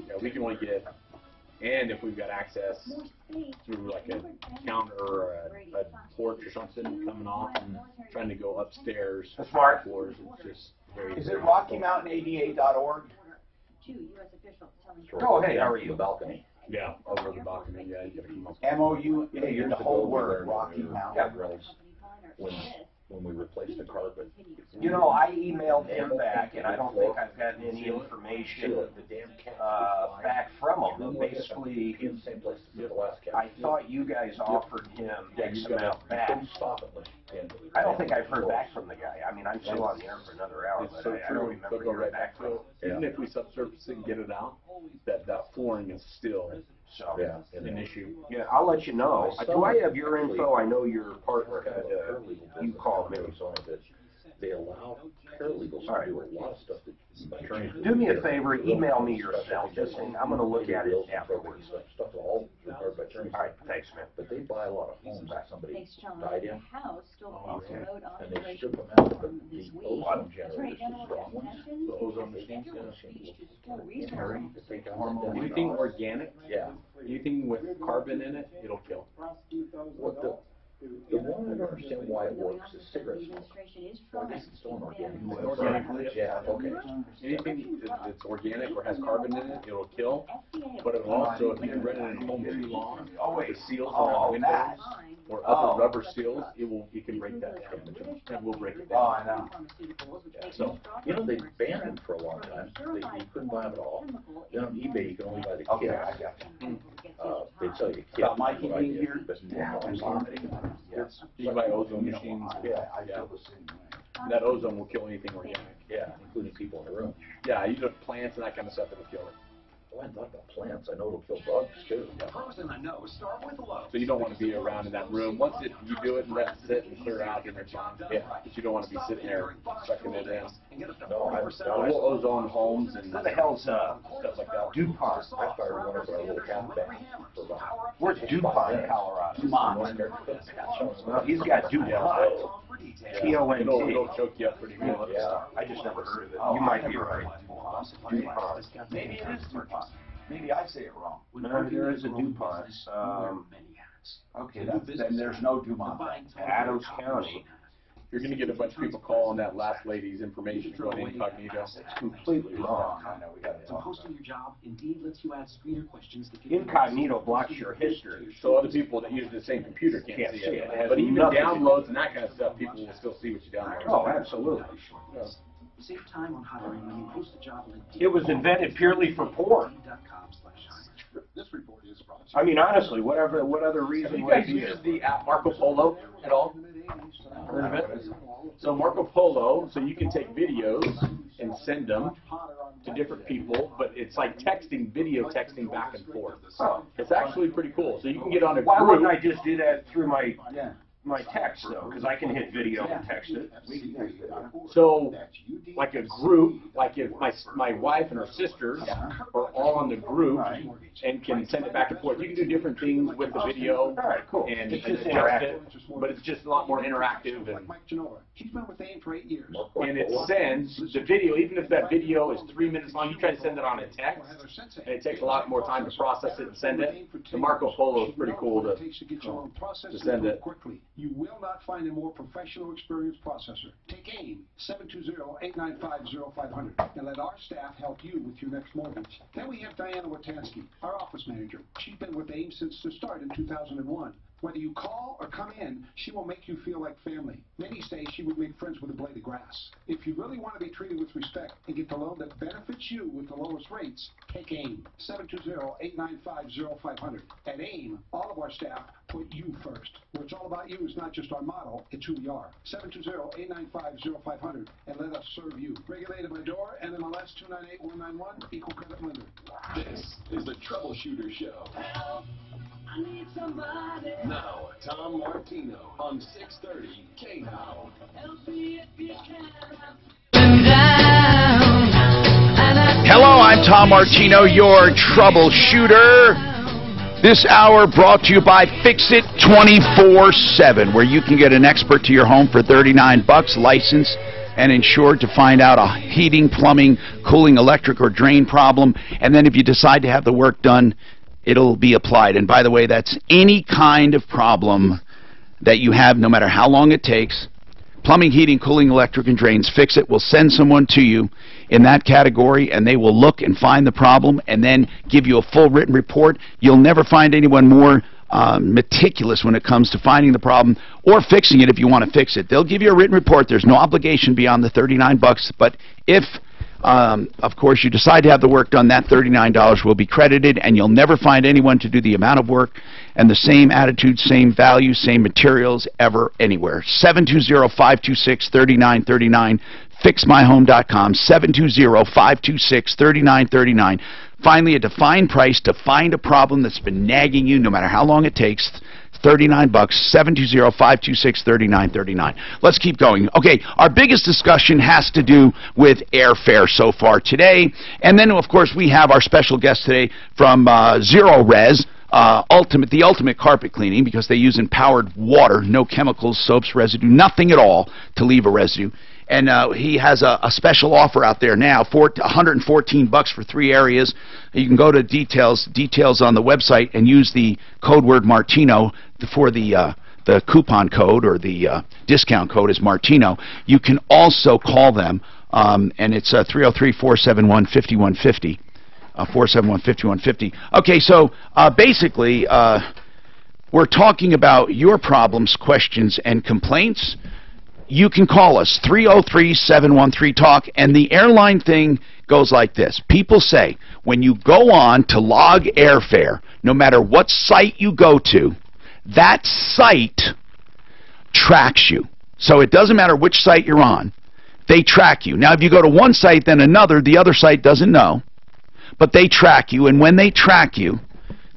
Yeah, we can only get, and if we've got access through like a counter or a porch or something coming off and trying to go upstairs, smart floors, it's just very. Is it RockyMountainADA.org? Oh, hey, how are you? The balcony. Yeah, over the balcony. Yeah, you gotta come up. MOU, the whole word, Rocky Mountain. When we replaced the carpet. You know, I emailed him back, and I don't think I've gotten any information back from him. But basically, I thought you guys offered him X amount back. I don't think I've heard back from the guy. I mean, I'm still on the air for another hour, but I don't remember hearing back from him. Even if we subsurface it and get it out, that flooring is still an issue. Yeah, I'll let you know. Do I have your info? I know your partner had, you called me. They allow paralegals to do a lot of stuff that attorneys do me a favor, email me your cell, just saying, I'm going to look at it afterwards. Stuff all required by attorneys. All right, thanks, man. But they buy a lot of homes that somebody died in. Okay. And they strip them out, but the ozone generators, the strong ones, the ozone machines, Anything organic, yeah. Anything with carbon in it, it'll kill. What the one I don't understand why it works is cigarette smoke. Well, I guess it's still an organic. Yeah, okay. Anything that's organic or has carbon in it, it'll kill. But it'll also, if you run it in home too long, the seals on windows or other rubber seals, it can break that down. And we'll break it down. Oh, I know. Yeah, so, you know, they banned them for a long time. You couldn't buy them at all. Then on eBay, you can only buy the kit. Okay, I got you. They sell you a kit. Got Mikey being here? But You can buy ozone machines. Yeah, I feel the same way. That ozone will kill anything organic. Yeah, including people in the room. Yeah, you have plants and that kind of stuff that'll kill it. Oh, I thought about plants. I know it'll kill bugs too. So you don't want to be around in that room. Once you do it and let it sit and clear out, then it's fine. Yeah, but you don't want to be sitting there sucking it in. No, we'll ozone homes and What the hell's stuff like that. DuPont? I started one of our little cat bags for about. Where's DuPont in Colorado? Well, he's got DuPont. T-O-N-T. It'll choke you up pretty good. Yeah. I just never heard of it. You might be right. DuPont. Maybe it is DuPont. Maybe I say it wrong. No, there is a DuPont. Okay, then there's no DuPont. Adams County. you're going to get a bunch of people calling that last lady's information going incognito. It's completely wrong. I know we got to So talk posting about your job, Indeed lets you add screener questions that it. Incognito blocks your history. So other people that use the same computer can't see see it. it. It has But even nothing to do downloads and that kind of stuff, people will still see what you download. Oh, absolutely. Yeah. Save time on hiring when you post a job on Indeed. It was invented purely for porn. This report is brought to I mean, honestly, what other Have reason you would guys it be? used the app Marco Polo at all? Heard of it? So Marco Polo, so you can take videos and send them to different people, but it's like texting, video texting back and forth. It's actually pretty cool. So you can get on a group. Why wouldn't I just do that through my text though? Because I can hit video and text it. So, like a group, like if my wife and her sisters are all on the group and can send it back and forth. You can do different things with the video and It's just adjust it, but it's just a lot more interactive and He's been with AIM for 8 years. and it sends the video, even if that video is 3 minutes long, you try to send it on a text, and it takes a lot more time to process it and send it. The Marco Polo is pretty cool to send it. Quickly. You will not find a more professional, experienced processor. Take AIM, 720-895-0500, and let our staff help you with your next mortgage. Then we have Diana Watansky, our office manager. She's been with AIM since the start in 2001. Whether you call or come in, she will make you feel like family. Many say she would make friends with a blade of grass. If you really want to be treated with respect and get the loan that benefits you with the lowest rates, take AIM, 720-895-0500. At AIM, all of our staff put you first. What's all about you is not just our motto, it's who we are. 720-895-0500, and let us serve you. Regulated by DORA, NMLS 298191, Equal Credit Lender. This is the Troubleshooter Show. I need somebody. Now, Tom Martino on 630 K-Now. Help me if you can. Hello, I'm Tom Martino, your troubleshooter. This hour brought to you by Fix It 24/7, where you can get an expert to your home for $39, licensed and insured, to find out a heating, plumbing, cooling, electric, or drain problem. And then if you decide to have the work done, it'll be applied. And by the way, that's any kind of problem that you have, no matter how long it takes. Plumbing, heating, cooling, electric, and drains. Fix It will send someone to you in that category, and they will look and find the problem and then give you a full written report. You'll never find anyone more meticulous when it comes to finding the problem or fixing it if you want to fix it. They'll give you a written report. There's no obligation beyond the $39, but if of course, you decide to have the work done, that $39 will be credited, and you'll never find anyone to do the amount of work and the same attitude, same values, same materials ever, anywhere. 720-526-3939, fixmyhome.com, 720-526-3939. Finally, a defined price to find a problem that's been nagging you no matter how long it takes. $39, 720-526-3939. Let's keep going. Okay, our biggest discussion has to do with airfare so far today. And then, of course, we have our special guest today from ZeroRez, the ultimate carpet cleaning, because they use empowered water, no chemicals, soaps, residue, nothing at all to leave a residue. And he has a special offer out there now, $114 for 3 areas. You can go to details on the website and use the code word Martino for the coupon code, or the discount code is Martino. You can also call them, and it's 303-471-5150. 471-5150. Okay, so basically, we're talking about your problems, questions, and complaints. You can call us, 303-713-TALK, and the airline thing goes like this. People say, when you go on to log airfare, no matter what site you go to, that site tracks you. So it doesn't matter which site you're on, they track you. Now, if you go to one site, then another, the other site doesn't know, but they track you, and when they track you,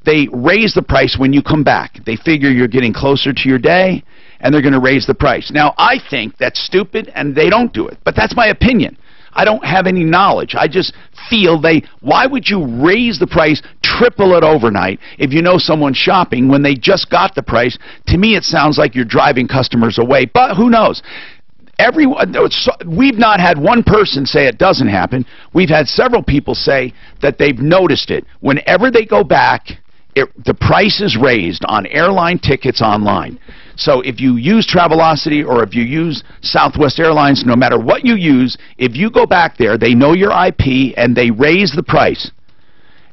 they raise the price when you come back. They figure you're getting closer to your day, and they're going to raise the price. Now, I think that's stupid, and they don't do it. But that's my opinion. I don't have any knowledge. I just feel why would you raise the price, triple it overnight, if you know someone's shopping when they just got the price? To me, it sounds like you're driving customers away. But who knows? We've not had one person say it doesn't happen. We've had several people say that they've noticed it. Whenever they go back, the price is raised on airline tickets online. So if you use Travelocity or if you use Southwest Airlines, no matter what you use, if you go back there, they know your IP and they raise the price.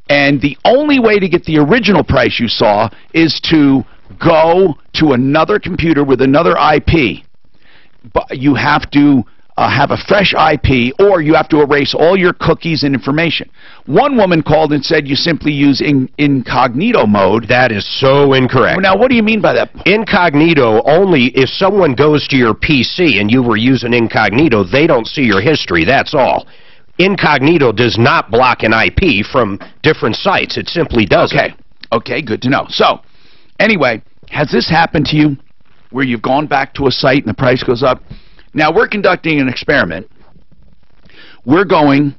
And the only way to get the original price you saw is to go to another computer with another IP. But you have to have a fresh IP, or you have to erase all your cookies and information. One woman called and said you simply use incognito mode. That is so incorrect. Now, what do you mean by that? Incognito only if someone goes to your PC and you were using incognito, they don't see your history, that's all. Incognito does not block an IP from different sites. It simply doesn't. Okay. Okay, good to know. So, anyway, has this happened to you where you've gone back to a site and the price goes up? Now, we're conducting an experiment. We're going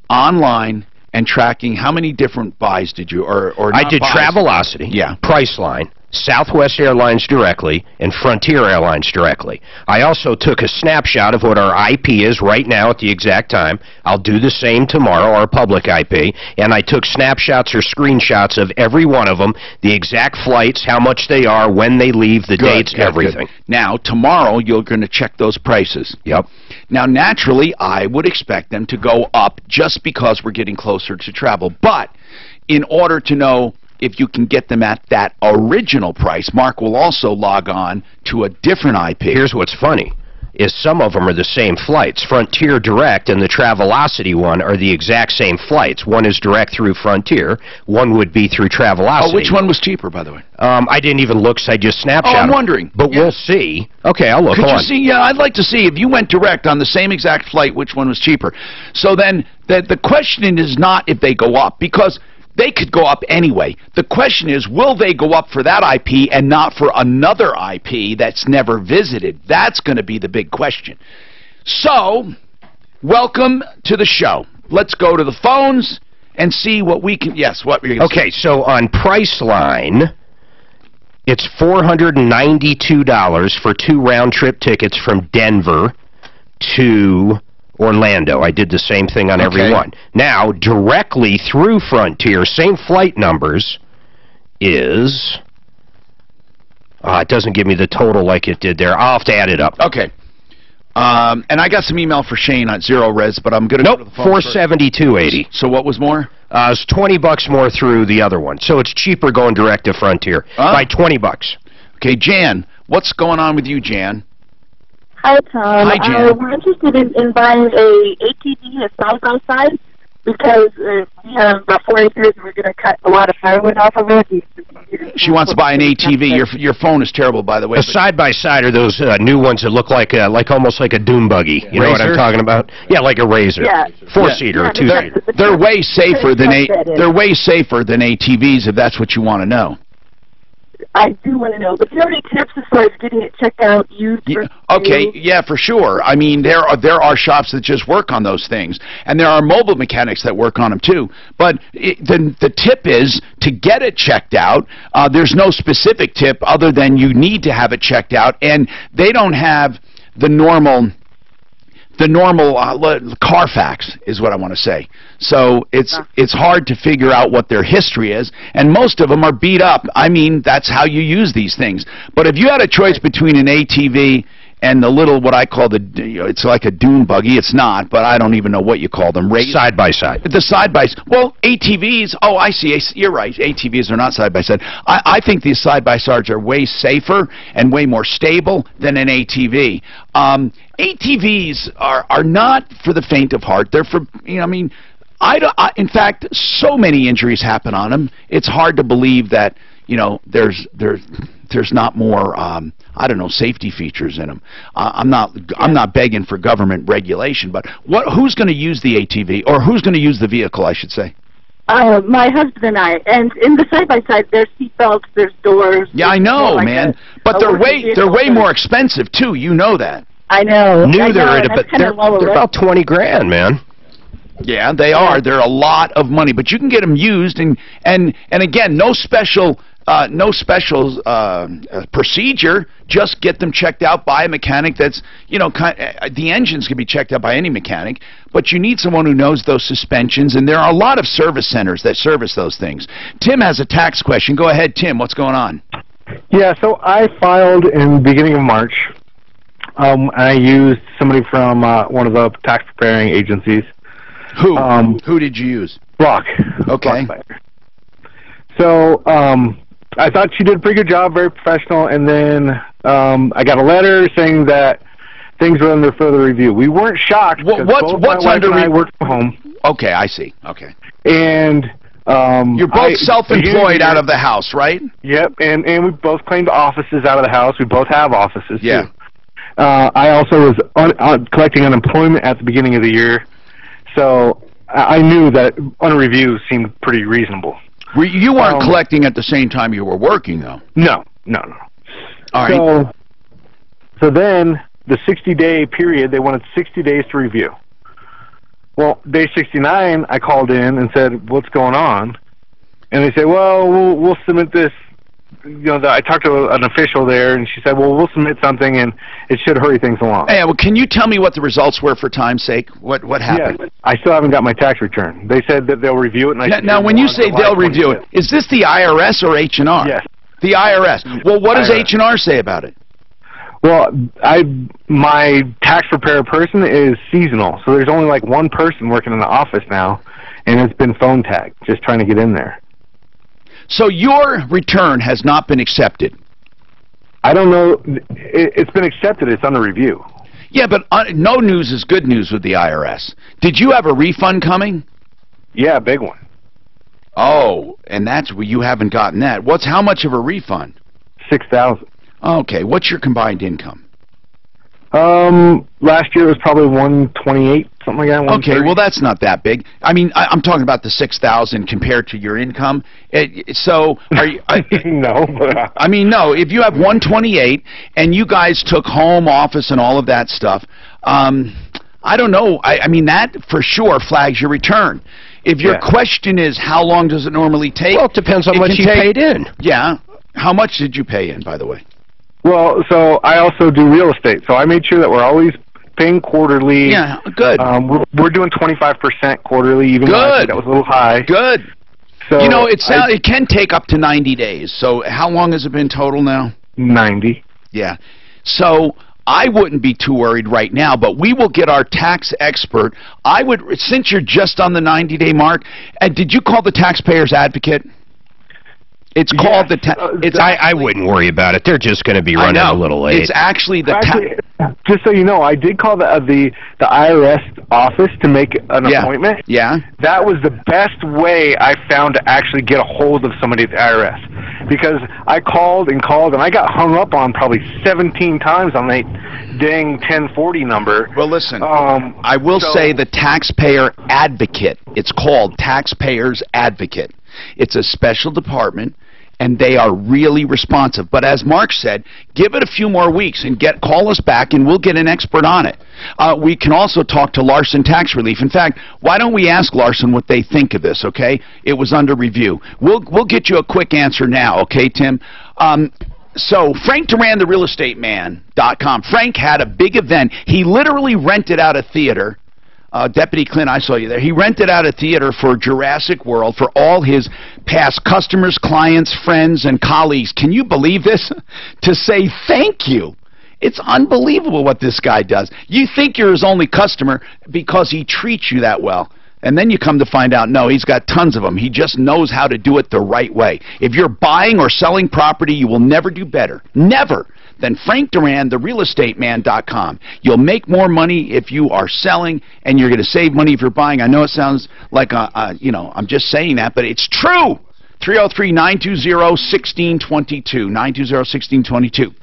online and tracking how many different buys did you, or not I did buys. Travelocity, yeah, Priceline, Southwest Airlines directly, and Frontier Airlines directly. I also took a snapshot of what our IP is right now at the exact time. I'll do the same tomorrow, our public IP, and I took snapshots or screenshots of every one of them, the exact flights, how much they are, when they leave, the dates, everything. Good. Now, tomorrow, you're going to check those prices. Yep. Now, naturally, I would expect them to go up just because we're getting closer to travel. But in order to know if you can get them at that original price, Mark will also log on to a different IP. Here's what's funny, is some of them are the same flights. Frontier Direct and the Travelocity one are the exact same flights. One is direct through Frontier, one would be through Travelocity. Oh, which one was cheaper, by the way? I didn't even look, so I just snapshot. Oh, I'm wondering. But we'll see. Okay, I'll look. Could you see? Yeah, I'd like to see if you went direct on the same exact flight, which one was cheaper. So then the question is not if they go up, because they could go up anyway. The question is, will they go up for that IP and not for another IP that's never visited? That's going to be the big question. So, welcome to the show. Let's go to the phones and see what we can... Yes, what were you going to say? Okay, so on Priceline, it's $492 for 2 round-trip tickets from Denver to Orlando. I did the same thing on every one. Now, directly through Frontier, same flight numbers, is... it doesn't give me the total like it did there. I'll have to add it up. Okay. And I got some email for Shane on ZeroRez, but I'm going to go to the phone $472.80. So what was more? It's $20 more through the other one. So it's cheaper going direct to Frontier by $20. Okay, Jan, what's going on with you, Jan? Hi, Tom. Hi, Jan. We're interested in buying a ATV, a side-by-side, because we have about 4 acres and we're going to cut a lot of firewood off of it. She wants to buy an ATV. Your phone is terrible, by the way. A side-by-side are those new ones that look like almost like a dune buggy. You know what I'm talking about? Yeah, like a Razor. Yeah. 4-seater or 2-seater. They're way safer than ATVs, if that's what you want to know. I do want to know, but do you have any tips as far as getting it checked out, used? Okay, yeah, for sure. I mean, there are shops that just work on those things, and there are mobile mechanics that work on them too. But the tip is to get it checked out. There's no specific tip other than you need to have it checked out, and they don't have the normal Carfax is what I want to say. So it's hard to figure out what their history is, and most of them are beat up. I mean, that's how you use these things. But if you had a choice between an ATV and the little, what I call it's like a dune buggy. It's not, but I don't even know what you call them. Side-by-side. The side-by-side. Well, ATVs, oh, I see. You're right. ATVs are not side-by-side. I think these side-by-sides are way safer and way more stable than an ATV. ATVs are not for the faint of heart. They're for, I mean, in fact, so many injuries happen on them. It's hard to believe that, there's not more, I don't know, safety features in them. I'm not begging for government regulation, but who's going to use the ATV, or who's going to use the vehicle, I should say? My husband and I, and in the side-by-side, there's seatbelts, there's doors. Yeah, I know, man. But they're way more expensive too. You know that. I know. They're about 20 grand, man. Yeah, they are. They're a lot of money, but you can get them used, and again, no special procedure. Just get them checked out by a mechanic. That's the engines can be checked out by any mechanic, but you need someone who knows those suspensions. And there are a lot of service centers that service those things. Tim has a tax question. Go ahead, Tim. What's going on? Yeah, so I filed in the beginning of March. I used somebody from one of the tax preparing agencies. Who? Who did you use? Block. Okay. Block. So I thought she did a pretty good job, very professional, and then I got a letter saying that things were under further review. We weren't shocked because what's my wife under and I worked from home. Okay, I see. Okay. And you're both self-employed out of the house, right? Yep, and we both claimed offices out of the house. We both have offices. Yeah. Too. I also was collecting unemployment at the beginning of the year, so I knew that under review seemed pretty reasonable. You weren't collecting at the same time you were working, though? No. All right. So then the 60-day period, they wanted 60 days to review. Well, day 69, I called in and said, what's going on? And they said, well, we'll submit this. I talked to an official there, and she said, well, we'll submit something, and it should hurry things along. Hey, well, can you tell me what the results were for time's sake? What happened? Yeah, I still haven't got my tax return. They said that they'll review it. And now, when you say they'll review it, is this the IRS or H&R? Yes. The IRS. Well, what does H&R say about it? Well, my tax preparer person is seasonal, so there's only like one person working in the office now, and it's been phone tagged, just trying to get in there. So your return has not been accepted? I don't know. It's been accepted. It's under review. Yeah, but no news is good news with the IRS. Did you have a refund coming? Yeah, a big one. Oh, and that's where you haven't gotten that. How much of a refund? $6,000. Okay, what's your combined income? Last year it was probably 128, something like that. Okay, well that's not that big. I mean, I'm talking about the 6,000 compared to your income. So are you? No. I mean, no. If you have 128 and you guys took home office and all of that stuff, I don't know. I mean, that for sure flags your return. If your question is how long does it normally take? Well, it depends on what you paid in. Yeah. How much did you pay in, by the way? Well, so I also do real estate, so I made sure that we're always paying quarterly. Yeah, good. We're doing 25% quarterly, even though I think that was a little high. Good. So it can take up to 90 days. So how long has it been total now? 90. Yeah. So I wouldn't be too worried right now, but we will get our tax expert. Since you're just on the 90-day mark, and did you call the taxpayer's advocate? It's called I wouldn't worry about it. They're just going to be running a little late. It's actually just so you know, I did call the IRS office to make an appointment. Yeah. That was the best way I found to actually get a hold of somebody at the IRS, because I called and I got hung up on probably 17 times on that dang 1040 number. Well, listen, I will say the taxpayer advocate. It's called taxpayer's advocate. It's a special department, and they are really responsive. But as Mark said, give it a few more weeks and call us back, and we'll get an expert on it. We can also talk to Larson Tax Relief. In fact, why don't we ask Larson what they think of this, okay? It was under review. We'll get you a quick answer now, okay, Tim? So Frank Duran, the realestateman.com. Frank had a big event. He literally rented out a theater. Deputy Clint, I saw you there. He rented out a theater for Jurassic World for all his past customers, clients, friends, and colleagues. Can you believe this? To say thank you. It's unbelievable what this guy does. You think you're his only customer because he treats you that well. And then you come to find out, no, he's got tons of them. He just knows how to do it the right way. If you're buying or selling property, you will never do better. Never. Than Frank Duran, therealestateman.com. You'll make more money if you are selling, and you're going to save money if you're buying. I know it sounds like, I'm just saying that, but it's true. 303-920-1622. 920-1622.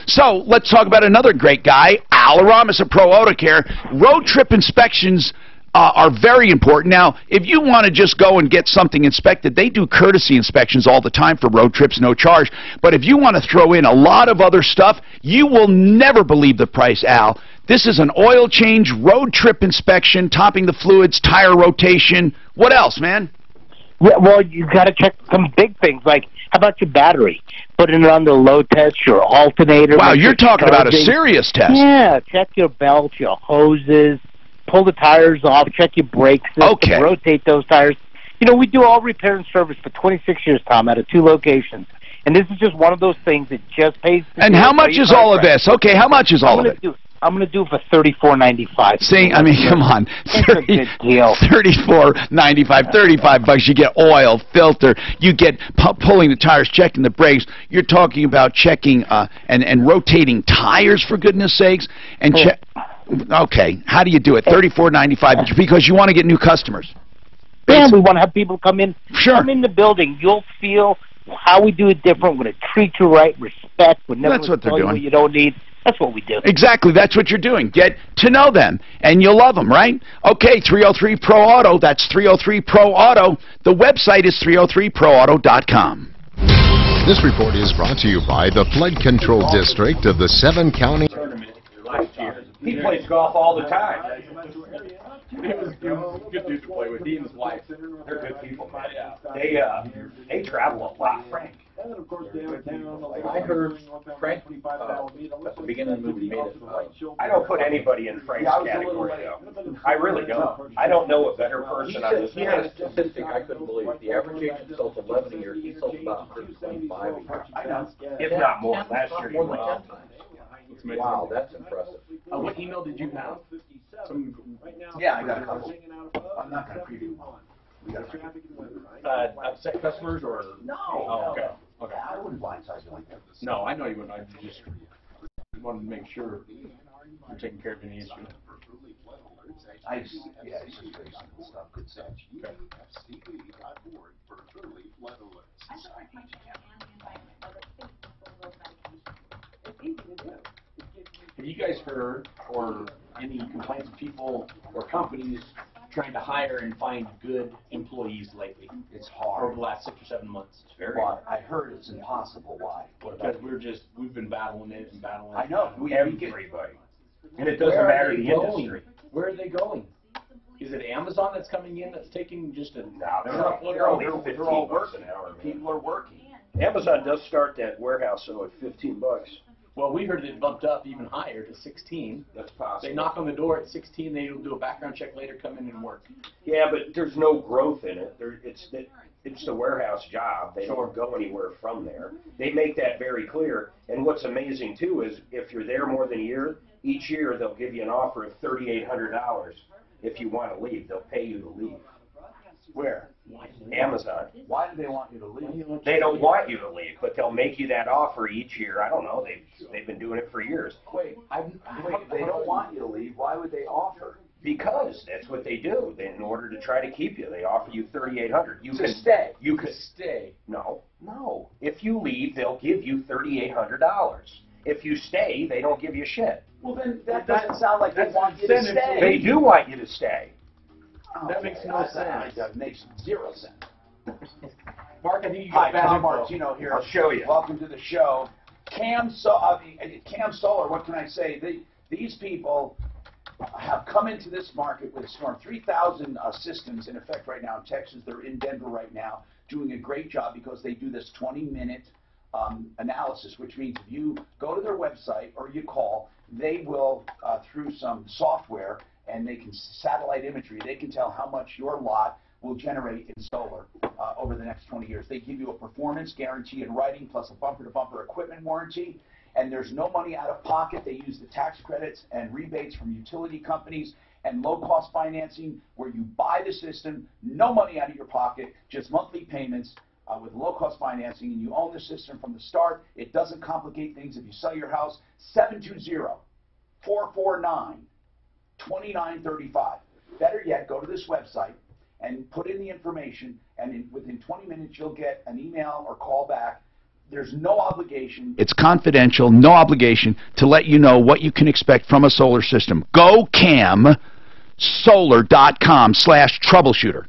So let's talk about another great guy, Al Aramis of Pro Auto Care. Road trip inspections are very important. Now, if you want to just go and get something inspected, they do courtesy inspections all the time for road trips, no charge. But if you want to throw in a lot of other stuff, you will never believe the price, Al. This is an oil change, road trip inspection, topping the fluids, tire rotation. What else, man? Yeah, well, you got to check some big things, like how about your battery? Putting it on the load test, your alternator. Wow, you're talking about a serious test. Yeah, check your belts, your hoses. Pull the tires off, check your brakes, rotate those tires. You know, we do all repair and service for 26 years, Tom, out of 2 locations. And this is just one of those things that just pays. And how much is all of this? Okay, how much is all of it? I'm going to do it for $34.95. See, I mean, come on. It's a good deal. $34.95, $35. You get oil, filter. You get pulling the tires, checking the brakes. You're talking about checking and rotating tires, for goodness sakes. And okay, how do you do it? $34.95 because you want to get new customers. Yeah, we want to have people come in. Sure. Come in the building. You'll feel how we do it different. We're going to treat you right, respect. We're never That's what they're tell you doing. what you don't need. That's what we do. Exactly. That's what you're doing. Get to know them, and you'll love them, right? Okay, 303 Pro Auto. That's 303 Pro Auto. The website is 303proauto.com. This report is brought to you by the Flood Control District of the 7-county. He plays golf all the time. It was good dude to play with. He and his wife. They're good people, man. They travel a lot, Frank. And of course, I heard Frank at the beginning of the movie made it like, I don't put anybody in Frank's category, though. I really don't. I don't know a better person on this he had a planet. statistic I couldn't believe. The average agent sells 11 a year. He sells about 125 a year. I know. If not more. Last year he More than was. 10 times. Wow, that's impressive. What email did you have? Yeah, I got a couple. I'm not going to preview one. We got Upset customers or? No. Oh, okay. Okay. I wouldn't blindside you like that. No, I know you wouldn't. I just wanted to make sure you're taking care of any issue. Yeah, it's just very simple stuff. Good stuff. Okay. Have you guys heard or any complaints of people or companies trying to hire and find good employees lately? It's hard. Over the last 6 or 7 months. It's very Why? I heard it's impossible. Why? What about because we've been battling it and battling it. I know. Everybody. And it doesn't matter the industry. Where are they going? Is it Amazon that's coming in that's taking just a... They're only $15 an hour. People are working. Amazon does start that warehouse though at $15. Well, we heard it bumped up even higher to 16. That's possible. They knock on the door at 16. They'll do a background check later, come in and work. Yeah, but there's no growth in it. It's the warehouse job. They don't go anywhere from there. They make that very clear. And what's amazing too is if you're there more than a year, each year they'll give you an offer of $3,800 if you want to leave. They'll pay you to leave. Where? Amazon. Why do they want you to leave? They don't want you to leave, but they'll make you that offer each year. I don't know. They've been doing it for years. Wait, they don't want you to leave. Why would they offer? Because that's what they do. In order to try to keep you, they offer you $3,800. You can stay. You can stay. No. If you leave, they'll give you $3,800. If you stay, they don't give you shit. Well, then that doesn't sound like they want you to stay. They do want you to stay. That makes no sense. That makes zero sense. Mark, I think you Hi, got Tom Martino here. I'll show you. Welcome to the show. Cam Solar, what can I say? These people have come into this market with a storm. 3,000 systems in effect right now in Texas. They're in Denver right now doing a great job because they do this 20-minute analysis, which means if you go to their website or you call, they will, through some software, and they can satellite imagery, they can tell how much your lot will generate in solar over the next 20 years. They give you a performance guarantee in writing plus a bumper-to-bumper equipment warranty, and there's no money out of pocket. They use the tax credits and rebates from utility companies and low-cost financing where you buy the system, no money out of your pocket, just monthly payments with low-cost financing, and you own the system from the start. It doesn't complicate things. If you sell your house, 720-449-2935. Better yet, go to this website and put in the information, and within 20 minutes you'll get an email or call back. There's no obligation. It's confidential, no obligation to let you know what you can expect from a solar system. GoCamSolar.com/troubleshooter.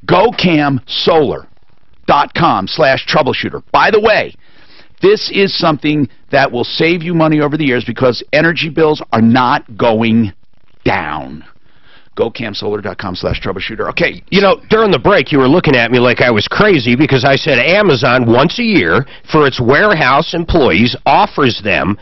GoCamSolar.com/troubleshooter. By the way, this is something that will save you money over the years because energy bills are not going down. GoCamSolar.com/troubleshooter. Okay. You know, during the break, you were looking at me like I was crazy because I said Amazon once a year for its warehouse employees offers them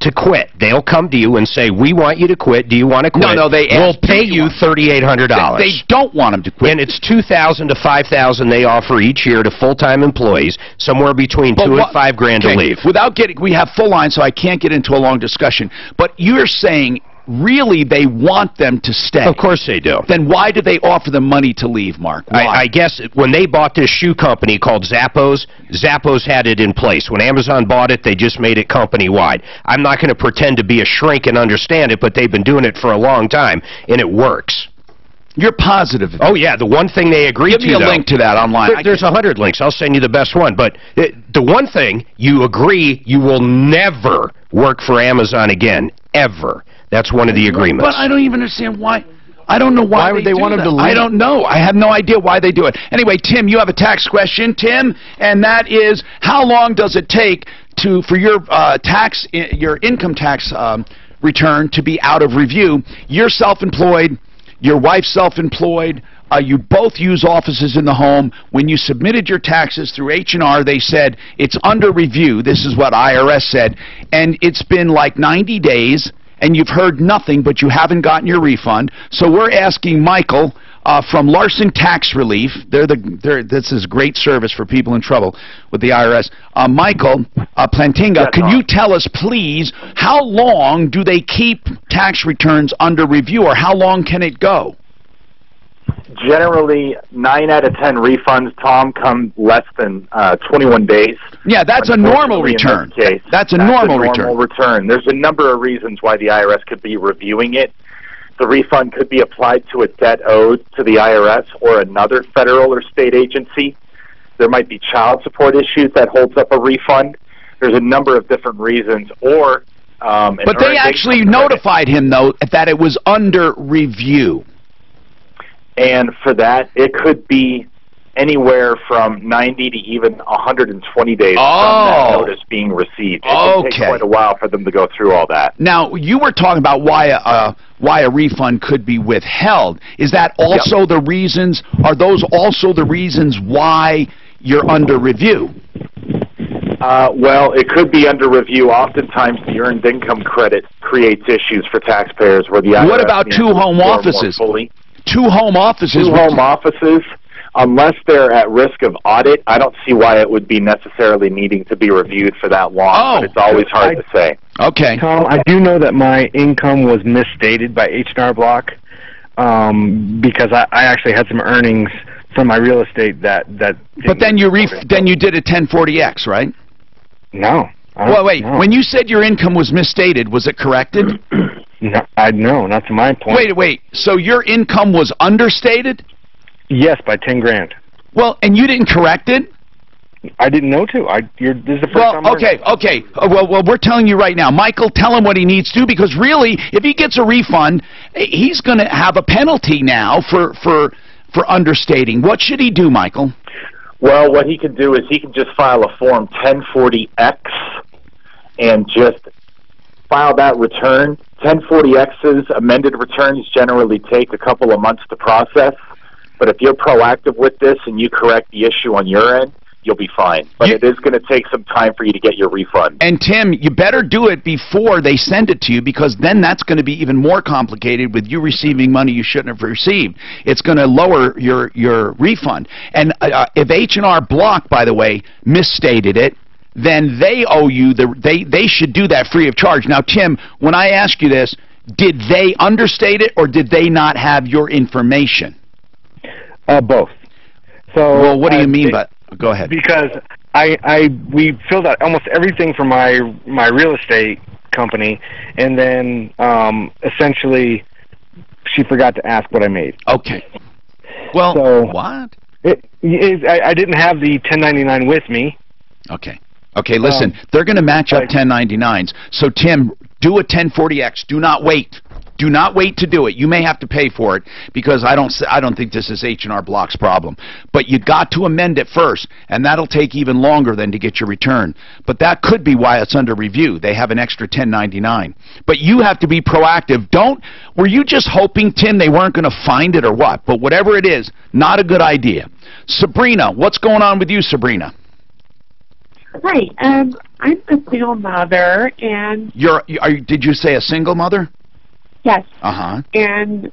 to quit. They'll come to you and say, we want you to quit. Do you want to quit? No, we'll pay you $3,800. They don't want them to quit. And it's $2,000 to $5,000 they offer each year to full-time employees, somewhere between $2,000 and $5,000 to leave. Without getting, we have full line, so I can't get into a long discussion. But you're saying really they want them to stay. Of course they do. Then why do they offer them money to leave, Mark? Why? I guess when they bought this shoe company called Zappos, Zappos had it in place. When Amazon bought it, they just made it company-wide. I'm not going to pretend to be a shrink and understand it, but they've been doing it for a long time, and it works. You're positive. Oh, yeah. The one thing they agreed to, Give me a link to that online. There's 100 links. I'll send you the best one. But the one thing, you agree you will never work for Amazon again, ever. That's one of the agreements. But I don't even understand why. I don't know why would they want them to leave? I don't know. I have no idea why they do it. Anyway, Tim, you have a tax question, Tim, and that is, how long does it take for your your income tax return to be out of review? You're self-employed. Your wife's self-employed. You both use offices in the home. When you submitted your taxes through H&R, they said it's under review. This is what IRS said. And it's been like 90 days, and you've heard nothing, but you haven't gotten your refund. So we're asking Michael from Larson Tax Relief. This is great service for people in trouble with the IRS. Michael Plantinga, can you tell us, please, how long do they keep tax returns under review, or how long can it go? Generally, 9 out of 10 refunds, Tom, come less than 21 days. Yeah, that's a normal return. That's a normal return. There's a number of reasons why the IRS could be reviewing it. The refund could be applied to a debt owed to the IRS or another federal or state agency. There might be child support issues that holds up a refund. There's a number of different reasons. Or but they actually notified him, though, that it was under review. And for that, it could be anywhere from 90 to even 120 days from that notice being received. It can take quite a while for them to go through all that. Now, you were talking about why a refund could be withheld. Is that also the reasons? Are those also the reasons why you're under review? Well, it could be under review. Oftentimes, the earned income credit creates issues for taxpayers where the IRS What about two home offices? Two home offices. Two home offices, unless they're at risk of audit, I don't see why it would be necessarily needing to be reviewed for that long, but it's always hard to say. Okay. Tom, I do know that my income was misstated by H&R Block because I actually had some earnings from my real estate that But then you did a 1040X, right? No. Well, wait. No. When you said your income was misstated, was it corrected? No, not to my point. Wait. So your income was understated? Yes, by 10 grand. Well, and you didn't correct it? I didn't know to. This is the first time. Okay. Well, we're telling you right now. Michael, tell him what he needs to do, because really, if he gets a refund, he's going to have a penalty now for understating. What should he do, Michael? Well, what he can do is he can just file a Form 1040X and just file that return. 1040X's amended returns generally take a couple of months to process, but if you're proactive with this and you correct the issue on your end, you'll be fine. But it is going to take some time for you to get your refund. And Tim, you better do it before they send it to you, because then that's going to be even more complicated with you receiving money you shouldn't have received. It's going to lower your refund. And if H&R Block, by the way, misstated it, then they owe you they should do that free of charge. Now, Tim, when I ask you this, did they understate it, or did they not have your information? Both. So well, what do you mean by? Go ahead. Because we filled out almost everything for my real estate company, and then essentially she forgot to ask what I made. Okay. Well, so what? I didn't have the 1099 with me. Okay. Okay, listen, they're going to match up 1099s. So, Tim, do a 1040X. Do not wait. Do not wait to do it. You may have to pay for it, because I don't think this is H&R Block's problem. But you got to amend it first, and that'll take even longer than to get your return. But that could be why it's under review. They have an extra 1099. But you have to be proactive. Were you just hoping, Tim, they weren't going to find it or what? But whatever it is, not a good idea. Sabrina, what's going on with you, Sabrina? Hi, I'm a single mother, and Did you say a single mother? yes, Uh-huh. and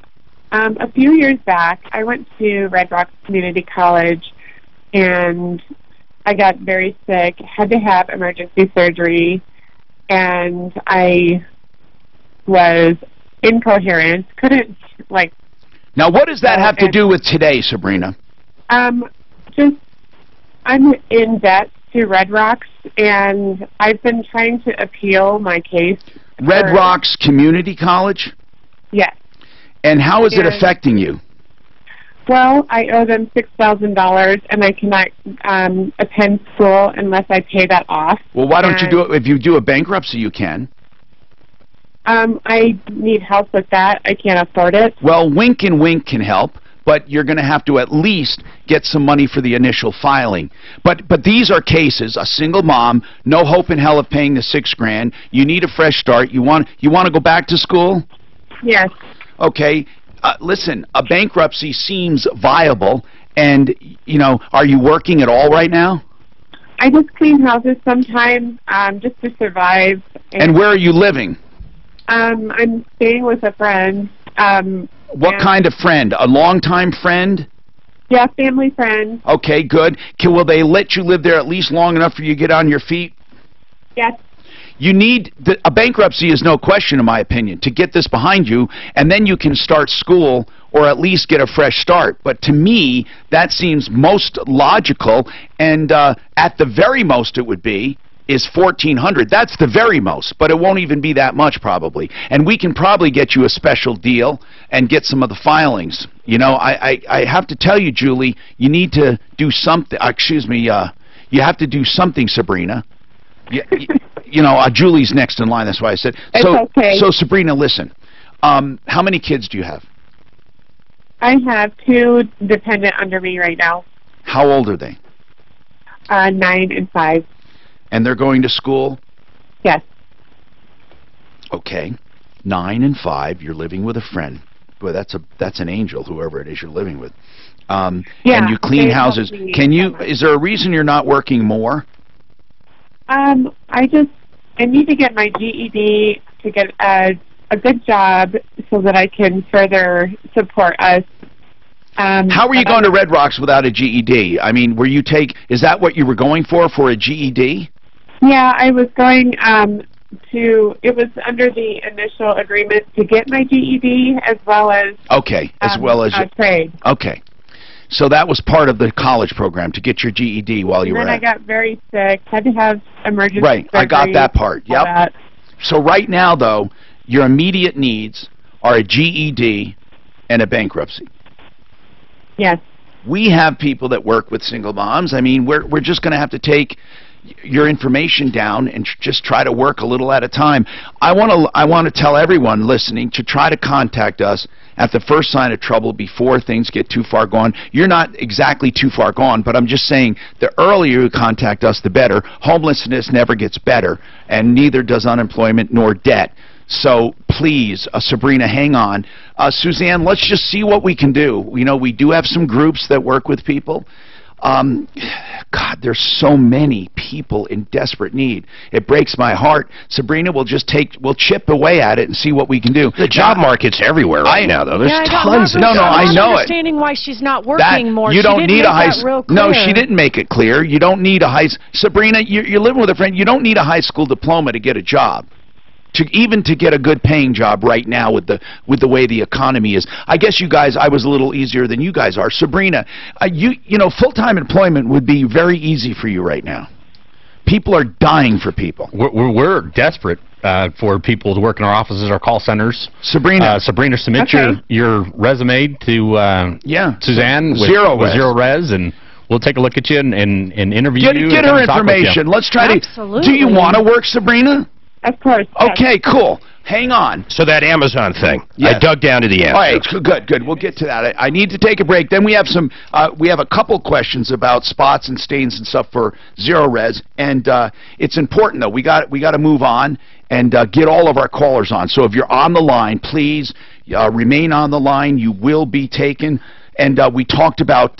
a few years back, I went to Red Rocks Community College, and I got very sick, had to have emergency surgery, and I was incoherent, couldn't, like... Now, what does that have to do with today, Sabrina? Just, I'm in debt to Red Rocks, and I've been trying to appeal my case. Red Rocks Community College? Yes. And how is it affecting you? Well, I owe them $6,000, and I cannot attend school unless I pay that off. Well, why don't you do it? If you do a bankruptcy, you can. I need help with that. I can't afford it. Well, Wink and Wink can help, but you're going to have to at least get some money for the initial filing. But these are cases, a single mom, no hope in hell of paying the $6,000. You need a fresh start. You want to go back to school? Yes. Okay. Listen, a bankruptcy seems viable, and, are you working at all right now? I just clean houses sometimes just to survive. And where are you living? I'm staying with a friend. What kind of friend? A longtime friend? Yeah, family friend. Okay, good. Will they let you live there at least long enough for you to get on your feet? Yes. You need a bankruptcy is no question, in my opinion, to get this behind you, and then you can start school or at least get a fresh start. But to me, that seems most logical, and at the very most it would be is $1,400. That's the very most, but it won't even be that much probably. And we can probably get you a special deal and get some of the filings. I have to tell you, Julie, you need to do something. You have to do something, Sabrina. Julie's next in line. That's why I said. Okay. So Sabrina, listen. How many kids do you have? I have 2 dependent under me right now. How old are they? 9 and 5. And they're going to school? Yes. Okay. 9 and 5. You're living with a friend. Boy, that's an angel, whoever it is you're living with. And you clean houses. Is there a reason you're not working more? I need to get my GED to get a good job so that I can further support us. How were you going to Red Rocks without a GED? I mean, is that what you were going for a GED? Yeah, I was going it was under the initial agreement to get my GED as well as trade. Okay. So that was part of the college program, to get your GED while you were at it. And then I got very sick, had to have emergency surgery. I got that part, yep. So right now, though, your immediate needs are a GED and a bankruptcy. Yes. We have people that work with single moms. I mean, we're just going to have to take your information down and just try to work a little at a time. I want to tell everyone listening to try to contact us at the first sign of trouble before things get too far gone. You're not exactly too far gone, but I'm just saying the earlier you contact us, the better. Homelessness never gets better, and neither does unemployment nor debt. So please, Sabrina, hang on. Suzanne, let's just see what we can do. We do have some groups that work with people. God, there's so many people in desperate need. It breaks my heart. Sabrina, we'll chip away at it and see what we can do. The job market's everywhere right now, though. There's tons of jobs. I know it. Understanding why she's not working more. You don't need a high school. No, she didn't make it clear. You don't need a high. Sabrina, you're living with a friend. You don't need a high school diploma to get a job. Even to get a good paying job right now with the way the economy is. I guess I was a little easier than you guys are. Sabrina, full-time employment would be very easy for you right now. People are dying for people. We're desperate for people to work in our offices, our call centers. Sabrina, submit your resume to Suzanne with ZeroRez, and we'll take a look at you and interview you. Get her information. Let's try to. Do you want to work, Sabrina? Of course. Okay, cool. Hang on. So that Amazon thing, yes. I dug down to the answer. All right, good. We'll get to that. I need to take a break. Then we have a couple questions about spots and stains and stuff for ZeroRez, and it's important though. We got to move on and get all of our callers on. So if you're on the line, please remain on the line. You will be taken. And we talked about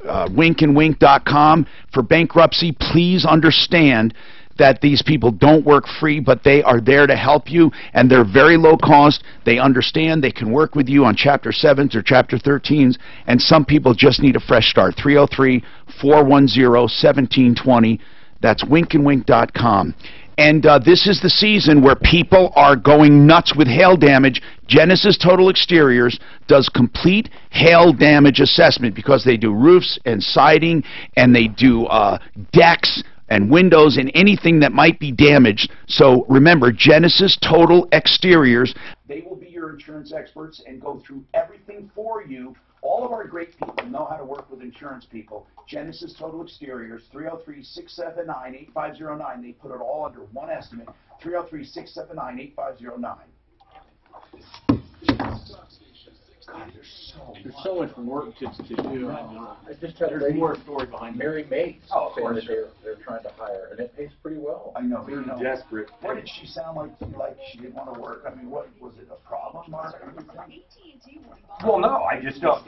winkandwink.com. For bankruptcy, please understand that these people don't work free, but they are there to help you, and they're very low cost. They understand. They can work with you on Chapter 7s or Chapter 13s, and some people just need a fresh start. 303-410-1720. That's winkandwink.com. And this is the season where people are going nuts with hail damage. Genesis Total Exteriors does complete hail damage assessment because they do roofs and siding, and they do decks and windows and anything that might be damaged. So remember, Genesis Total Exteriors. They will be your insurance experts and go through everything for you. All of our great people know how to work with insurance people. Genesis Total Exteriors, 303-679-8509. They put it all under one estimate, 303-679-8509. God, there's so much work to do. I just had There's more story behind Mary Mays Oh, of saying course. that they're trying to hire, and it pays pretty well. I know. They're you know. desperate. What did she sound like? Like she didn't want to work? I mean, what was it? A problem, Mark? Well, no, I just don't.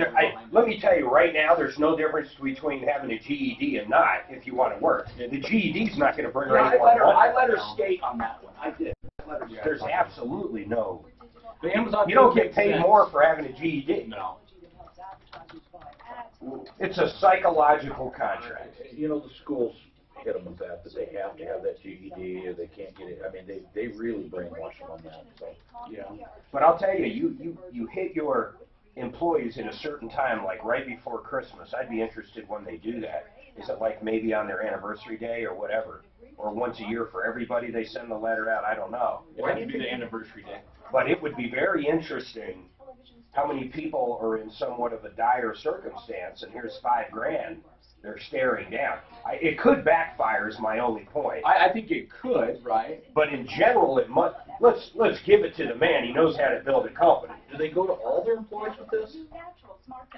Let me tell you right now, there's no difference between having a GED and not if you want to work. The GED's not going to bring her any more money. I let her skate on that one. I did. There's absolutely no. The Amazon You don't thing get makes paid sense. more for having a GED. No. It's a psychological contract. You know, the schools hit them with that they have to have that GED or they can't get it. I mean, they really brainwash them on that. So. Yeah. But I'll tell you, you hit your employees in a certain time, like right before Christmas. I'd be interested when they do that. Is it like maybe on their anniversary day or whatever? Or once a year for everybody they send the letter out? I don't know. It has to be the anniversary day. But it would be very interesting how many people are in somewhat of a dire circumstance, and here's $5,000 they're staring down. It could backfire is my only point. I think it could, right? But in general, it must. Let's give it to the man. He knows how to build a company. Do they go to all their employees with this?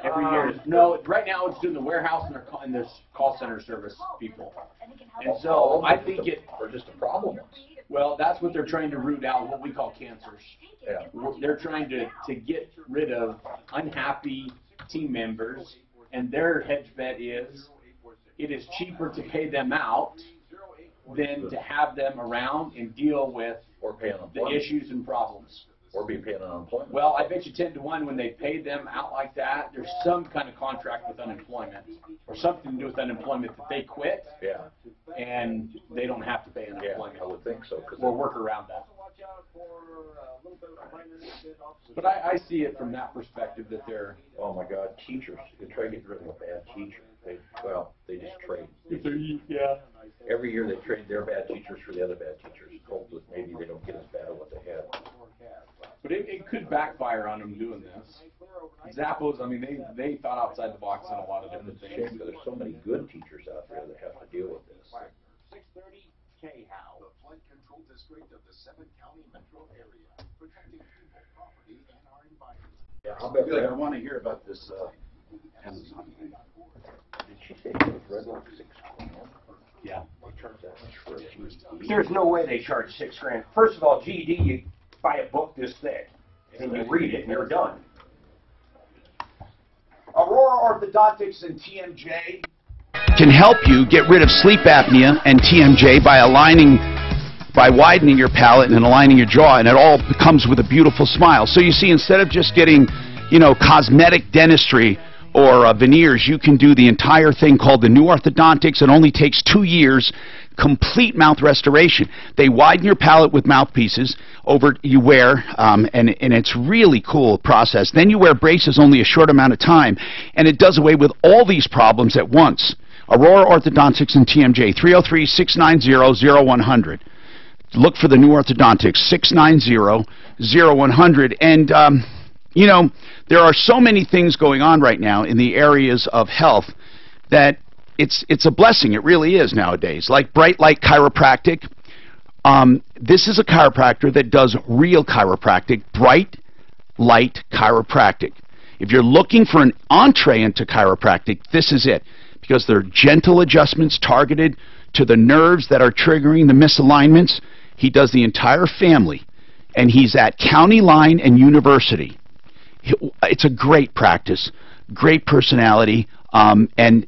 Every year. No, right now it's doing the warehouse and this call center service people. And so I think it. Or just a problem ones. Well, that's what they're trying to root out, what we call cancers. Yeah. They're trying to get rid of unhappy team members, and their hedge bet is it is cheaper to pay them out than to have them around and deal with or pay the issues and problems. Or be paying unemployment. Well, I bet you 10 to 1 when they pay them out like that, there's some kind of contract with unemployment or something to do with unemployment that they quit. Yeah. And they don't have to pay unemployment. Yeah, I would think so. Or work around that. But I see it from that perspective that they're. Oh my God, teachers! They try to get rid of a bad teacher. They just trade. Yeah. Every year they trade their bad teachers for the other bad teachers, hope that maybe they don't get as bad at what they had. But it could backfire on them doing this. Zappos, I mean, they thought outside the box on a lot of different things. Shame, there's so many good teachers out there that have to deal with this. 630 K-How, the flood control district of the 7-county metro area, protecting people, property, and our environment. Yeah, I'll bet Good. I want to hear about this Amazon thing. Did she say it was Red Rock 620? Yeah. They charge that much for a GED? There's no way they charge $6,000. First of all, GED, you buy a book this thick, and you read it, and you're done. Aurora Orthodontics and TMJ. Can help you get rid of sleep apnea and TMJ by widening your palate and aligning your jaw, and it all comes with a beautiful smile. So you see, instead of just getting, cosmetic dentistry or veneers, you can do the entire thing called the New Orthodontics. It only takes 2 years, complete mouth restoration. They widen your palate with mouthpieces you wear, and it's really cool process. Then you wear braces only a short amount of time, and it does away with all these problems at once. Aurora Orthodontics and TMJ, 303-690-0100. Look for the New Orthodontics, 690-0100. And, there are so many things going on right now in the areas of health that it's a blessing. It really is nowadays. Like Bright Light Chiropractic. This is a chiropractor that does real chiropractic, Bright Light Chiropractic. If you're looking for an entree into chiropractic, this is it. Because they're gentle adjustments targeted to the nerves that are triggering the misalignments. He does the entire family, and he's at County Line and University. It's a great practice, great personality, And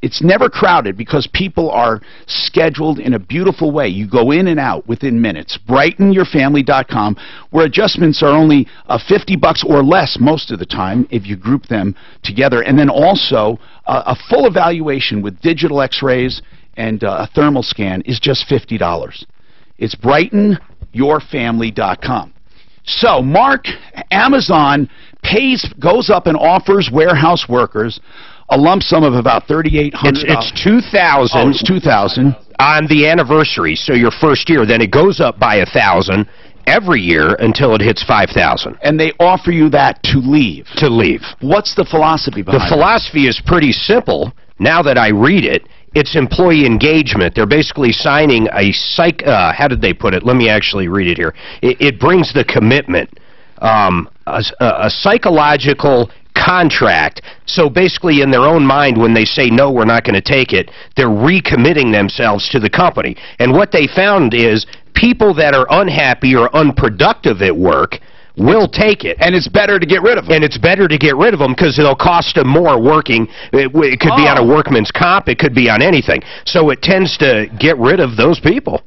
it's never crowded because people are scheduled in a beautiful way. You go in and out within minutes. BrightenYourFamily.com, where adjustments are only $50 or less most of the time if you group them together. And then also a full evaluation with digital x-rays and a thermal scan is just $50. It's BrightenYourFamily.com. So, Mark, Amazon goes up and offers warehouse workers a lump sum of about $3,800. It's $2,000. Oh, it's $2,000 on the anniversary. So your first year, then it goes up by $1,000 every year until it hits $5,000. And they offer you that to leave. To leave. What's the philosophy behind it? The philosophy is pretty simple. Now that I read it, it's employee engagement. They're basically signing a how did they put it? Let me actually read it here. It brings the commitment, a psychological contract. So basically in their own mind, when they say, no, we're not going to take it, they're recommitting themselves to the company. And what they found is people that are unhappy or unproductive at work will take it. And it's better to get rid of them. And it's better to get rid of them because it'll cost them more working. It could be on a workman's comp. It could be on anything. So it tends to get rid of those people.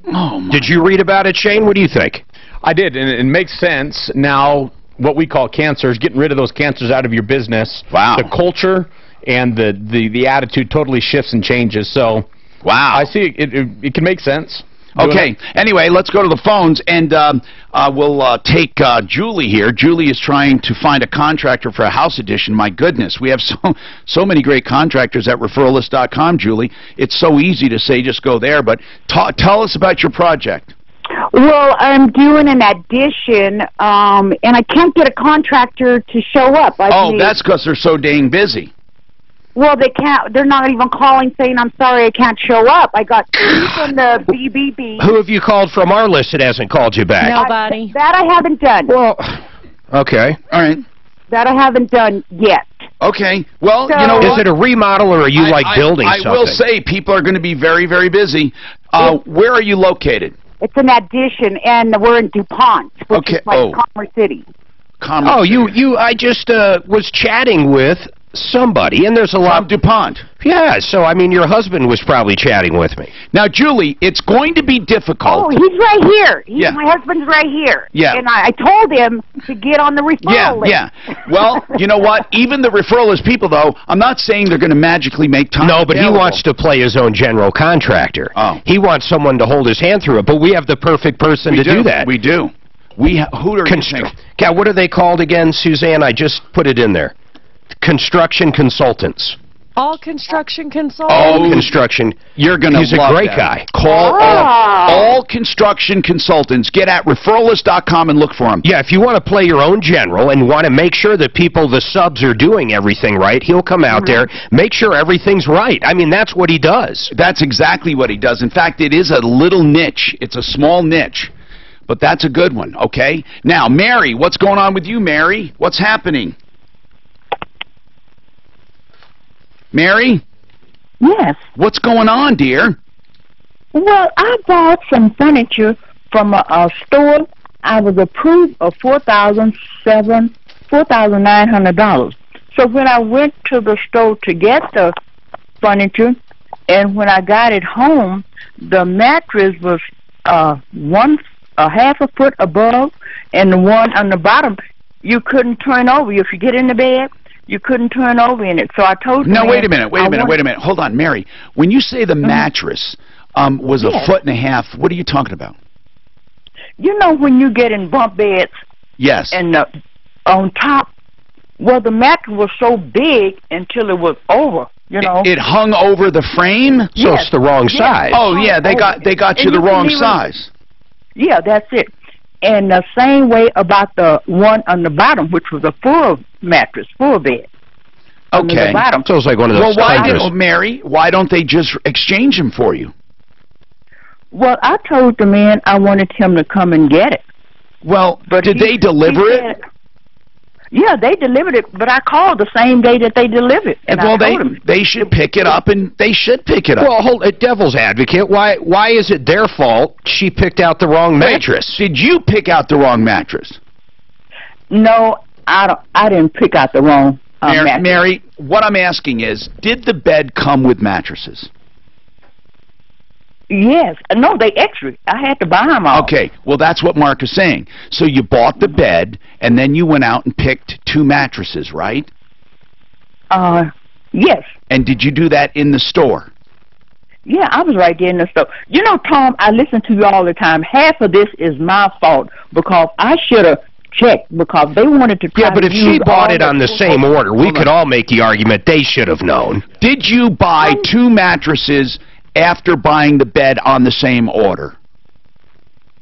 Oh, my. Did you read about it, Shane? What do you think? I did, and it makes sense. Now, what we call cancers, getting rid of those cancers out of your business. Wow. The culture and the attitude totally shifts and changes. So, wow. I see it can make sense. Okay. Anyway, let's go to the phones, and we'll take Julie here. Julie is trying to find a contractor for a house addition. My goodness, we have so many great contractors at referralist.com, Julie. It's so easy to say just go there, but tell us about your project. Well, I'm doing an addition, and I can't get a contractor to show up. That's because they're so dang busy. Well, they can't. They're not even calling saying, I'm sorry, I can't show up. I got 3 from the BBB. Who have you called from our list that hasn't called you back? Nobody. That I haven't done. Well, okay. All right. That I haven't done yet. Okay. Well, So, you know what? Is it a remodel or are you building something? I will say people are going to be very, very busy. Where are you located? It's an addition, and we're in DuPont, which is like Commerce City. I just was chatting with somebody, and there's a lot... From DuPont. Yeah, so, I mean, your husband was probably chatting with me. Now, Julie, it's going to be difficult. Oh, he's right here. My husband's right here. Yeah. And I told him to get on the referral list. Yeah. Well, you know what? Even the referral people, though, I'm not saying they're going to magically make time No, but available. he wants to play his own general contractor. Oh. He wants someone to hold his hand through it, but we have the perfect person to do that. We do. Who are you thinking? God, what are they called again, Suzanne? I just put it in there. Construction consultants. All construction consultants. All construction. You're going to love He's a great that. guy. Call all construction consultants. Get at referralist.com and look for them. Yeah, if you want to play your own general and want to make sure that the subs are doing everything right, he'll come out there, make sure everything's right. I mean, that's what he does. That's exactly what he does. In fact, it is a little niche. It's a small niche. But that's a good one, okay? Now, Mary, what's going on with you, Mary? What's happening? Mary? Yes. What's going on, dear? Well, I bought some furniture from a store. I was approved of $4,900. So when I went to the store to get the furniture, and when I got it home, the mattress was half a foot above, and the one on the bottom you couldn't turn over. If you get in the bed, you couldn't turn over in it. So I told him. No, wait a minute. Hold on, Mary. When you say the mattress was a foot and a half, what are you talking about? You know when you get in bunk beds? Yes. And on top, well, the mattress was so big until it was over. You know, it hung over the frame, so it's the wrong size. Oh yeah, they got you the wrong size. Yeah, that's it. And the same way about the one on the bottom, which was a full mattress, full bed. Okay. The bottom. So it's like one of those. Well, Mary, why don't they just exchange them for you? Well, I told the man I wanted him to come and get it. Well, but did they deliver it? Yeah, they delivered it, but I called the same day that they delivered it. And well, they should pick it up, and they should pick it up. Well, hold it, devil's advocate. Why is it their fault she picked out the wrong mattress? Did you pick out the wrong mattress? No, I didn't pick out the wrong mattress. Mary, what I'm asking is, did the bed come with mattresses? Yes. No, they extra. I had to buy them all. Okay, well, that's what Mark is saying. So you bought the bed, and then you went out and picked 2 mattresses, right? Yes. And did you do that in the store? Yeah, I was right there in the store. You know, Tom, I listen to you all the time. Half of this is my fault because I should have checked because they wanted to try. Yeah, but if she bought it on the same order, we Hold could on. all make the argument they should have known. Did you buy 2 mattresses after buying the bed on the same order?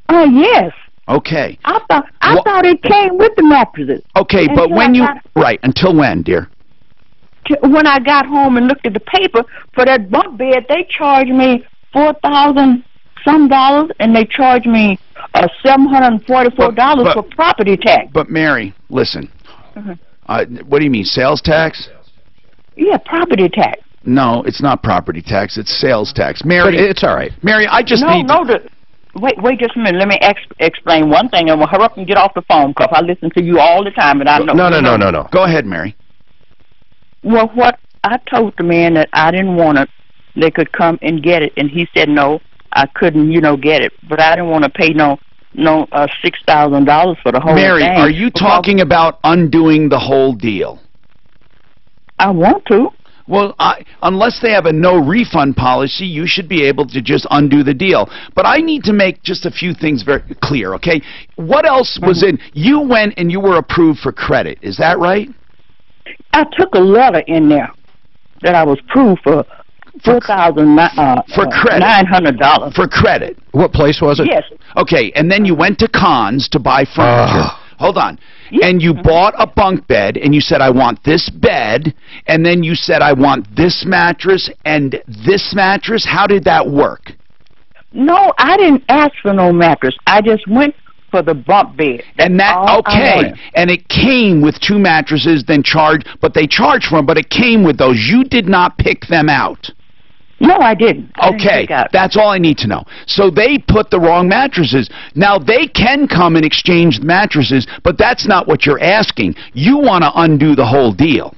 Yes. Okay. I thought it came with the mattresses. Okay, but Until when I you... got- Right, until when, dear? When I got home and looked at the paper for that bunk bed, they charged me $4,000 some, and they charged me $744 for property tax. But Mary, listen. Mhm. What do you mean, sales tax? Yeah, property tax. No, it's not property tax. It's sales tax. Mary, But it's all right. Mary, I just need to... Wait just a minute. Let me explain one thing, and we'll hurry up and get off the phone because I listen to you all the time, and I know. No. Go ahead, Mary. Well, what I told the man that I didn't want it, they could come and get it, and he said no, I couldn't, get it. But I didn't want to pay no $6,000 for the whole Mary, thing. are you talking about undoing the whole deal? I want to. Well, unless they have a no refund policy, you should be able to just undo the deal. But I need to make just a few things very clear, okay? What else was in? You went and you were approved for credit. Is that right? I took a letter in there that I was approved for $4,900 for credit. What place was it? Yes. Okay, and then you went to Conn's to buy furniture. Hold on. And you bought a bunk bed, and you said, I want this bed, and then you said, I want this mattress and this mattress. How did that work? No, I didn't ask for no mattress. I just went for the bunk bed. And that, okay, and it came with 2 mattresses, then but they charged for them, but it came with those. You did not pick them out. No, I didn't. Okay, that's all I need to know. So they put the wrong mattresses. Now, they can come and exchange the mattresses, but that's not what you're asking. You want to undo the whole deal.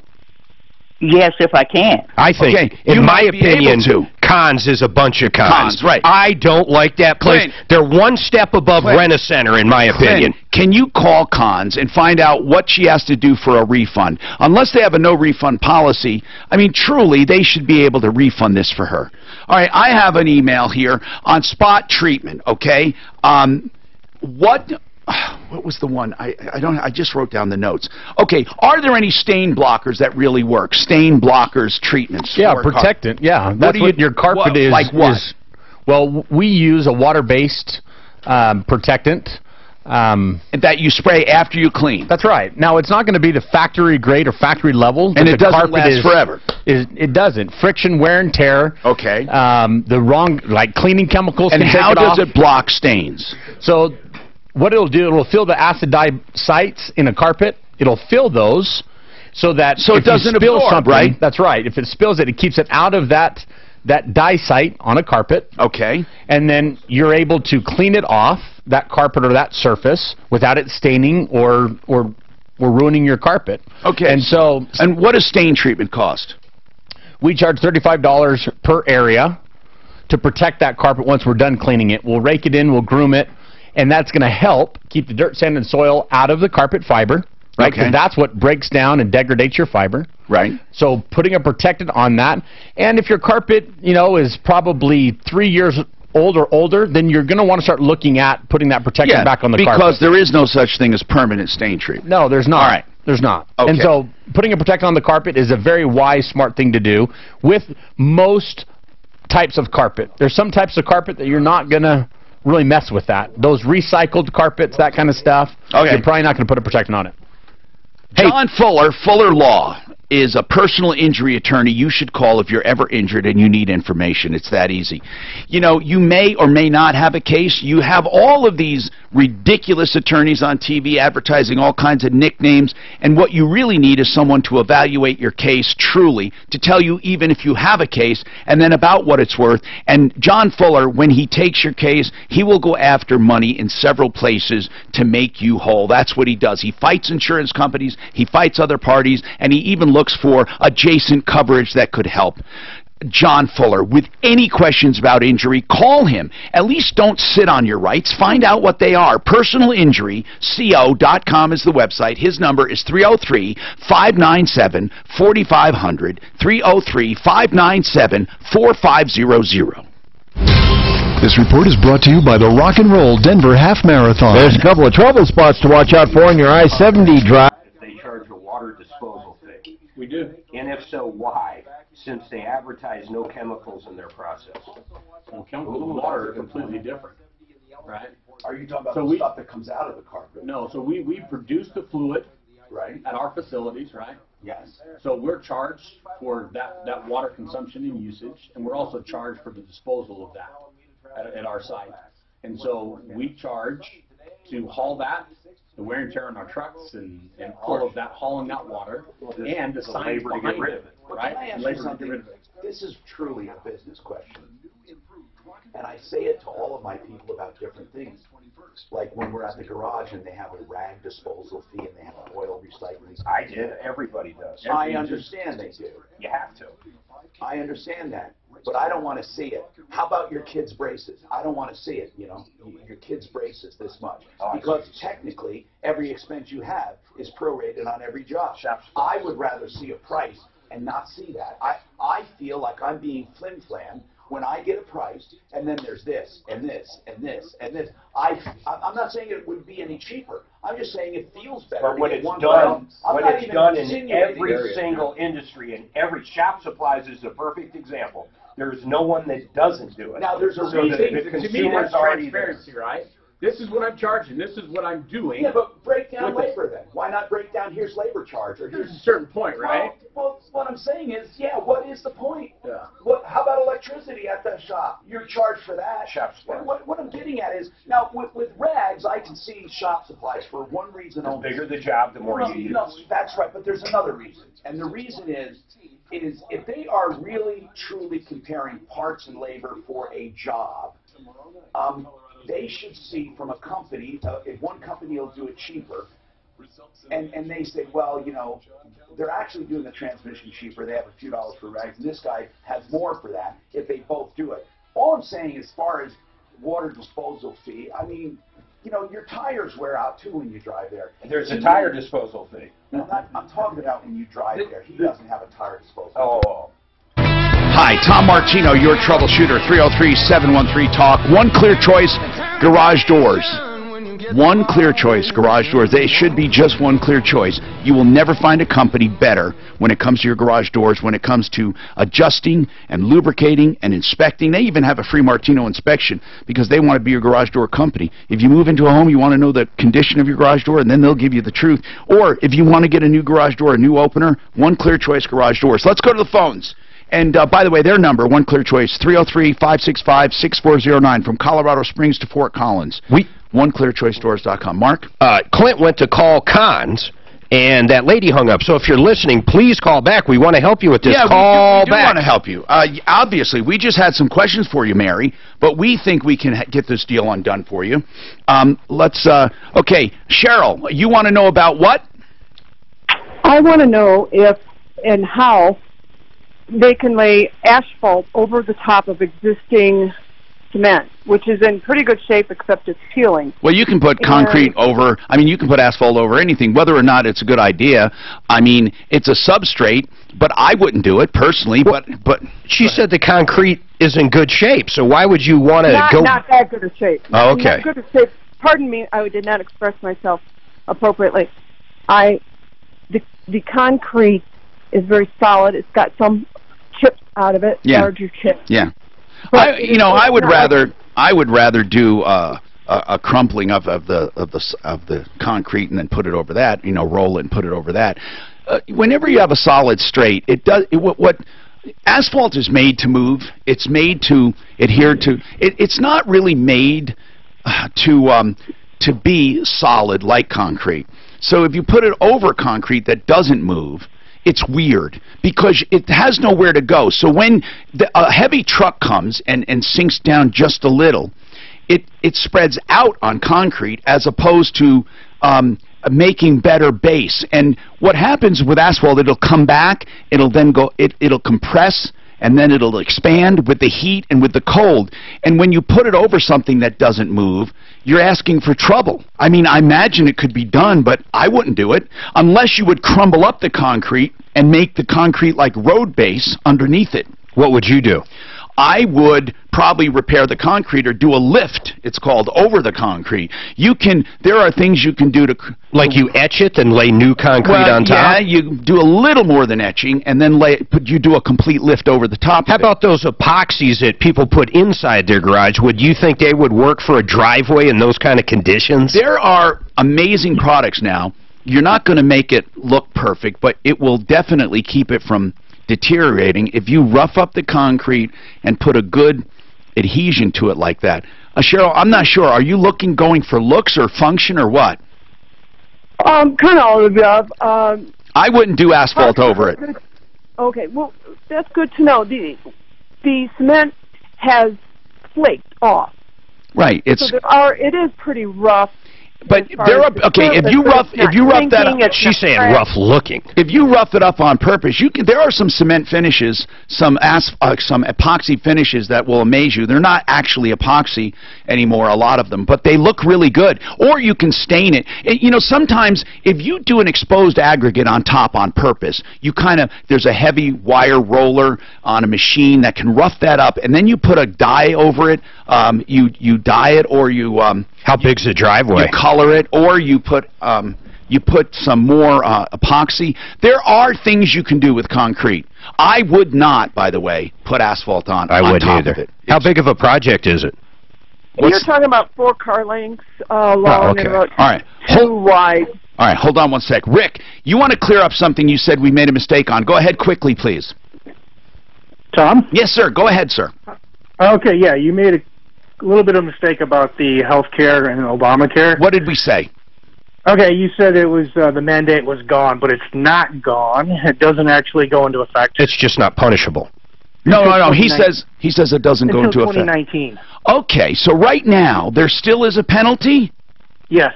Yes, if I can. I think, Okay, in you my might be opinion, able to. Cons is a bunch of cons. Cons, right. I don't like that place. Clint. They're one step above Clint. Rent-A-Center, in my opinion. Clint, can you call Cons and find out what she has to do for a refund? Unless they have a no refund policy, I mean, truly, they should be able to refund this for her. All right, I have an email here on spot treatment, okay? What was the one? I just wrote down the notes. Okay, are there any stain blockers that really work? Stain blockers treatments? Yeah, for protectant. Yeah, that's what your carpet is. Like what? Well, we use a water-based protectant. That you spray after you clean. That's right. Now, it's not going to be the factory grade or factory level. And it the doesn't carpet last forever. It doesn't. Friction, wear and tear. Okay. The wrong, cleaning chemicals And can take how it off. does it block stains? So what it'll do, it'll fill the acid dye sites in a carpet. It'll fill those so that it doesn't spill absorb, something, right? That's right. If it spills it keeps it out of that dye site on a carpet. Okay. And then you're able to clean it off, that carpet or that surface, without it staining or ruining your carpet. Okay. And what does stain treatment cost? We charge $35 per area to protect that carpet once we're done cleaning it. We'll rake it in, we'll groom it, and that's going to help keep the dirt, sand, and soil out of the carpet fiber, right? Because that's what breaks down and degrades your fiber. Right. So putting a protectant on that, and if your carpet, is probably 3 years old or older, then you're going to want to start looking at putting that protectant back on the carpet. Because there is no such thing as permanent stain treatment. No, there's not. All right. There's not. Okay. And so putting a protectant on the carpet is a very wise, smart thing to do with most types of carpet. There's some types of carpet that you're not going to really mess with that. Those recycled carpets, that kind of stuff, you're probably not going to put a protectant on it. John Fuller, Fuller Law. is a personal injury attorney you should call if you're ever injured and you need information. It's that easy. You know, you may or may not have a case. You have all of these ridiculous attorneys on TV advertising all kinds of nicknames, and what you really need is someone to evaluate your case truly, to tell you even if you have a case, and then about what it's worth. And John Fuller, when he takes your case, he will go after money in several places to make you whole. That's what he does. He fights insurance companies, he fights other parties, and he even looks for adjacent coverage that could help. John Fuller, with any questions about injury, call him. At least don't sit on your rights. Find out what they are. PersonalInjuryCO.com is the website. His number is 303-597-4500, 303-597-4500. This report is brought to you by the Rock and Roll Denver Half Marathon. There's a couple of trouble spots to watch out for in your I-70 drive. They charge a water disposal fee. We do. And if so, why? Since they advertise no chemicals in their process. Well, chemicals and water are completely different, right? Are you talking about the stuff that comes out of the carpet? No, so we produce the fluid right at our facilities, right? Yes. So we're charged for that water consumption and usage, and we're also charged for the disposal of that at our site. And so we charge to haul that, the wear and tear on our trucks, and all of that, hauling that water, and the science labor to behind get rid it, of it. right? Can I ask Labor you to get something? rid of it. This is truly a business question. And I say it to all of my people about different things. Like when we're at the garage and they have a rag disposal fee and they have an oil recycling. I did. Everybody does. I understand they do. You have to. I understand that. But I don't want to see it. How about your kids' braces? I don't want to see it, you know. Your kids' braces this much. Because technically, every expense you have is prorated on every job. I would rather see a price and not see that. I feel like I'm being flim-flam when I get a price, and then there's this, and this, and this, and this. I'm not saying it would be any cheaper. I'm just saying it feels better. But when to get it's one done, price. when it's done in insinuating every single industry, and every shop supplies is a perfect example. There's no one that doesn't do it. Now, there's a so reason. the To me, consumer's that's already transparency, right? This is what I'm charging. This is what I'm doing. Yeah, but break down With labor then. Why not break down here's labor charge or There's here's a certain point, right? Well, what I'm saying is, yeah, what is the point? Yeah. How about electricity at the shop? You're charged for that. Shop supplies. What I'm getting at is, now with rags, I can see shop supplies for one reason only. The bigger the job, the more No, you use. no, that's right, but there's another reason. And the reason is if they are really, truly comparing parts and labor for a job, they should see from a company, if one company will do it cheaper, and they say, well, you know, they're actually doing the transmission cheaper, they have a few dollars for rags, and this guy has more for that if they both do it. All I'm saying as far as water disposal fee, I mean, you know, your tires wear out too when you drive there. There's a tire disposal fee. I'm talking about when you drive there. He doesn't have a tire disposal. Oh. Hi, Tom Martino, your troubleshooter, 303-713-TALK. One clear choice, garage doors. One clear choice, garage doors. They should be just one clear choice. You will never find a company better when it comes to your garage doors, when it comes to adjusting and lubricating and inspecting. They even have a free Martino inspection because they want to be your garage door company. If you move into a home, you want to know the condition of your garage door, and then they'll give you the truth. Or if you want to get a new garage door, a new opener, one clear choice, garage doors. Let's go to the phones. And by the way, their number, one clear choice, 303-565-6409, from Colorado Springs to Fort Collins. OneClearChoiceDoors.com. Mark? Clint went to call Cons, and that lady hung up. So if you're listening, please call back. We want to help you with this. Yeah, call we do back. want to help you. Obviously, we just had some questions for you, Mary, but we think we can get this deal undone for you. Okay, Cheryl, you want to know about what? I want to know if and how they can lay asphalt over the top of existing cement, which is in pretty good shape except it's peeling. Well, you can put concrete over, I mean, you can put asphalt over anything, whether or not it's a good idea. I mean, it's a substrate, but I wouldn't do it personally, but she said the concrete is in good shape, so why would you want to go... Not that good a shape. Oh, okay. Not good a shape. Pardon me, I did not express myself appropriately. The concrete is very solid. It's got some chips out of it, larger chips. Yeah. I would rather do a crumpling of the concrete and then put it over that, roll it and put it over that. whenever you have a solid straight, what asphalt is made to move. It's made to adhere to. It's not really made to be solid like concrete. So if you put it over concrete that doesn't move, it's weird because it has nowhere to go. So when a heavy truck comes and sinks down just a little, it spreads out on concrete as opposed to making better base. And what happens with asphalt, it'll come back, it'll then go, it'll compress, and then it'll expand with the heat and with the cold. And when you put it over something that doesn't move, you're asking for trouble. I mean, I imagine it could be done, but I wouldn't do it unless you would crumble up the concrete and make the concrete like road base underneath it. What would you do? I would probably repair the concrete or do a lift, it's called, over the concrete. There are things you can do to... Like you etch it and lay new concrete on top? Yeah, you do a little more than etching and then you do a complete lift over the top. How about those epoxies that people put inside their garage? Would you think they would work for a driveway in those kind of conditions? There are amazing products now. You're not going to make it look perfect, but it will definitely keep it from deteriorating if you rough up the concrete and put a good adhesion to it like that. Cheryl, I'm not sure. Are you going for looks or function or what? Kind of all of the above. I wouldn't do asphalt over it. Okay, well, that's good to know. The cement has flaked off. Right. So it is pretty rough. But if you rough that up, she's saying rough looking. If you rough it up on purpose, there are some cement finishes, some epoxy finishes that will amaze you. They're not actually epoxy anymore, a lot of them, but they look really good. Or you can stain it. Sometimes if you do an exposed aggregate on top on purpose, there's a heavy wire roller on a machine that can rough that up, and then you put a dye over it. You dye it, or you how big's the driveway? You color it, or you put some more epoxy. There are things you can do with concrete. I would not, by the way, put asphalt on. I wouldn't top either. Of it. How big of a project is it? You're talking about 4 car lengths long and about 2 wide. All right, hold on one sec. Rick, you want to clear up something you said we made a mistake on. Go ahead quickly, please. Tom? Yes, sir. Go ahead, sir. Okay, yeah, you made a little bit of a mistake about the health care and Obamacare. What did we say? Okay, you said it was the mandate was gone, but it's not gone. It doesn't actually go into effect. It's just not punishable. No. He says it doesn't go into effect. 2019. Okay, so right now there still is a penalty? Yes.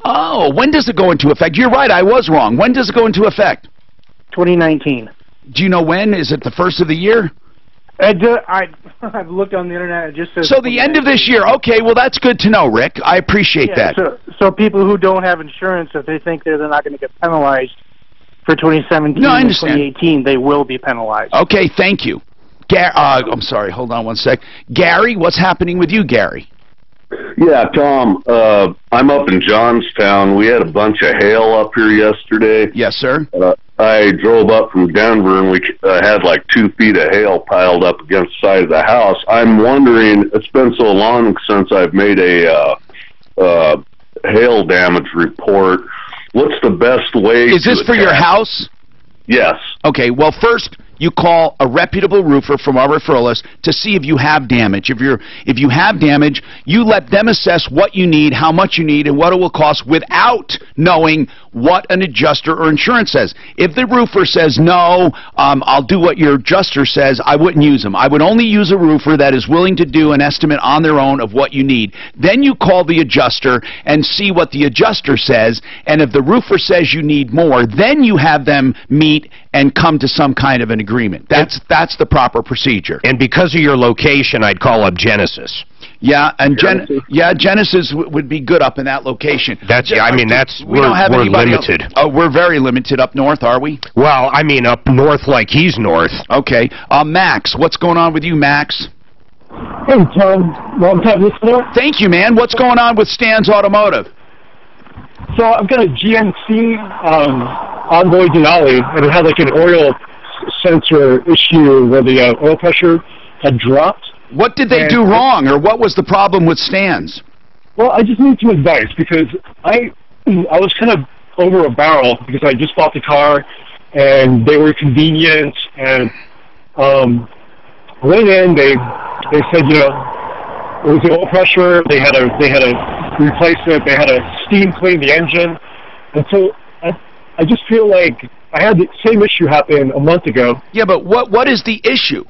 Oh, when does it go into effect? You're right, I was wrong. When does it go into effect? 2019. Do you know when? Is it the first of the year? I've looked on the internet. It just says. So the end of this year. Okay, well that's good to know, Rick. I appreciate that. So people who don't have insurance, if they think they're not going to get penalized for 2017 and 2018, they will be penalized. Okay, thank you. I'm sorry. Hold on one sec. Gary, what's happening with you, Gary? Yeah, Tom, I'm up in Johnstown. We had a bunch of hail up here yesterday. Yes, sir. I drove up from Denver, and we had like 2 feet of hail piled up against the side of the house. I'm wondering, it's been so long since I've made a hail damage report. What's the best way Is this for your house? Yes. Okay, well, first, you call a reputable roofer from our referral list to see if you have damage. If you have damage, you let them assess what you need, how much you need, and what it will cost without knowing what an adjuster or insurance says. If the roofer says, no, I'll do what your adjuster says, I wouldn't use them. I would only use a roofer that is willing to do an estimate on their own of what you need. Then you call the adjuster and see what the adjuster says, and if the roofer says you need more, then you have them meet and come to some kind of an agreement. That's the proper procedure. And because of your location, I'd call up Genesis. Yeah, and Genesis would be good up in that location. We're limited. Oh, we're very limited up north, are we? Well, I mean up north like he's north. Okay. Max, what's going on with you, Max? Hey, Tom. Long time listener. Thank you, man. What's going on with Stan's Automotive? So I've got a GMC Envoy Denali, and it had like an oil sensor issue where the oil pressure had dropped. What did they do wrong, or what was the problem with Stan's? Well, I just need some advice because I was kind of over a barrel because I just bought the car, and they were convenient. And I went in. They said, you know, it was the oil pressure. They had to replace it. They had to steam clean the engine. And so I just feel like I had the same issue happen a month ago. Yeah, but what is the issue?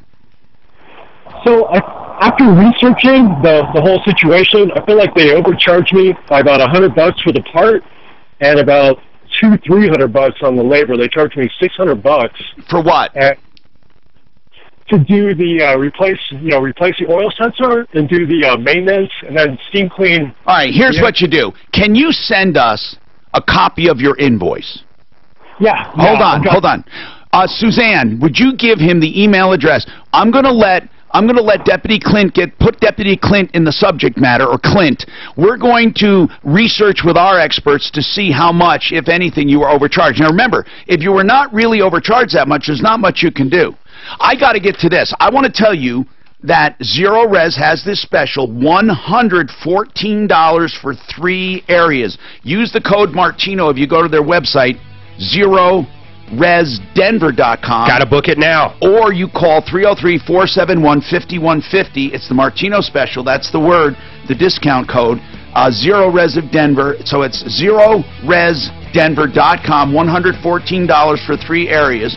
So after researching the whole situation, I feel like they overcharged me by about $100 for the part, and about $300 on the labor. They charged me $600 for what? To do the replace the oil sensor and do the maintenance and then steam clean. All right, here's what you do. Can you send us a copy of your invoice? Yeah. Hold on. Suzanne, would you give him the email address? I'm gonna let Deputy Clint put Deputy Clint in the subject matter, or Clint. We're going to research with our experts to see how much, if anything, you were overcharged. Now remember, if you were not really overcharged that much, there's not much you can do. I got to get to this. I want to tell you that ZeroRez has this special $114 for 3 areas. Use the code Martino if you go to their website, ZeroRezDenver.com. Got to book it now. Or you call 303-471-5150. It's the Martino special. That's the word, the discount code. ZeroRez of Denver. So it's ZeroRezDenver.com. $114 for 3 areas.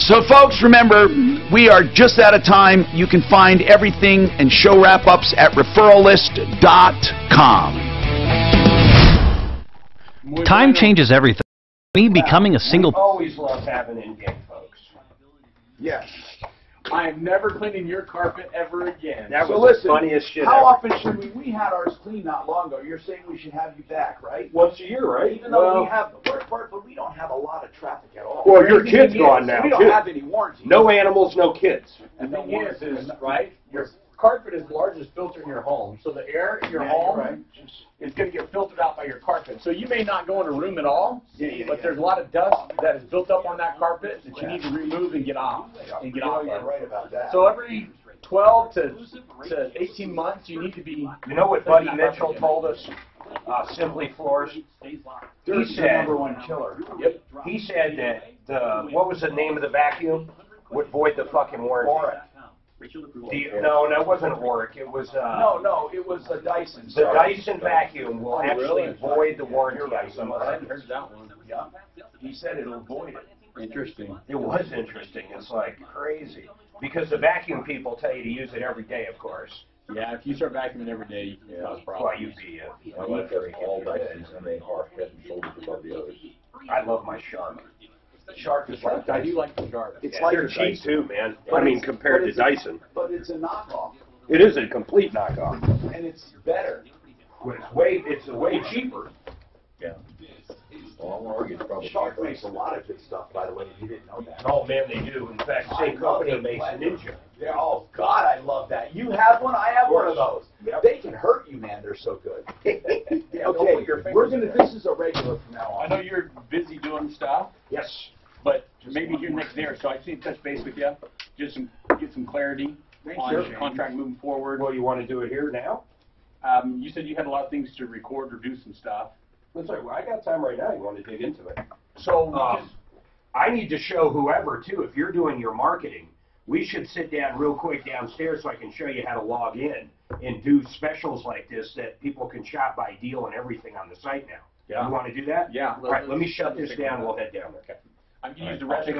So, folks, remember, we are just out of time. You can find everything and show wrap-ups at referralist.com. Time changes everything. Me becoming a single... Always love having in-game folks. Yes. I am never cleaning your carpet ever again. That was the funniest shit How ever. often should we had ours cleaned not long ago. You're saying we should have you back, right? Once a year, right? Even though we have the worst part, but we don't have a lot of traffic at all. Well, your kid's gone now, We don't too. have any warranty. No animals, no kids. And the thing is, right, your carpet is the largest filter in your home. So the air in your home is going to get filtered out by your carpet. So you may not go in a room at all, but there's a lot of dust that is built up on that carpet that you need to remove and get off. You're right about that. So every 12 to 18 months, you need to be... You know what Buddy Mitchell told us? Simply Floors. He said, #1 killer. Yep. He said that what was the name of the vacuum? Would void the fucking warranty. No, it wasn't Oric. It was No, it was a Dyson. the Dyson vacuum will actually really? void the warranty on I some of hadn't it. heard that one. Yeah. He said it'll void it. Interesting. It was interesting. It's like crazy because the vacuum people tell you to use it every day, of course. Yeah, if you start vacuuming every day, you can cause problems. Well, you'd be I like that all Dysons and they are head and shoulders above the others. I love my Shark. Shark is like I do like the Shark. It's like they're a cheap Dyson. too, man. I mean, compared to Dyson, But it's a knockoff, it is a complete knockoff. and it's better. It's way cheaper. Yeah. Well, I'm arguing probably. Shark makes a lot of good stuff, by the way. You didn't know that. Oh man, they do. In fact, same company makes a Ninja. Yeah, oh God, I love that. You have one, I have one of those. They can hurt you, man. They're so good. Okay, this is a regular from now I on. know you're busy doing stuff. Yes. But maybe here next year, so I just need to touch base with you, get some clarity on your contract moving forward. Well, you want to do it here now? You said you had a lot of things to record or do some stuff. That's right. Well, I got time right now. You want to dig into it? So I need to show whoever too. If you're doing your marketing, we should sit down real quick downstairs so I can show you how to log in and do specials like this that people can shop by deal and everything on the site now. Yeah. You want to do that? Yeah. All right. Let me shut this down. We'll head down there. I'm going to use the rest of